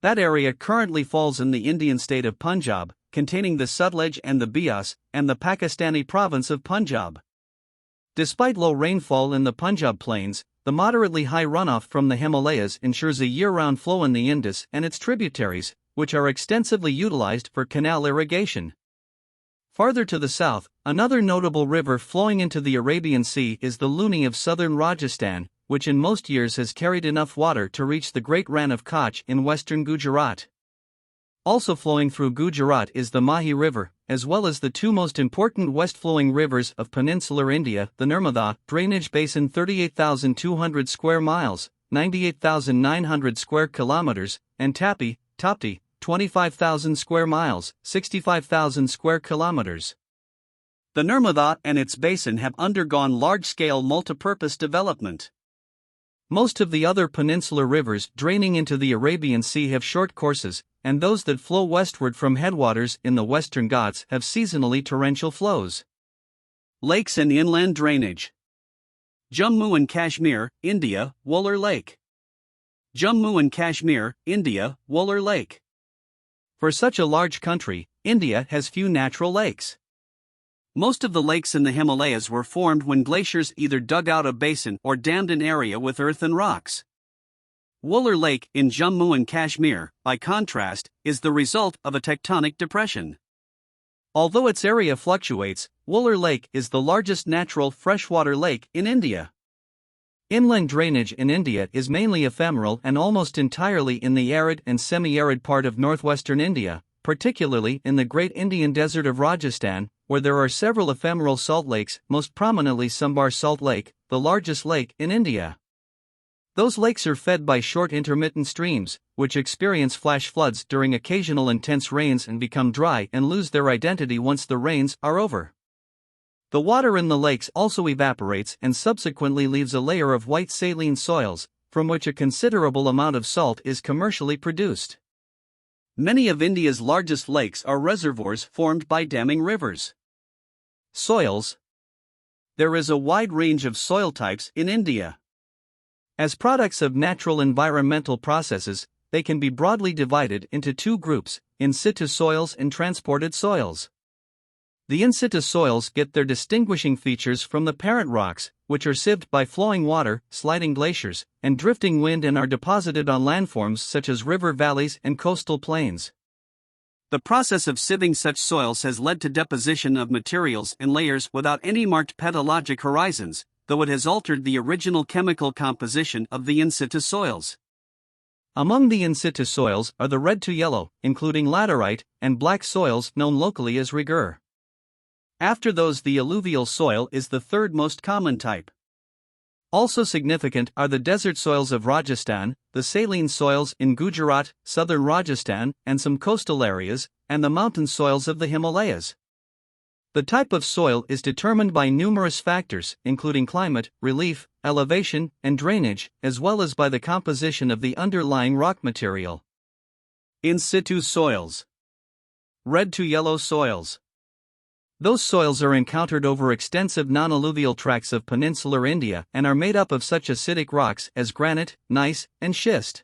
That area currently falls in the Indian state of Punjab, containing the Sutlej and the Beas, and the Pakistani province of Punjab. Despite low rainfall in the Punjab plains, the moderately high runoff from the Himalayas ensures a year-round flow in the Indus and its tributaries, which are extensively utilized for canal irrigation. Farther to the south, another notable river flowing into the Arabian Sea is the Luni of southern Rajasthan, which in most years has carried enough water to reach the Great Rann of Kutch in western Gujarat. Also flowing through Gujarat is the Mahi River, as well as the two most important west-flowing rivers of peninsular India, the Nirmada drainage basin 38,200 square miles, 98,900 square kilometers, and Tapi, 25,000 square miles, 65,000 square kilometers. The Nirmada and its basin have undergone large-scale multipurpose development. Most of the other peninsular rivers draining into the Arabian Sea have short courses, and those that flow westward from headwaters in the Western Ghats have seasonally torrential flows. Lakes and inland drainage. Jammu and Kashmir, India, Wular Lake. Jammu and Kashmir, India, Wular Lake. For such a large country, India has few natural lakes. Most of the lakes in the Himalayas were formed when glaciers either dug out a basin or dammed an area with earth and rocks. Wular Lake in Jammu and Kashmir, by contrast, is the result of a tectonic depression. Although its area fluctuates, Wular Lake is the largest natural freshwater lake in India. Inland drainage in India is mainly ephemeral and almost entirely in the arid and semi-arid part of northwestern India, particularly in the Great Indian Desert of Rajasthan, where there are several ephemeral salt lakes, most prominently Sambar Salt Lake, the largest lake in India. Those lakes are fed by short intermittent streams, which experience flash floods during occasional intense rains and become dry and lose their identity once the rains are over. The water in the lakes also evaporates and subsequently leaves a layer of white saline soils, from which a considerable amount of salt is commercially produced. Many of India's largest lakes are reservoirs formed by damming rivers. Soils. There is a wide range of soil types in India. As products of natural environmental processes, they can be broadly divided into two groups, in situ soils and transported soils. The in situ soils get their distinguishing features from the parent rocks, which are sieved by flowing water, sliding glaciers, and drifting wind and are deposited on landforms such as river valleys and coastal plains. The process of sieving such soils has led to deposition of materials and layers without any marked pedologic horizons, though it has altered the original chemical composition of the in situ soils. Among the in situ soils are the red to yellow, including laterite, and black soils known locally as rigur. After those, the alluvial soil is the third most common type. Also significant are the desert soils of Rajasthan, the saline soils in Gujarat, southern Rajasthan, and some coastal areas, and the mountain soils of the Himalayas. The type of soil is determined by numerous factors, including climate, relief, elevation, and drainage, as well as by the composition of the underlying rock material. In situ soils. Red to yellow soils. Those soils are encountered over extensive non-alluvial tracts of peninsular India and are made up of such acidic rocks as granite, gneiss, and schist.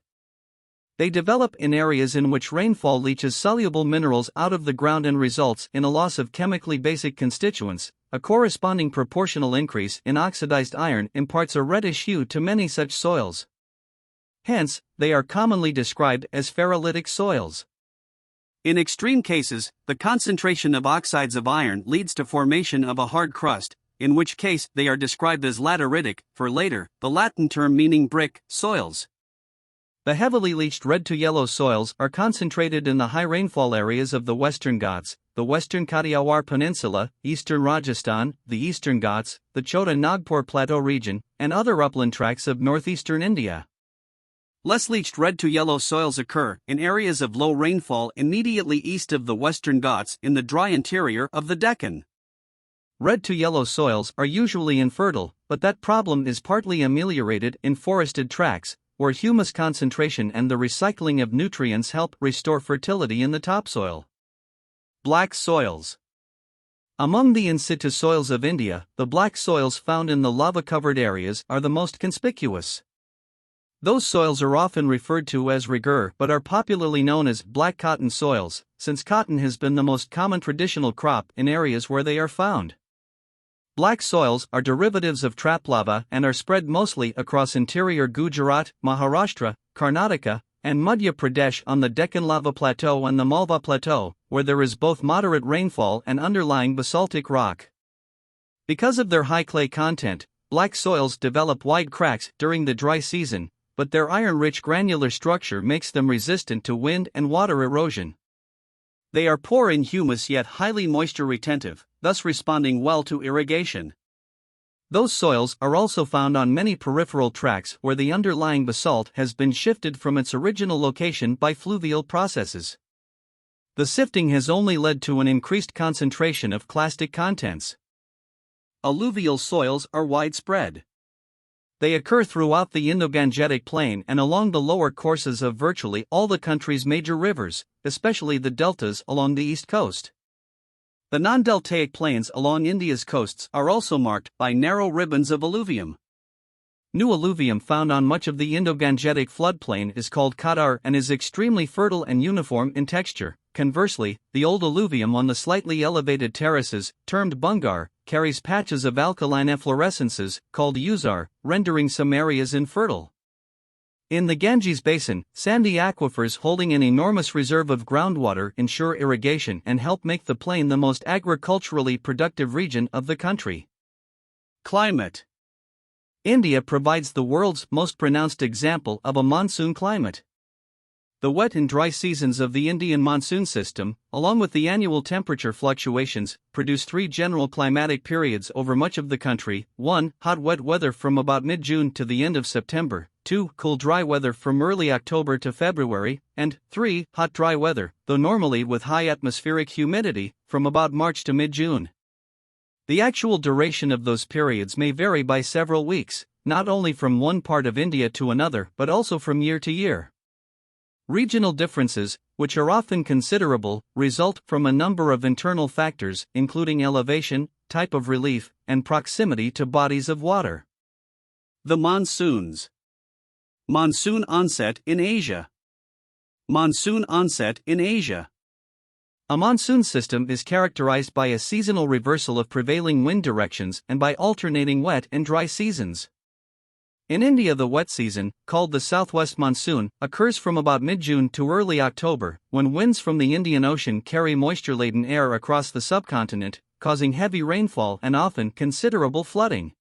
They develop in areas in which rainfall leaches soluble minerals out of the ground and results in a loss of chemically basic constituents. A corresponding proportional increase in oxidized iron imparts a reddish hue to many such soils. Hence, they are commonly described as ferrolytic soils. In extreme cases, the concentration of oxides of iron leads to formation of a hard crust, in which case they are described as lateritic, for later, the Latin term meaning brick, soils. The heavily leached red to yellow soils are concentrated in the high rainfall areas of the Western Ghats, the Western Kathiawar Peninsula, Eastern Rajasthan, the Eastern Ghats, the Chota Nagpur Plateau region, and other upland tracts of northeastern India. Less leached red to yellow soils occur in areas of low rainfall immediately east of the Western Ghats in the dry interior of the Deccan. Red to yellow soils are usually infertile, but that problem is partly ameliorated in forested tracts, where humus concentration and the recycling of nutrients help restore fertility in the topsoil. Black soils. Among the in situ soils of India, the black soils found in the lava-covered areas are the most conspicuous. Those soils are often referred to as regur but are popularly known as black cotton soils, since cotton has been the most common traditional crop in areas where they are found. Black soils are derivatives of trap lava and are spread mostly across interior Gujarat, Maharashtra, Karnataka, and Madhya Pradesh on the Deccan Lava Plateau and the Malva Plateau, where there is both moderate rainfall and underlying basaltic rock. Because of their high clay content, black soils develop wide cracks during the dry season, but their iron-rich granular structure makes them resistant to wind and water erosion. They are poor in humus yet highly moisture retentive, thus responding well to irrigation. Those soils are also found on many peripheral tracts where the underlying basalt has been shifted from its original location by fluvial processes. The sifting has only led to an increased concentration of clastic contents. Alluvial soils are widespread. They occur throughout the Indo-Gangetic Plain and along the lower courses of virtually all the country's major rivers, especially the deltas along the east coast. The non-deltaic plains along India's coasts are also marked by narrow ribbons of alluvium. New alluvium found on much of the Indo-Gangetic floodplain is called Kadar and is extremely fertile and uniform in texture. Conversely, the old alluvium on the slightly elevated terraces, termed bungar, carries patches of alkaline efflorescences, called usar, rendering some areas infertile. In the Ganges basin, sandy aquifers holding an enormous reserve of groundwater ensure irrigation and help make the plain the most agriculturally productive region of the country. Climate. India provides the world's most pronounced example of a monsoon climate. The wet and dry seasons of the Indian monsoon system, along with the annual temperature fluctuations, produce three general climatic periods over much of the country: 1. Hot wet weather from about mid-June to the end of September, 2. Cool dry weather from early October to February, and 3. Hot dry weather, though normally with high atmospheric humidity, from about March to mid-June. The actual duration of those periods may vary by several weeks, not only from one part of India to another but also from year to year. Regional differences, which are often considerable, result from a number of internal factors, including elevation, type of relief, and proximity to bodies of water. The monsoons. Monsoon onset in Asia. Monsoon onset in Asia. A monsoon system is characterized by a seasonal reversal of prevailing wind directions and by alternating wet and dry seasons. In India, the wet season, called the southwest monsoon, occurs from about mid-June to early October, when winds from the Indian Ocean carry moisture-laden air across the subcontinent, causing heavy rainfall and often considerable flooding.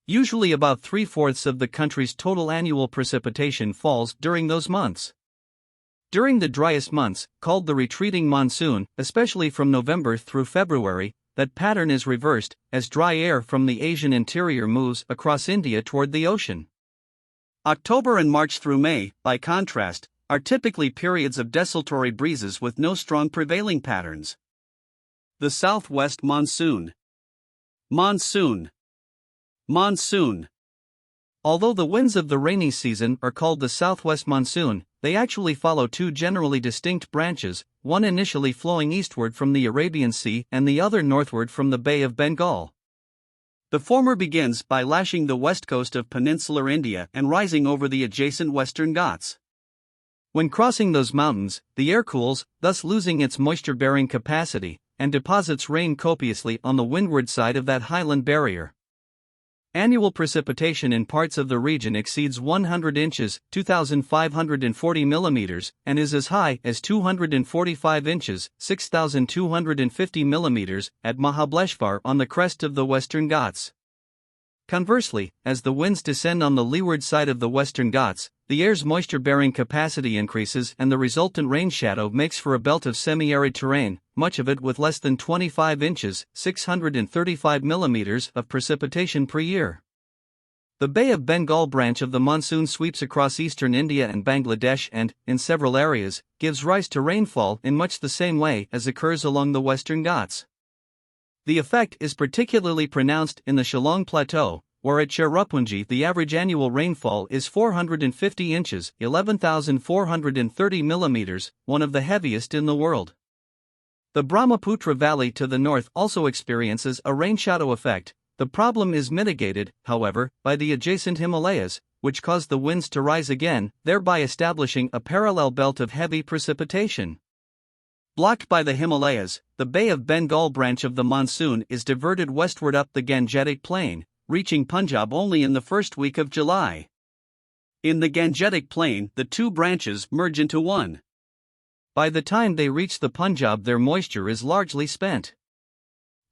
Usually about 3/4 of the country's total annual precipitation falls during those months. During the driest months, called the retreating monsoon, especially from November through February, that pattern is reversed, as dry air from the Asian interior moves across India toward the ocean. October and March through May, by contrast, are typically periods of desultory breezes with no strong prevailing patterns. The southwest monsoon. Monsoon. Monsoon. Although the winds of the rainy season are called the southwest monsoon, they actually follow two generally distinct branches, one initially flowing eastward from the Arabian Sea and the other northward from the Bay of Bengal. The former begins by lashing the west coast of peninsular India and rising over the adjacent Western Ghats. When crossing those mountains, the air cools, thus losing its moisture-bearing capacity, and deposits rain copiously on the windward side of that highland barrier. Annual precipitation in parts of the region exceeds 100 inches, 2,540 millimeters, and is as high as 245 inches, 6,250 millimeters, at Mahabaleshwar on the crest of the Western Ghats. Conversely, as the winds descend on the leeward side of the Western Ghats, the air's moisture-bearing capacity increases and the resultant rain shadow makes for a belt of semi-arid terrain, much of it with less than 25 inches, 635 millimeters, of precipitation per year. The Bay of Bengal branch of the monsoon sweeps across eastern India and Bangladesh and, in several areas, gives rise to rainfall in much the same way as occurs along the Western Ghats. The effect is particularly pronounced in the Shillong Plateau, where at Cherrapunji the average annual rainfall is 450 inches, 11,430 millimeters, one of the heaviest in the world. The Brahmaputra Valley to the north also experiences a rain shadow effect. The problem is mitigated, however, by the adjacent Himalayas, which cause the winds to rise again, thereby establishing a parallel belt of heavy precipitation. Blocked by the Himalayas, the Bay of Bengal branch of the monsoon is diverted westward up the Gangetic Plain, reaching Punjab only in the first week of July. In the Gangetic Plain, the two branches merge into one. By the time they reach the Punjab, their moisture is largely spent.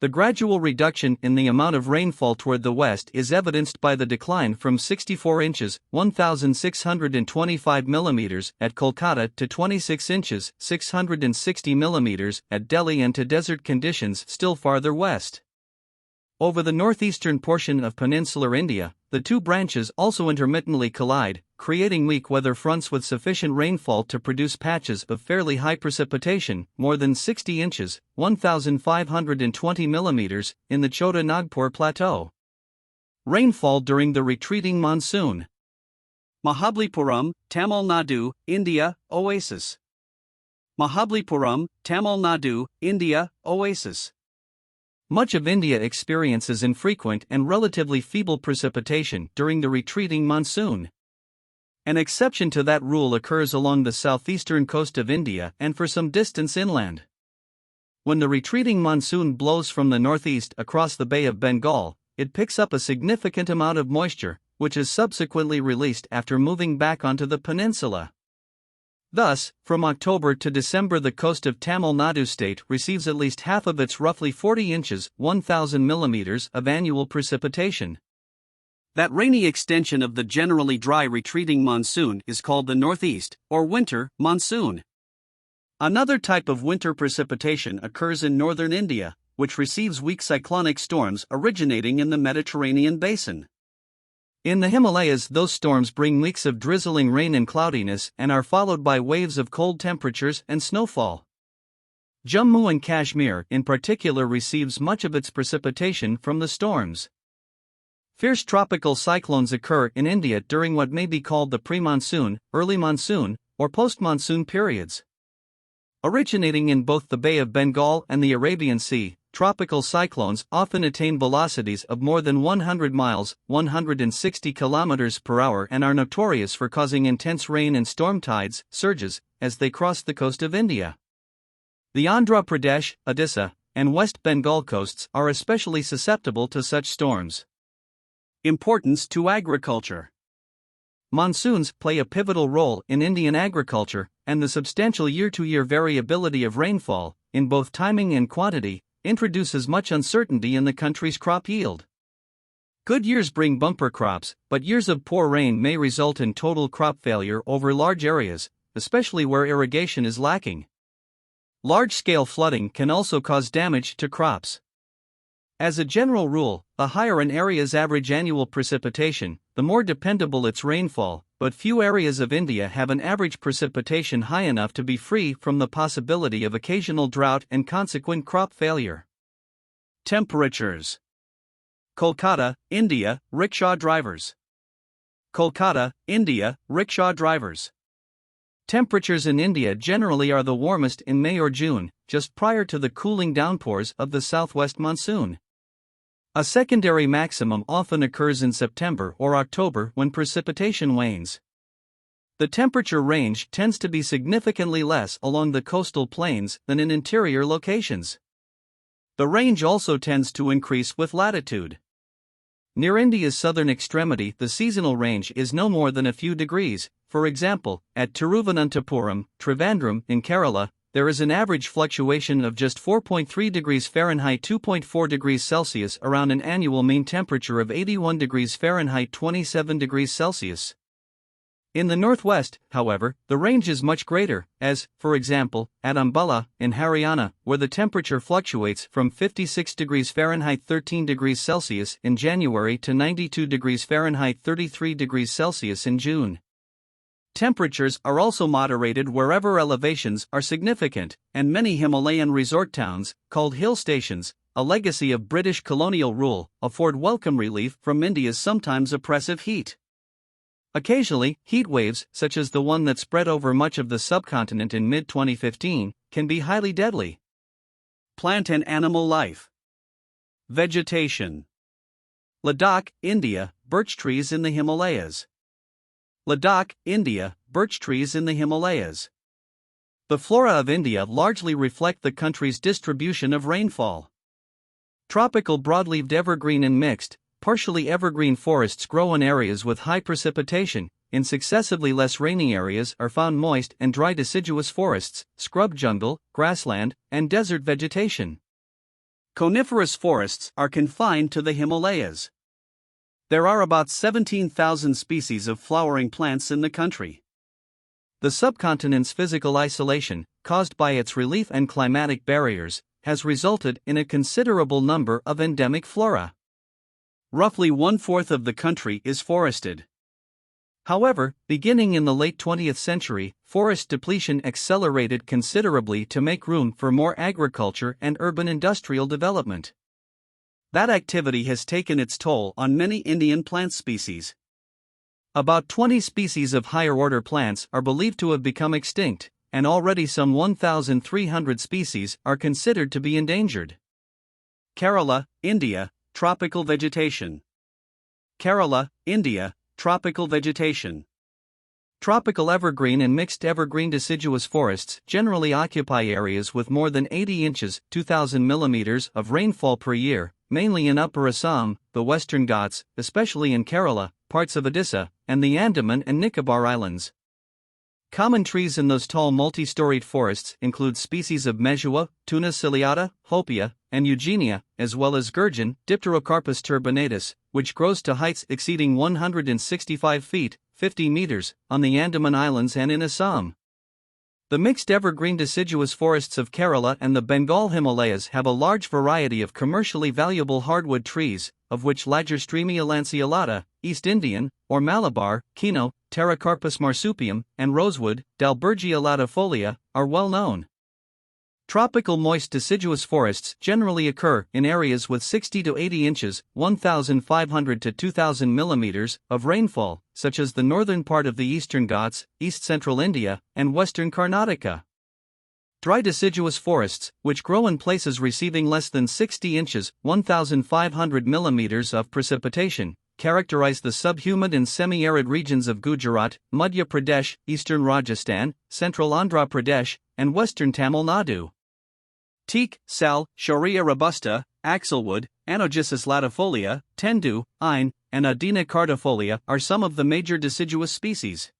The gradual reduction in the amount of rainfall toward the west is evidenced by the decline from 64 inches, 1,625 millimeters, at Kolkata to 26 inches, 660 millimeters, at Delhi and to desert conditions still farther west. Over the northeastern portion of peninsular India, the two branches also intermittently collide, creating weak weather fronts with sufficient rainfall to produce patches of fairly high precipitation, more than 60 inches, 1,520 millimeters, in the Chota Nagpur Plateau. Rainfall during the retreating monsoon. Mahabalipuram, Tamil Nadu, India, oasis. Mahabalipuram, Tamil Nadu, India, oasis. Much of India experiences infrequent and relatively feeble precipitation during the retreating monsoon. An exception to that rule occurs along the southeastern coast of India and for some distance inland. When the retreating monsoon blows from the northeast across the Bay of Bengal, it picks up a significant amount of moisture, which is subsequently released after moving back onto the peninsula. Thus, from October to December, the coast of Tamil Nadu state receives at least half of its roughly 40 inches, 1,000 millimeters, of annual precipitation. That rainy extension of the generally dry retreating monsoon is called the northeast, or winter, monsoon. Another type of winter precipitation occurs in northern India, which receives weak cyclonic storms originating in the Mediterranean basin. In the Himalayas, those storms bring weeks of drizzling rain and cloudiness and are followed by waves of cold temperatures and snowfall. Jammu and Kashmir, in particular, receives much of its precipitation from the storms. Fierce tropical cyclones occur in India during what may be called the pre-monsoon, early monsoon, or post-monsoon periods. Originating in both the Bay of Bengal and the Arabian Sea, tropical cyclones often attain velocities of more than 100 miles, 160 kilometers per hour, and are notorious for causing intense rain and storm tides, surges, as they cross the coast of India. The Andhra Pradesh, Odisha, and West Bengal coasts are especially susceptible to such storms. Importance to agriculture. Monsoons play a pivotal role in Indian agriculture, and the substantial year-to-year variability of rainfall, in both timing and quantity, introduces much uncertainty in the country's crop yield. Good years bring bumper crops, but years of poor rain may result in total crop failure over large areas, especially where irrigation is lacking. Large-scale flooding can also cause damage to crops. As a general rule, the higher an area's average annual precipitation, the more dependable its rainfall, but few areas of India have an average precipitation high enough to be free from the possibility of occasional drought and consequent crop failure. Temperatures. Kolkata, India, rickshaw drivers. Kolkata, India, rickshaw drivers. Temperatures in India generally are the warmest in May or June, just prior to the cooling downpours of the southwest monsoon. A secondary maximum often occurs in September or October when precipitation wanes. The temperature range tends to be significantly less along the coastal plains than in interior locations. The range also tends to increase with latitude. Near India's southern extremity, the seasonal range is no more than a few degrees. For example, at Tiruvananthapuram, Trivandrum, in Kerala, there is an average fluctuation of just 4.3 degrees Fahrenheit 2.4 degrees Celsius around an annual mean temperature of 81 degrees Fahrenheit 27 degrees Celsius. In the northwest, however, the range is much greater, as, for example, at Ambala, in Haryana, where the temperature fluctuates from 56 degrees Fahrenheit 13 degrees Celsius in January to 92 degrees Fahrenheit 33 degrees Celsius in June. Temperatures are also moderated wherever elevations are significant, and many Himalayan resort towns, called hill stations, a legacy of British colonial rule, afford welcome relief from India's sometimes oppressive heat. Occasionally, heat waves, such as the one that spread over much of the subcontinent in mid-2015, can be highly deadly. Plant and animal life. Vegetation. Ladakh, India, birch trees in the Himalayas. Ladakh, India, birch trees in the Himalayas. The flora of India largely reflect the country's distribution of rainfall. Tropical broadleaved evergreen and mixed, partially evergreen forests grow in areas with high precipitation. In successively less rainy areas are found moist and dry deciduous forests, scrub jungle, grassland, and desert vegetation. Coniferous forests are confined to the Himalayas. There are about 17,000 species of flowering plants in the country. The subcontinent's physical isolation, caused by its relief and climatic barriers, has resulted in a considerable number of endemic flora. Roughly 1/4 of the country is forested. However, beginning in the late 20th century, forest depletion accelerated considerably to make room for more agriculture and urban industrial development. That activity has taken its toll on many Indian plant species. About 20 species of higher-order plants are believed to have become extinct, and already some 1,300 species are considered to be endangered. Kerala, India, tropical vegetation. Kerala, India, tropical vegetation. Tropical evergreen and mixed evergreen deciduous forests generally occupy areas with more than 80 inches (2,000 millimeters) of rainfall per year, mainly in Upper Assam, the Western Ghats, especially in Kerala, parts of Odisha, and the Andaman and Nicobar Islands. Common trees in those tall multi-storied forests include species of Mejua, Tuna ciliata, Hopia, and Eugenia, as well as Gurgeon, Dipterocarpus turbinatus, which grows to heights exceeding 165 feet, 50 meters, on the Andaman Islands and in Assam. The mixed evergreen deciduous forests of Kerala and the Bengal Himalayas have a large variety of commercially valuable hardwood trees, of which Lagerstroemia lanceolata, East Indian, or Malabar, Kino, Pterocarpus marsupium, and rosewood, Dalbergia latifolia, are well known. Tropical moist deciduous forests generally occur in areas with 60 to 80 inches, 1,500 to 2,000 millimeters, of rainfall, such as the northern part of the Eastern Ghats, east-central India, and western Karnataka. Dry deciduous forests, which grow in places receiving less than 60 inches, 1,500 millimeters of precipitation, characterize the subhumid and semi-arid regions of Gujarat, Madhya Pradesh, eastern Rajasthan, central Andhra Pradesh, and western Tamil Nadu. Teak, sal, Shorea robusta, axlewood, Anogesis latifolia, tendu, eine, and Adena cardifolia are some of the major deciduous species.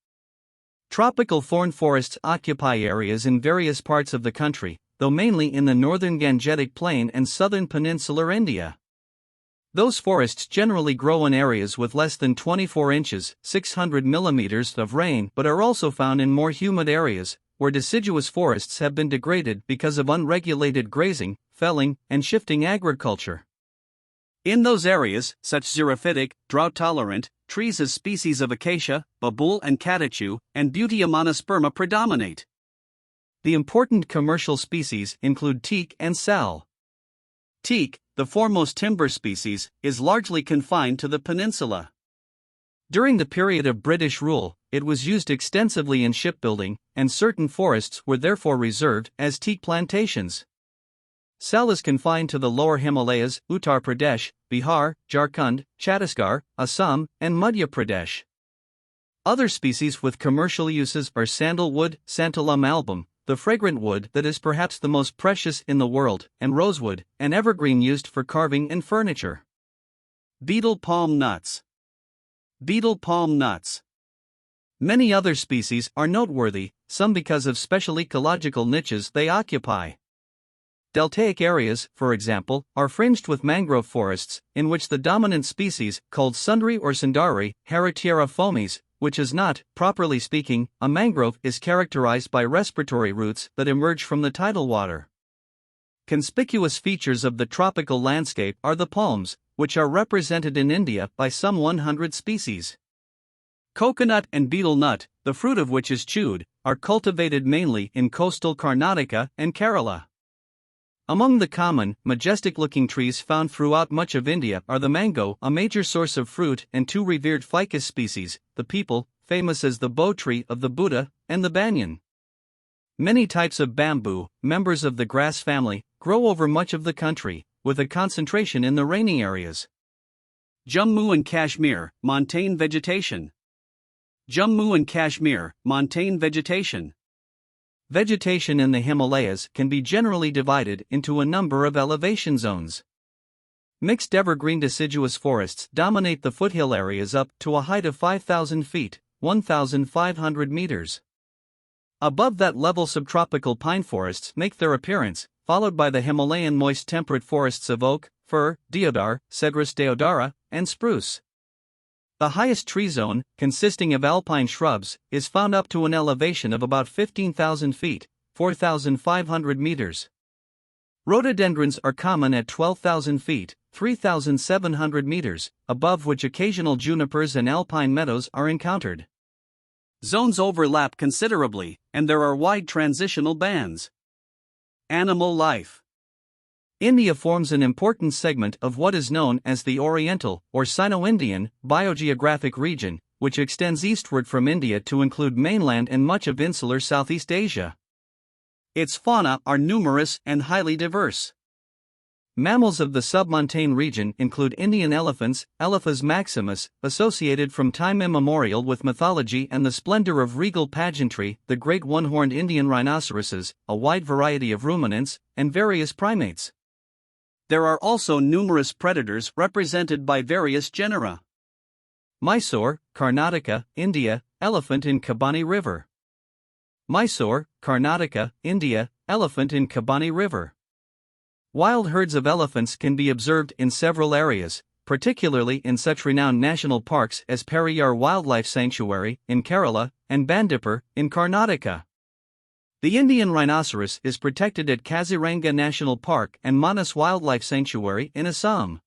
Tropical thorn forests occupy areas in various parts of the country, though mainly in the northern Gangetic Plain and southern peninsular India. Those forests generally grow in areas with less than 24 inches, 600 millimeters of rain, but are also found in more humid areas, where deciduous forests have been degraded because of unregulated grazing, felling, and shifting agriculture. In those areas, such xerophytic, drought-tolerant trees as species of acacia, babool and catechu, and Butea monosperma predominate. The important commercial species include teak and sal. Teak, the foremost timber species, is largely confined to the peninsula. During the period of British rule, it was used extensively in shipbuilding, and certain forests were therefore reserved as teak plantations. Sal is confined to the lower Himalayas, Uttar Pradesh, Bihar, Jharkhand, Chhattisgarh, Assam, and Madhya Pradesh. Other species with commercial uses are sandalwood, Santalum album, the fragrant wood that is perhaps the most precious in the world, and rosewood, an evergreen used for carving and furniture. Beetle palm nuts. Beetle palm nuts. Many other species are noteworthy, some because of special ecological niches they occupy. Deltaic areas, for example, are fringed with mangrove forests, in which the dominant species, called sundari or sundari, Heritiera fomes, which is not, properly speaking, a mangrove, is characterized by respiratory roots that emerge from the tidal water. Conspicuous features of the tropical landscape are the palms, which are represented in India by some 100 species. Coconut and betel nut, the fruit of which is chewed, are cultivated mainly in coastal Karnataka and Kerala. Among the common, majestic-looking trees found throughout much of India are the mango, a major source of fruit, and two revered ficus species, the peepal, famous as the bow tree of the Buddha, and the banyan. Many types of bamboo, members of the grass family, grow over much of the country, with a concentration in the rainy areas. Jammu and Kashmir, montane vegetation. Jammu and Kashmir, montane vegetation. Vegetation in the Himalayas can be generally divided into a number of elevation zones. Mixed evergreen deciduous forests dominate the foothill areas up to a height of 5,000 feet, 1,500 meters. Above that level, subtropical pine forests make their appearance, followed by the Himalayan moist temperate forests of oak, fir, deodar, Cedrus deodara, and spruce. The highest tree zone, consisting of alpine shrubs, is found up to an elevation of about 15,000 feet, 4,500 meters. Rhododendrons are common at 12,000 feet, 3,700 meters, above which occasional junipers and alpine meadows are encountered. Zones overlap considerably, and there are wide transitional bands. Animal life. India forms an important segment of what is known as the Oriental, or Sino-Indian, biogeographic region, which extends eastward from India to include mainland and much of insular Southeast Asia. Its fauna are numerous and highly diverse. Mammals of the submontane region include Indian elephants, Elephas maximus, associated from time immemorial with mythology and the splendor of regal pageantry, the great one-horned Indian rhinoceroses, a wide variety of ruminants, and various primates. There are also numerous predators represented by various genera. Mysore, Karnataka, India, elephant in Kabani River. Mysore, Karnataka, India, elephant in Kabani River. Wild herds of elephants can be observed in several areas, particularly in such renowned national parks as Periyar Wildlife Sanctuary in Kerala and Bandipur in Karnataka. The Indian rhinoceros is protected at Kaziranga National Park and Manas Wildlife Sanctuary in Assam.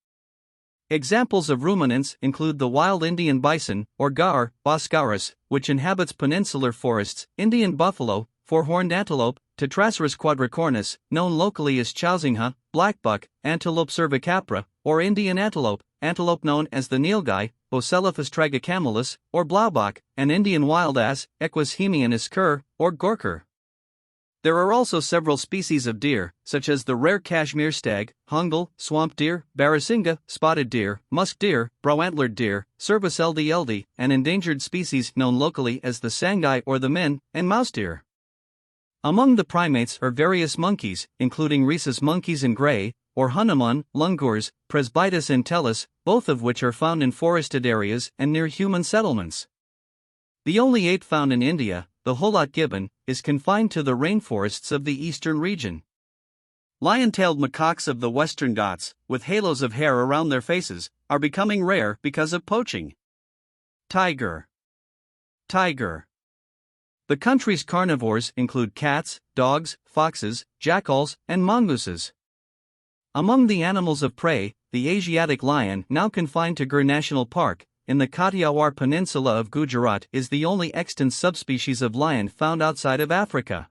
Examples of ruminants include the wild Indian bison, or gaur, Boscaurus, which inhabits peninsular forests, Indian buffalo, four-horned antelope, Tetracerus quadricornis, known locally as chowsingha, blackbuck, Antelope cervicapra, or Indian antelope known as the nilgai, Ocelophus tragacamelus, or blaubuck, and Indian wild ass, Equus hemianus cur, or gorker. There are also several species of deer, such as the rare Kashmir stag, hungal, swamp deer, barasinga, spotted deer, musk deer, brow-antlered deer, Cervus ld, and endangered species known locally as the sangai or the min, and mouse deer. Among the primates are various monkeys, including rhesus monkeys in gray, or Hanuman, lungurs, Presbytus entellus, both of which are found in forested areas and near human settlements. The only ape found in India, the Holat gibbon, is confined to the rainforests of the eastern region. Lion-tailed macaques of the Western Ghats, with halos of hair around their faces, are becoming rare because of poaching. Tiger. Tiger. The country's carnivores include cats, dogs, foxes, jackals, and mongooses. Among the animals of prey, the Asiatic lion, now confined to Gir National Park, in the Kathiawar Peninsula of Gujarat, is the only extant subspecies of lion found outside of Africa.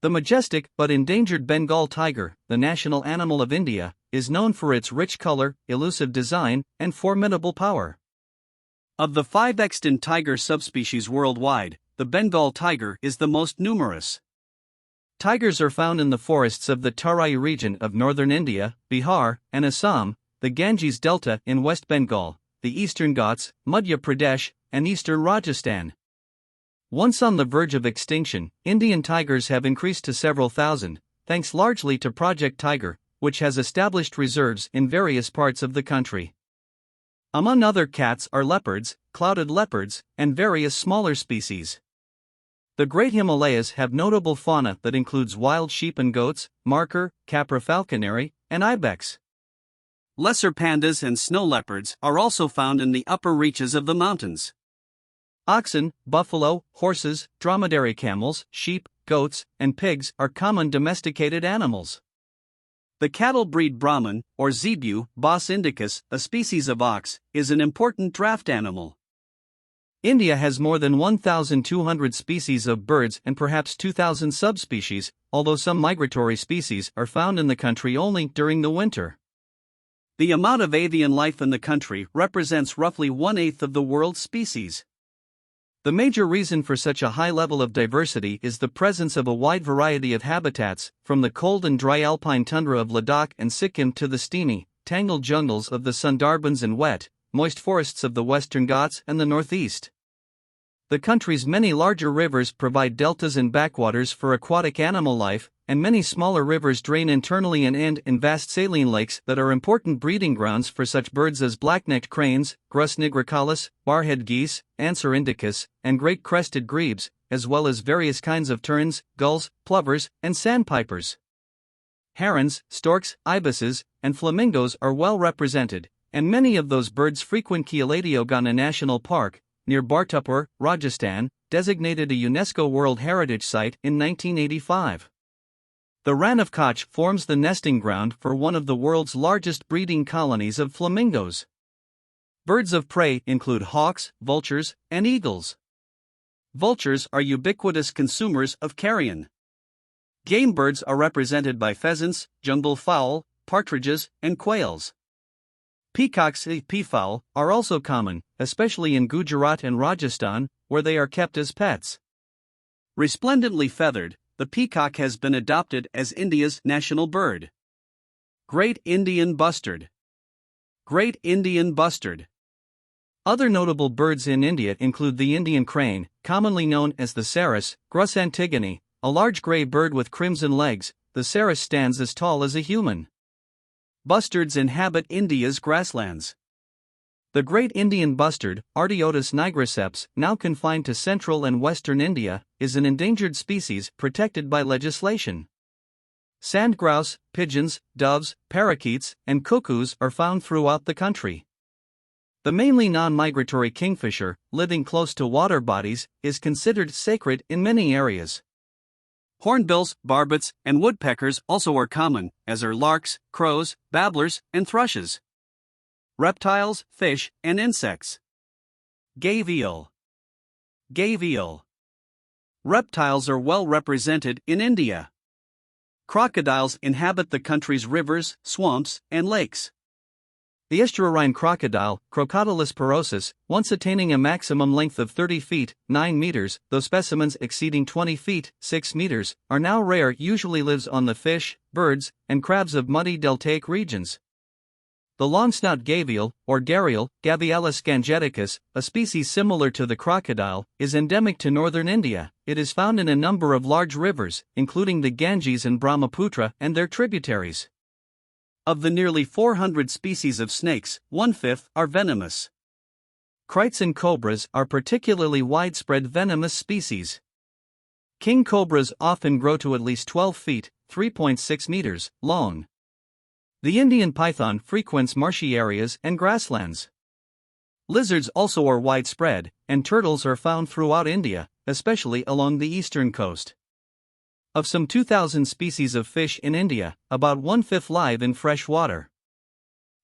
The majestic but endangered Bengal tiger, the national animal of India, is known for its rich color, elusive design, and formidable power. Of the 5 extant tiger subspecies worldwide, the Bengal tiger is the most numerous. Tigers are found in the forests of the Tarai region of northern India, Bihar, and Assam, the Ganges Delta in West Bengal, the Eastern Ghats, Madhya Pradesh, and eastern Rajasthan. Once on the verge of extinction, Indian tigers have increased to several thousand, thanks largely to Project Tiger, which has established reserves in various parts of the country. Among other cats are leopards, clouded leopards, and various smaller species. The Great Himalayas have notable fauna that includes wild sheep and goats, markhor, capra falconeri, and ibex. Lesser pandas and snow leopards are also found in the upper reaches of the mountains. Oxen, buffalo, horses, dromedary camels, sheep, goats, and pigs are common domesticated animals. The cattle breed Brahman, or zebu, Bos indicus, a species of ox, is an important draft animal. India has more than 1,200 species of birds and perhaps 2,000 subspecies, although some migratory species are found in the country only during the winter. The amount of avian life in the country represents roughly 1/8 of the world's species. The major reason for such a high level of diversity is the presence of a wide variety of habitats, from the cold and dry alpine tundra of Ladakh and Sikkim to the steamy, tangled jungles of the Sundarbans and wet, moist forests of the Western Ghats and the Northeast. The country's many larger rivers provide deltas and backwaters for aquatic animal life, and many smaller rivers drain internally and end in vast saline lakes that are important breeding grounds for such birds as black-necked cranes, Grus nigricalis, barhead geese, Anser indicus, and great crested grebes, as well as various kinds of terns, gulls, plovers, and sandpipers. Herons, storks, ibises, and flamingos are well represented, and many of those birds frequent Keoladeo National Park, near Bartupur, Rajasthan, designated a UNESCO World Heritage Site in 1985. The Rann of Kutch forms the nesting ground for one of the world's largest breeding colonies of flamingos. Birds of prey include hawks, vultures, and eagles. Vultures are ubiquitous consumers of carrion. Game birds are represented by pheasants, jungle fowl, partridges, and quails. Peacocks, peafowl, are also common, especially in Gujarat and Rajasthan, where they are kept as pets. Resplendently feathered, the peacock has been adopted as India's national bird. Great Indian bustard. Great Indian bustard. Other notable birds in India include the Indian crane, commonly known as the cerus, Grus antigone, a large gray bird with crimson legs. The cerus stands as tall as a human. Bustards inhabit India's grasslands. The great Indian bustard, Artiotus nigriceps, now confined to central and western India, is an endangered species protected by legislation. Sand grouse, pigeons, doves, parakeets, and cuckoos are found throughout the country. The mainly non-migratory kingfisher, living close to water bodies, is considered sacred in many areas. Hornbills, barbets, and woodpeckers also are common, as are larks, crows, babblers, and thrushes. Reptiles, fish, and insects. Gavial. Gavial. Reptiles are well represented in India. Crocodiles inhabit the country's rivers, swamps, and lakes. The estuarine crocodile, Crocodilus porosus, once attaining a maximum length of 30 feet, 9 meters, though specimens exceeding 20 feet, 6 meters, are now rare, usually lives on the fish, birds, and crabs of muddy deltaic regions. The longsnout gavial, or gharial, Gavialis gangeticus, a species similar to the crocodile, is endemic to northern India. It is found in a number of large rivers, including the Ganges and Brahmaputra and their tributaries. Of the nearly 400 species of snakes, 1/5 are venomous. Krites and cobras are particularly widespread venomous species. King cobras often grow to at least 12 feet, 3.6 meters, long. The Indian python frequents marshy areas and grasslands. Lizards also are widespread, and turtles are found throughout India, especially along the eastern coast. Of some 2,000 species of fish in India, about 1/5 live in fresh water.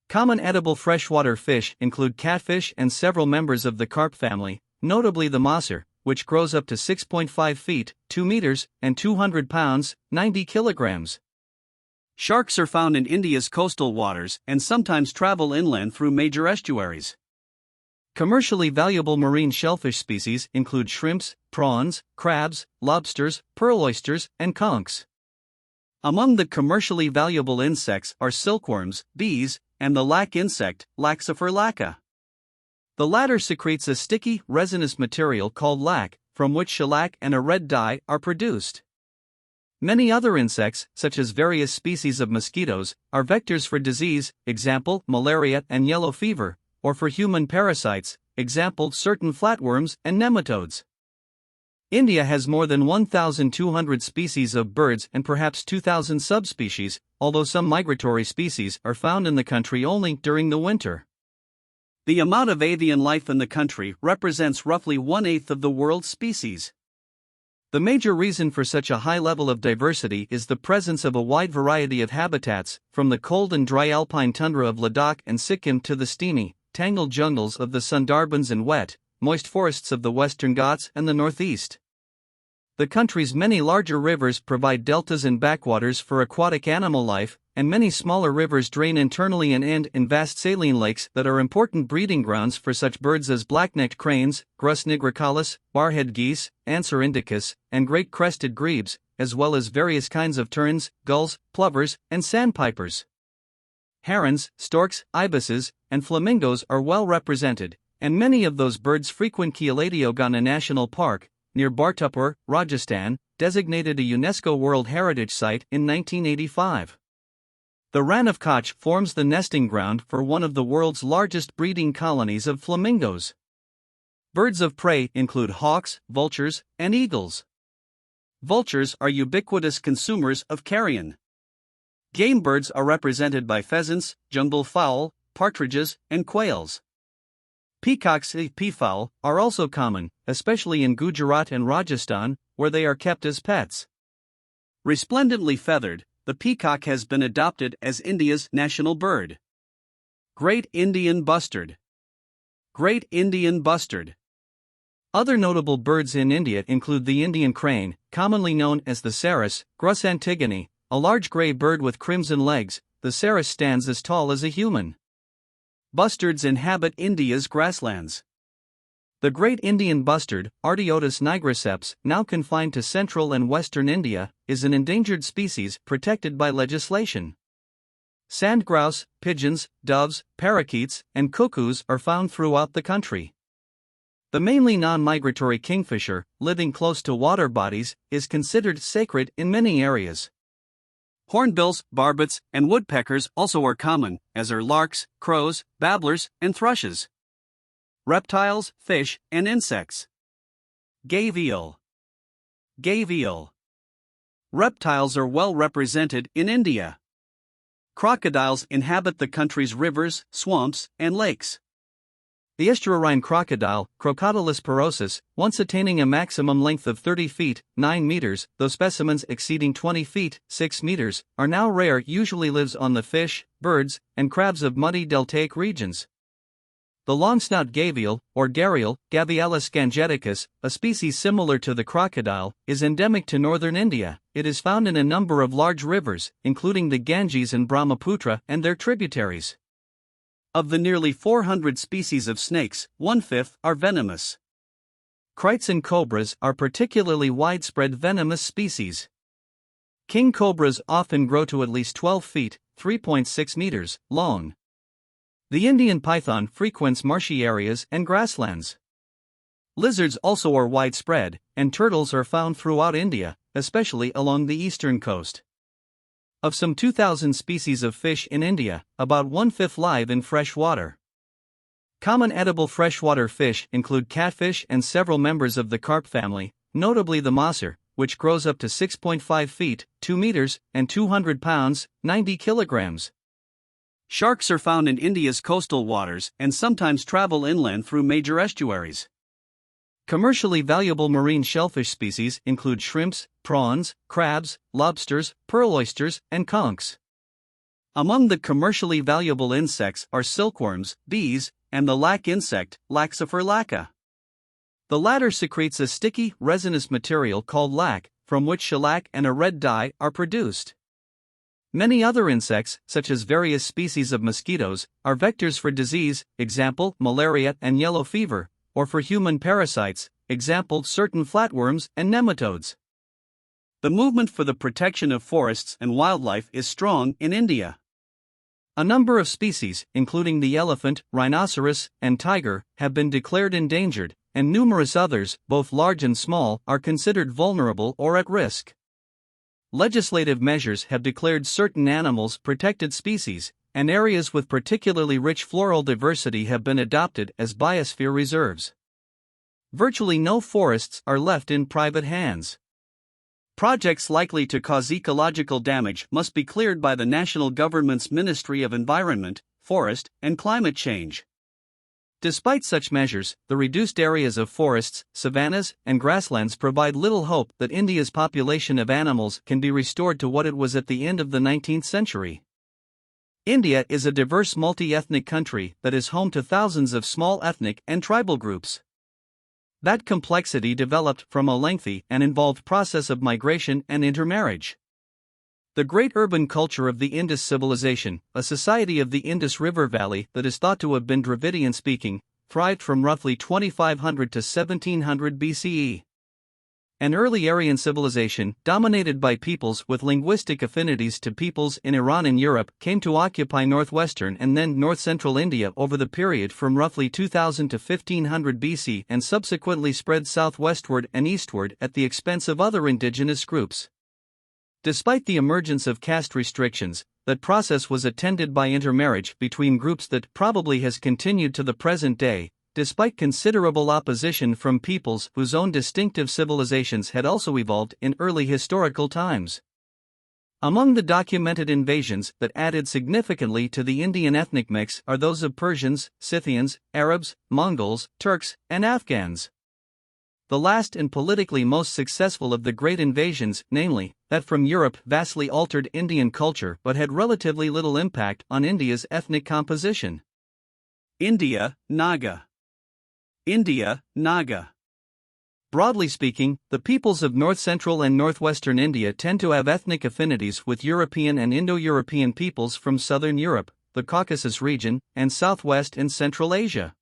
Common edible freshwater fish include catfish and several members of the carp family, notably the maser, which grows up to 6.5 feet, 2 meters, and 200 pounds, 90 kilograms. Sharks are found in India's coastal waters and sometimes travel inland through major estuaries. Commercially valuable marine shellfish species include shrimps, prawns, crabs, lobsters, pearl oysters, and conchs. Among the commercially valuable insects are silkworms, bees, and the lac insect, Laxifer lacca. The latter secretes a sticky, resinous material called lac, from which shellac and a red dye are produced. Many other insects, such as various species of mosquitoes, are vectors for disease, example, malaria and yellow fever, or for human parasites, example, certain flatworms and nematodes. India has more than 1,200 species of birds and perhaps 2,000 subspecies, although some migratory species are found in the country only during the winter. The amount of avian life in the country represents roughly 1/8 of the world's species. The major reason for such a high level of diversity is the presence of a wide variety of habitats, from the cold and dry alpine tundra of Ladakh and Sikkim to the steamy, tangled jungles of the Sundarbans and wet, moist forests of the Western Ghats and the Northeast. The country's many larger rivers provide deltas and backwaters for aquatic animal life, and many smaller rivers drain internally and end in vast saline lakes that are important breeding grounds for such birds as black-necked cranes, Grus nigricalis, barhead geese, Anser indicus, and great crested grebes, as well as various kinds of terns, gulls, plovers, and sandpipers. Herons, storks, ibises, and flamingos are well represented, and many of those birds frequent Keoladeo National Park, near Bartupur, Rajasthan, designated a UNESCO World Heritage Site in 1985. The Rann of Kutch forms the nesting ground for one of the world's largest breeding colonies of flamingos. Birds of prey include hawks, vultures, and eagles. Vultures are ubiquitous consumers of carrion. Game birds are represented by pheasants, jungle fowl, partridges, and quails. Peacocks, peafowl, are also common, especially in Gujarat and Rajasthan, where they are kept as pets. Resplendently feathered, the peacock has been adopted as India's national bird. Great Indian bustard. Great Indian bustard. Other notable birds in India include the Indian crane, commonly known as the cerus, Grus antigone, a large gray bird with crimson legs. The cerus stands as tall as a human. Bustards inhabit India's grasslands. The great Indian bustard, Artiotus nigriceps, now confined to central and western India, is an endangered species protected by legislation. Sand grouse, pigeons, doves, parakeets, and cuckoos are found throughout the country. The mainly non-migratory kingfisher, living close to water bodies, is considered sacred in many areas. Hornbills, barbets, and woodpeckers also are common, as are larks, crows, babblers, and thrushes. Reptiles, fish, and insects. Gavial. Gavial. Reptiles are well represented in India. Crocodiles inhabit the country's rivers, swamps, and lakes. The estuarine crocodile, Crocodilus porosus, once attaining a maximum length of 30 feet, 9 meters, though specimens exceeding 20 feet, 6 meters, are now rare, usually lives on the fish, birds, and crabs of muddy deltaic regions. The longsnout gavial, or gharial, Gavialis gangeticus, a species similar to the crocodile, is endemic to northern India. It is found in a number of large rivers, including the Ganges and Brahmaputra and their tributaries. Of the nearly 400 species of snakes, 1/5 are venomous. Krites and cobras are particularly widespread venomous species. King cobras often grow to at least 12 feet, 3.6 meters, long. The Indian python frequents marshy areas and grasslands. Lizards also are widespread, and turtles are found throughout India, especially along the eastern coast. Of some 2,000 species of fish in India, about 1/5 live in fresh water. Common edible freshwater fish include catfish and several members of the carp family, notably the maser, which grows up to 6.5 feet, 2 meters, and 200 pounds, 90 kilograms. Sharks are found in India's coastal waters and sometimes travel inland through major estuaries. Commercially valuable marine shellfish species include shrimps, prawns, crabs, lobsters, pearl oysters, and conchs. Among the commercially valuable insects are silkworms, bees, and the lac insect, Laxifer lacca. The latter secretes a sticky, resinous material called lac, from which shellac and a red dye are produced. Many other insects, such as various species of mosquitoes, are vectors for disease, example, malaria and yellow fever, or for human parasites, example, certain flatworms and nematodes. The movement for the protection of forests and wildlife is strong in India. A number of species, including the elephant, rhinoceros, and tiger, have been declared endangered, and numerous others, both large and small, are considered vulnerable or at risk. Legislative measures have declared certain animals protected species, and areas with particularly rich floral diversity have been adopted as biosphere reserves. Virtually no forests are left in private hands. Projects likely to cause ecological damage must be cleared by the national government's Ministry of Environment, Forest, and Climate Change. Despite such measures, the reduced areas of forests, savannas, and grasslands provide little hope that India's population of animals can be restored to what it was at the end of the 19th century. India is a diverse multi-ethnic country that is home to thousands of small ethnic and tribal groups. That complexity developed from a lengthy and involved process of migration and intermarriage. The great urban culture of the Indus civilization, a society of the Indus River Valley that is thought to have been Dravidian-speaking, thrived from roughly 2500 to 1700 BCE. An early Aryan civilization, dominated by peoples with linguistic affinities to peoples in Iran and Europe, came to occupy northwestern and then north-central India over the period from roughly 2000 to 1500 BC and subsequently spread southwestward and eastward at the expense of other indigenous groups. Despite the emergence of caste restrictions, that process was attended by intermarriage between groups that probably has continued to the present day, despite considerable opposition from peoples whose own distinctive civilizations had also evolved in early historical times. Among the documented invasions that added significantly to the Indian ethnic mix are those of Persians, Scythians, Arabs, Mongols, Turks, and Afghans. The last and politically most successful of the great invasions, namely, that from Europe, vastly altered Indian culture but had relatively little impact on India's ethnic composition. India, Naga. India, Naga. Broadly speaking, the peoples of north-central and northwestern India tend to have ethnic affinities with European and Indo-European peoples from southern Europe, the Caucasus region, and southwest and central Asia.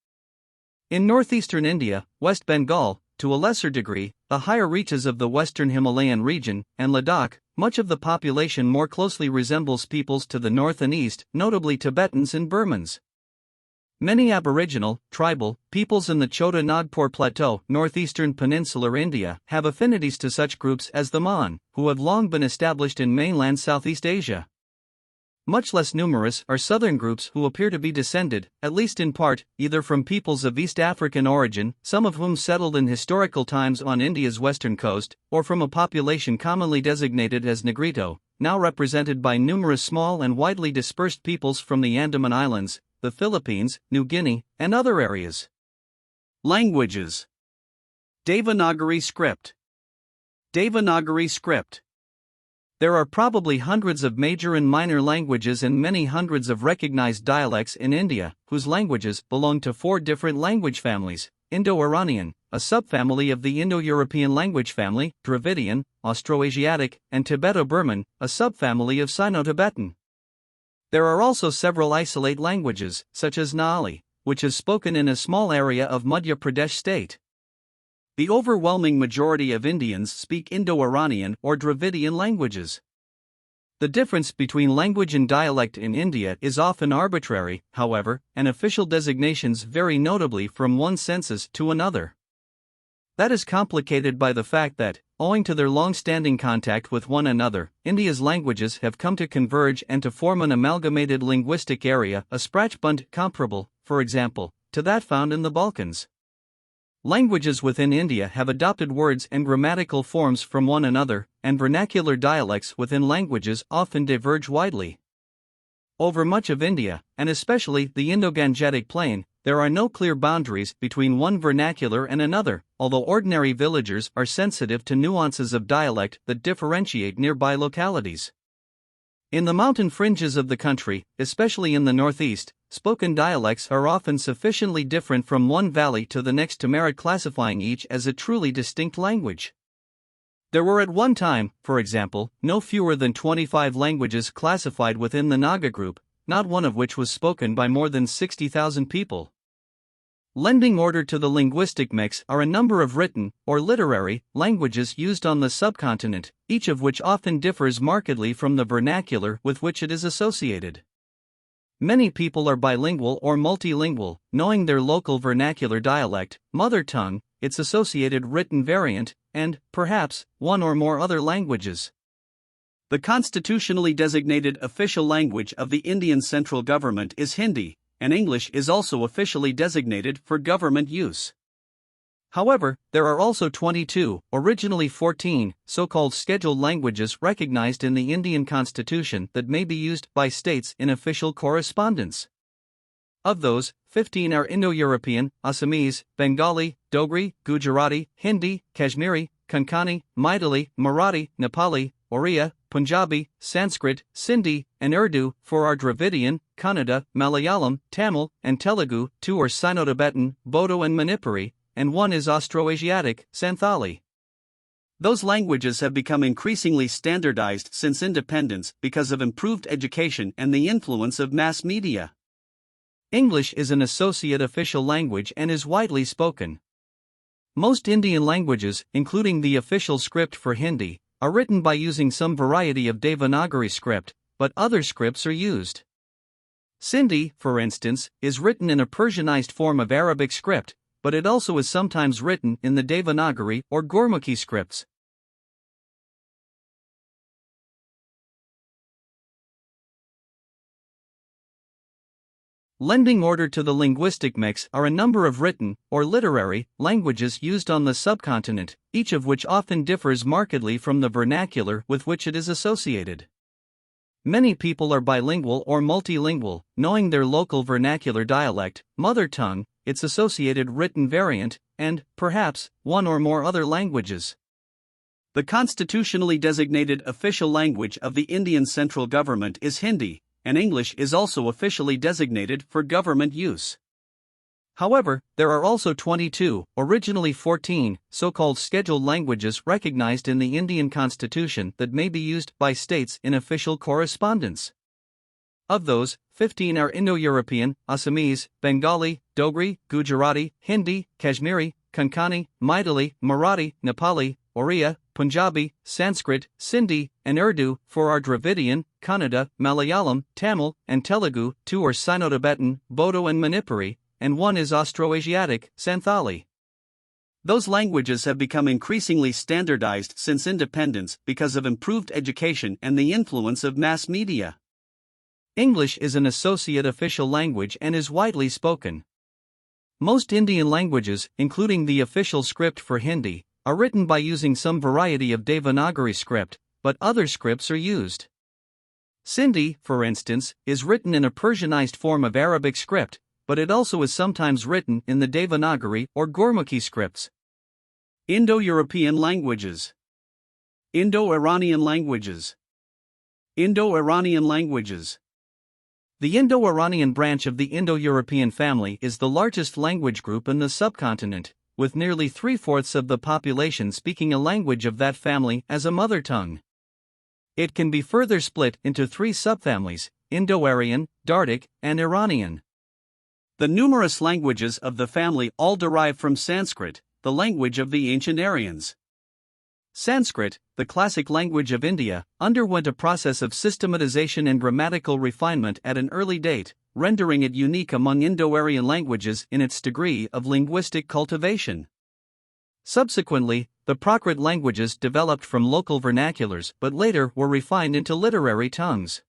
In northeastern India, West Bengal, to a lesser degree, the higher reaches of the western Himalayan region, and Ladakh, much of the population more closely resembles peoples to the north and east, notably Tibetans and Burmans. Many Aboriginal, tribal, peoples in the Chota Nagpur Plateau, northeastern peninsular India, have affinities to such groups as the Mon, who have long been established in mainland Southeast Asia. Much less numerous are southern groups who appear to be descended, at least in part, either from peoples of East African origin, some of whom settled in historical times on India's western coast, or from a population commonly designated as Negrito, now represented by numerous small and widely dispersed peoples from the Andaman Islands, the Philippines, New Guinea, and other areas. Languages. Devanagari script. Devanagari script. There are probably hundreds of major and minor languages and many hundreds of recognized dialects in India, whose languages belong to four different language families: Indo-Iranian, a subfamily of the Indo-European language family, Dravidian, Austroasiatic, and Tibeto-Burman, a subfamily of Sino-Tibetan. There are also several isolate languages, such as Naali, which is spoken in a small area of Madhya Pradesh state. The overwhelming majority of Indians speak Indo-Iranian or Dravidian languages. The difference between language and dialect in India is often arbitrary, however, and official designations vary notably from one census to another. That is complicated by the fact that, owing to their long-standing contact with one another, India's languages have come to converge and to form an amalgamated linguistic area, a Sprachbund comparable, for example, to that found in the Balkans. Languages within India have adopted words and grammatical forms from one another, and vernacular dialects within languages often diverge widely. Over much of India, and especially the Indo-Gangetic Plain, there are no clear boundaries between one vernacular and another, although ordinary villagers are sensitive to nuances of dialect that differentiate nearby localities. In the mountain fringes of the country, especially in the northeast, spoken dialects are often sufficiently different from one valley to the next to merit classifying each as a truly distinct language. There were at one time, for example, no fewer than 25 languages classified within the Naga group, not one of which was spoken by more than 60,000 people. Lending order to the linguistic mix are a number of written, or literary, languages used on the subcontinent, each of which often differs markedly from the vernacular with which it is associated. Many people are bilingual or multilingual, knowing their local vernacular dialect, mother tongue, its associated written variant, and, perhaps, one or more other languages. The constitutionally designated official language of the Indian central government is Hindi, and English is also officially designated for government use. However, there are also 22, originally 14, so-called scheduled languages recognized in the Indian Constitution that may be used by states in official correspondence. Of those, 15 are Indo-European, Assamese, Bengali, Dogri, Gujarati, Hindi, Kashmiri, Konkani, Maithili, Marathi, Nepali, Oriya, Punjabi, Sanskrit, Sindhi, and Urdu. 4 are Dravidian, Kannada, Malayalam, Tamil, and Telugu. 2 are Sino-Tibetan, Bodo and Manipuri, and 1 is Austroasiatic, Santhali. Those languages have become increasingly standardized since independence because of improved education and the influence of mass media. English is an associate official language and is widely spoken. Most Indian languages, including the official script for Hindi, are written by using some variety of Devanagari script, but other scripts are used. Sindhi, for instance, is written in a Persianized form of Arabic script, but it also is sometimes written in the Devanagari or Gurmukhi scripts. Lending order to the linguistic mix are a number of written, or literary, languages used on the subcontinent, each of which often differs markedly from the vernacular with which it is associated. Many people are bilingual or multilingual, knowing their local vernacular dialect, mother tongue, its associated written variant, and, perhaps, one or more other languages. The constitutionally designated official language of the Indian central government is Hindi, and English is also officially designated for government use. However, there are also 22, originally 14, so-called scheduled languages recognized in the Indian Constitution that may be used by states in official correspondence. Of those, 15 are Indo-European, Assamese, Bengali, Dogri, Gujarati, Hindi, Kashmiri, Konkani, Maithili, Marathi, Nepali, Oriya, Punjabi, Sanskrit, Sindhi, and Urdu. 4 are Dravidian, Kannada, Malayalam, Tamil, and Telugu. 2 are Sino-Tibetan, Bodo and Manipuri, and 1 is Austroasiatic, Santhali. Those languages have become increasingly standardized since independence because of improved education and the influence of mass media. English is an associate official language and is widely spoken. Most Indian languages, including the official script for Hindi, are written by using some variety of Devanagari script, but other scripts are used. Sindhi, for instance, is written in a Persianized form of Arabic script, but it also is sometimes written in the Devanagari or Gurmukhi scripts. Indo-European languages. Indo-Iranian languages. Indo-Iranian languages. The Indo-Iranian branch of the Indo-European family is the largest language group in the subcontinent, with nearly 3/4 of the population speaking a language of that family as a mother tongue. It can be further split into 3 subfamilies: Indo-Aryan, Dardic, and Iranian. The numerous languages of the family all derive from Sanskrit, the language of the ancient Aryans. Sanskrit, the classic language of India, underwent a process of systematization and grammatical refinement at an early date, rendering it unique among Indo-Aryan languages in its degree of linguistic cultivation. Subsequently, the Prakrit languages developed from local vernaculars but later were refined into literary tongues.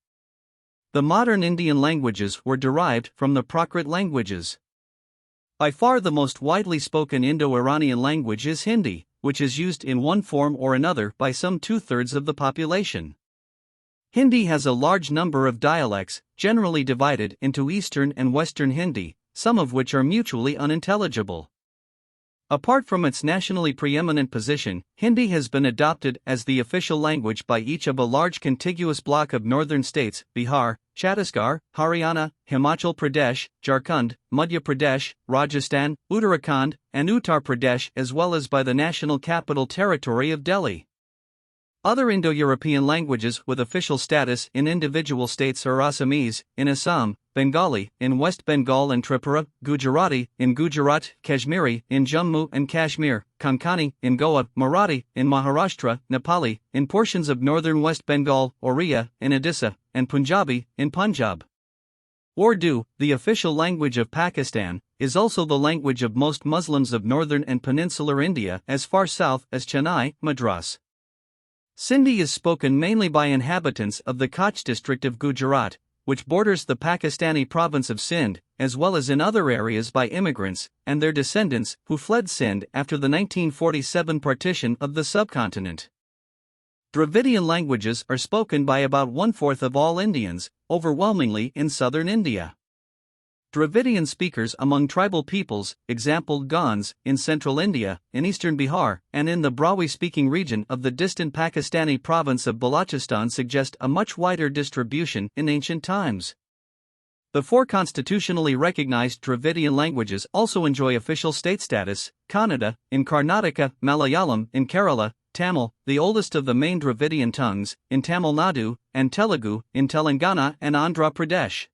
The modern Indian languages were derived from the Prakrit languages. By far the most widely spoken Indo-Iranian language is Hindi, which is used in one form or another by some 2/3 of the population. Hindi has a large number of dialects, generally divided into Eastern and Western Hindi, some of which are mutually unintelligible. Apart from its nationally preeminent position, Hindi has been adopted as the official language by each of a large contiguous block of northern states: Bihar, Chhattisgarh, Haryana, Himachal Pradesh, Jharkhand, Madhya Pradesh, Rajasthan, Uttarakhand, and Uttar Pradesh, as well as by the national capital territory of Delhi. Other Indo-European languages with official status in individual states are Assamese, in Assam, Bengali, in West Bengal and Tripura, Gujarati, in Gujarat, Kashmiri, in Jammu and Kashmir, Konkani, in Goa, Marathi, in Maharashtra, Nepali, in portions of northern West Bengal, Oriya, in Odisha, and Punjabi, in Punjab. Urdu, the official language of Pakistan, is also the language of most Muslims of northern and peninsular India as far south as Chennai, Madras. Sindhi is spoken mainly by inhabitants of the Kutch district of Gujarat, which borders the Pakistani province of Sindh, as well as in other areas by immigrants and their descendants who fled Sindh after the 1947 partition of the subcontinent. Dravidian languages are spoken by about one-fourth of all Indians, overwhelmingly in southern India. Dravidian speakers among tribal peoples, example Gonds, in central India, in eastern Bihar, and in the Brahui-speaking region of the distant Pakistani province of Balochistan suggest a much wider distribution in ancient times. The four constitutionally recognized Dravidian languages also enjoy official state status: Kannada, in Karnataka, Malayalam, in Kerala, Tamil, the oldest of the main Dravidian tongues, in Tamil Nadu, and Telugu, in Telangana and Andhra Pradesh.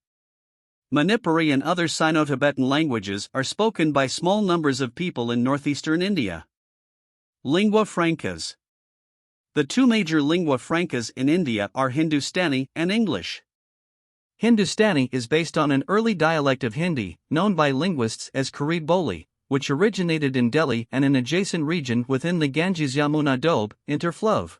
Manipuri and other Sino-Tibetan languages are spoken by small numbers of people in northeastern India. Lingua francas. The two major lingua francas in India are Hindustani and English. Hindustani is based on an early dialect of Hindi, known by linguists as Khari Boli, which originated in Delhi and an adjacent region within the Ganges-Yamuna Doab interfleuve.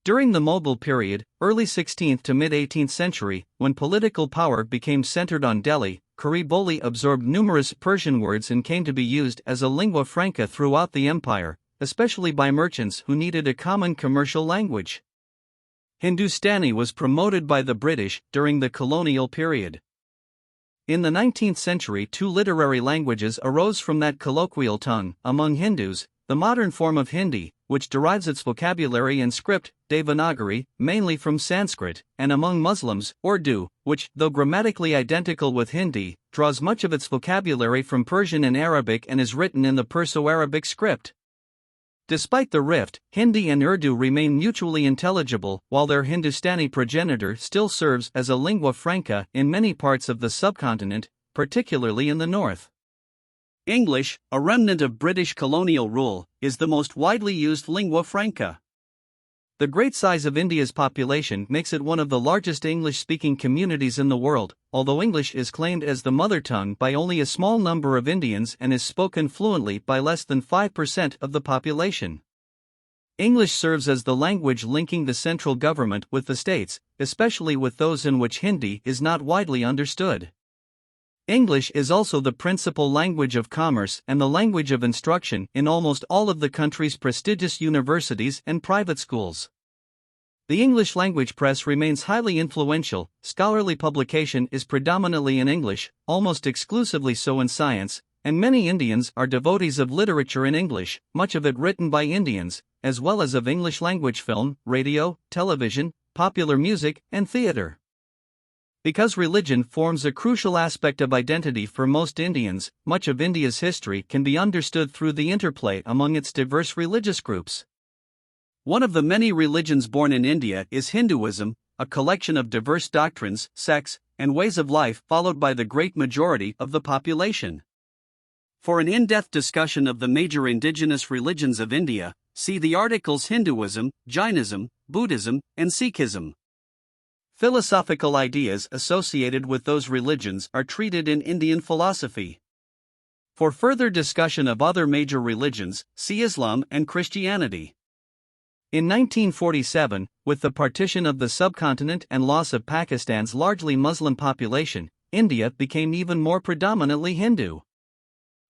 During the Mughal period, early 16th to mid-18th century, when political power became centered on Delhi, Khari Boli absorbed numerous Persian words and came to be used as a lingua franca throughout the empire, especially by merchants who needed a common commercial language. Hindustani was promoted by the British during the colonial period. In the 19th century, two literary languages arose from that colloquial tongue. Among Hindus, the modern form of Hindi, which derives its vocabulary and script, Devanagari, mainly from Sanskrit, and among Muslims, Urdu, which, though grammatically identical with Hindi, draws much of its vocabulary from Persian and Arabic and is written in the Perso-Arabic script. Despite the rift, Hindi and Urdu remain mutually intelligible, while their Hindustani progenitor still serves as a lingua franca in many parts of the subcontinent, particularly in the north. English, a remnant of British colonial rule, is the most widely used lingua franca. The great size of India's population makes it one of the largest English-speaking communities in the world, although English is claimed as the mother tongue by only a small number of Indians and is spoken fluently by less than 5% of the population. English serves as the language linking the central government with the states, especially with those in which Hindi is not widely understood. English is also the principal language of commerce and the language of instruction in almost all of the country's prestigious universities and private schools. The English language press remains highly influential. Scholarly publication is predominantly in English, almost exclusively so in science, and many Indians are devotees of literature in English, much of it written by Indians, as well as of English language film, radio, television, popular music, and theater. Because religion forms a crucial aspect of identity for most Indians, much of India's history can be understood through the interplay among its diverse religious groups. One of the many religions born in India is Hinduism, a collection of diverse doctrines, sects, and ways of life followed by the great majority of the population. For an in-depth discussion of the major indigenous religions of India, see the articles Hinduism, Jainism, Buddhism, and Sikhism. Philosophical ideas associated with those religions are treated in Indian philosophy. For further discussion of other major religions, see Islam and Christianity. In 1947, with the partition of the subcontinent and loss of Pakistan's largely Muslim population, India became even more predominantly Hindu.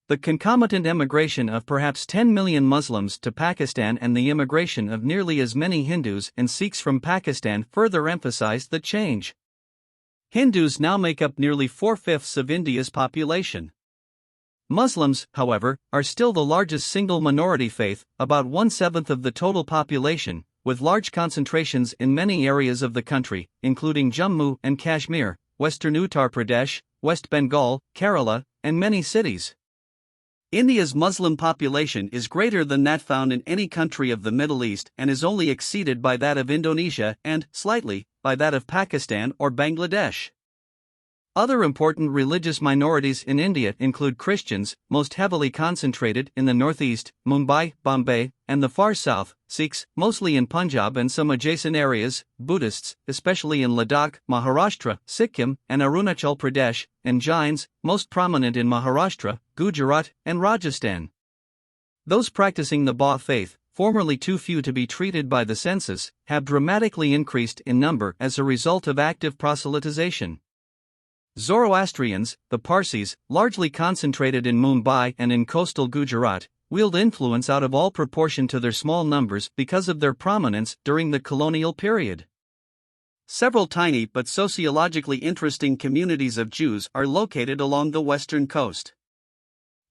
The concomitant emigration of perhaps 10 million Muslims to Pakistan and the immigration of nearly as many Hindus and Sikhs from Pakistan further emphasized the change. Hindus now make up nearly 4/5 of India's population. Muslims, however, are still the largest single minority faith, about 1/7 of the total population, with large concentrations in many areas of the country, including Jammu and Kashmir, western Uttar Pradesh, West Bengal, Kerala, and many cities. India's Muslim population is greater than that found in any country of the Middle East and is only exceeded by that of Indonesia and, slightly, by that of Pakistan or Bangladesh. Other important religious minorities in India include Christians, most heavily concentrated in the northeast, Mumbai, Bombay, and the far south, Sikhs, mostly in Punjab and some adjacent areas, Buddhists, especially in Ladakh, Maharashtra, Sikkim, and Arunachal Pradesh, and Jains, most prominent in Maharashtra, Gujarat, and Rajasthan. Those practicing the Baudh faith, formerly too few to be treated by the census, have dramatically increased in number as a result of active proselytization. Zoroastrians, the Parsis, largely concentrated in Mumbai and in coastal Gujarat, wield influence out of all proportion to their small numbers because of their prominence during the colonial period. Several tiny but sociologically interesting communities of Jews are located along the western coast.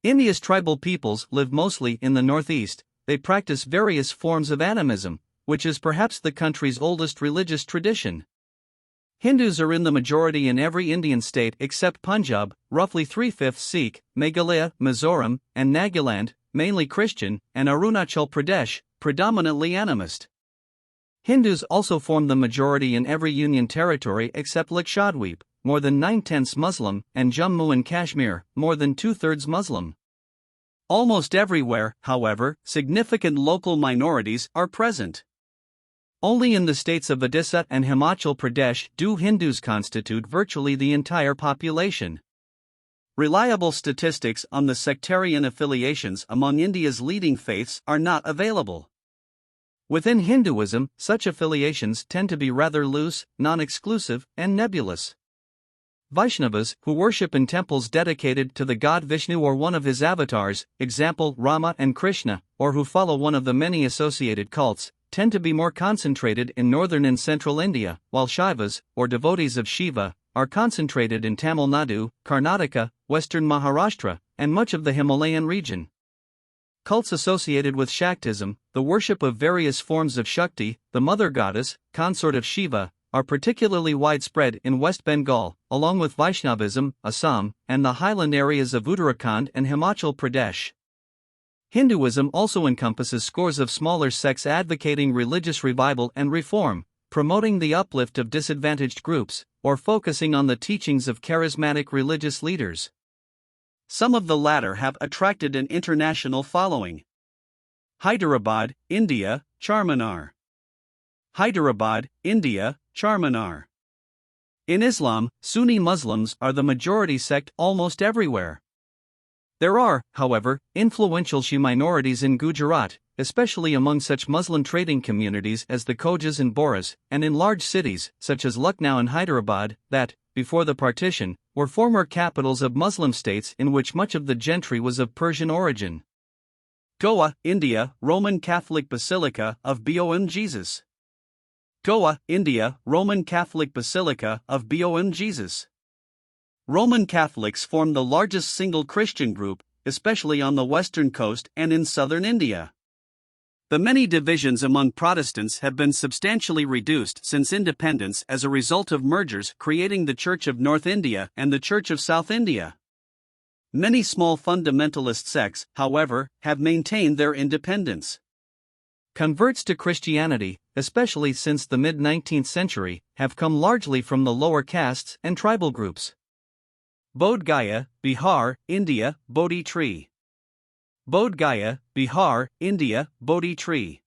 India's tribal peoples live mostly in the northeast. They practice various forms of animism, which is perhaps the country's oldest religious tradition. Hindus are in the majority in every Indian state except Punjab, roughly 3/5 Sikh, Meghalaya, Mizoram, and Nagaland, mainly Christian, and Arunachal Pradesh, predominantly animist. Hindus also form the majority in every union territory except Lakshadweep, more than 9/10 Muslim, and Jammu and Kashmir, more than 2/3 Muslim. Almost everywhere, however, significant local minorities are present. Only in the states of Odisha and Himachal Pradesh do Hindus constitute virtually the entire population. Reliable statistics on the sectarian affiliations among India's leading faiths are not available. Within Hinduism, such affiliations tend to be rather loose, non-exclusive, and nebulous. Vaishnavas, who worship in temples dedicated to the god Vishnu or one of his avatars, example Rama and Krishna, or who follow one of the many associated cults, tend to be more concentrated in northern and central India, while Shaivas, or devotees of Shiva, are concentrated in Tamil Nadu, Karnataka, western Maharashtra, and much of the Himalayan region. Cults associated with Shaktism, the worship of various forms of Shakti, the mother goddess, consort of Shiva, are particularly widespread in West Bengal, along with Vaishnavism, Assam, and the highland areas of Uttarakhand and Himachal Pradesh. Hinduism also encompasses scores of smaller sects advocating religious revival and reform, promoting the uplift of disadvantaged groups, or focusing on the teachings of charismatic religious leaders. Some of the latter have attracted an international following. Hyderabad, India, Charminar. Hyderabad, India, Charminar. In Islam, Sunni Muslims are the majority sect almost everywhere. There are, however, influential Shia minorities in Gujarat, especially among such Muslim trading communities as the Khojas and Bohras, and in large cities, such as Lucknow and Hyderabad, that, before the partition, were former capitals of Muslim states in which much of the gentry was of Persian origin. Goa, India, Roman Catholic Basilica of Bom Jesus. Goa, India, Roman Catholic Basilica of Bom Jesus. Roman Catholics form the largest single Christian group, especially on the western coast and in southern India. The many divisions among Protestants have been substantially reduced since independence as a result of mergers creating the Church of North India and the Church of South India. Many small fundamentalist sects, however, have maintained their independence. Converts to Christianity, especially since the mid-19th century, have come largely from the lower castes and tribal groups. Bodh Gaya, Bihar, India, Bodhi tree. Bodh Gaya, Bihar, India, Bodhi tree.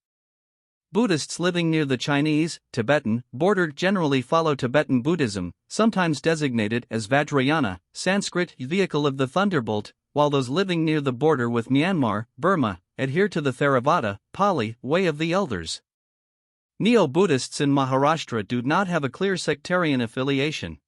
Buddhists living near the Chinese, Tibetan border generally follow Tibetan Buddhism, sometimes designated as Vajrayana, Sanskrit vehicle of the thunderbolt, while those living near the border with Myanmar, Burma, adhere to the Theravada, Pali, way of the elders. Neo-Buddhists in Maharashtra do not have a clear sectarian affiliation.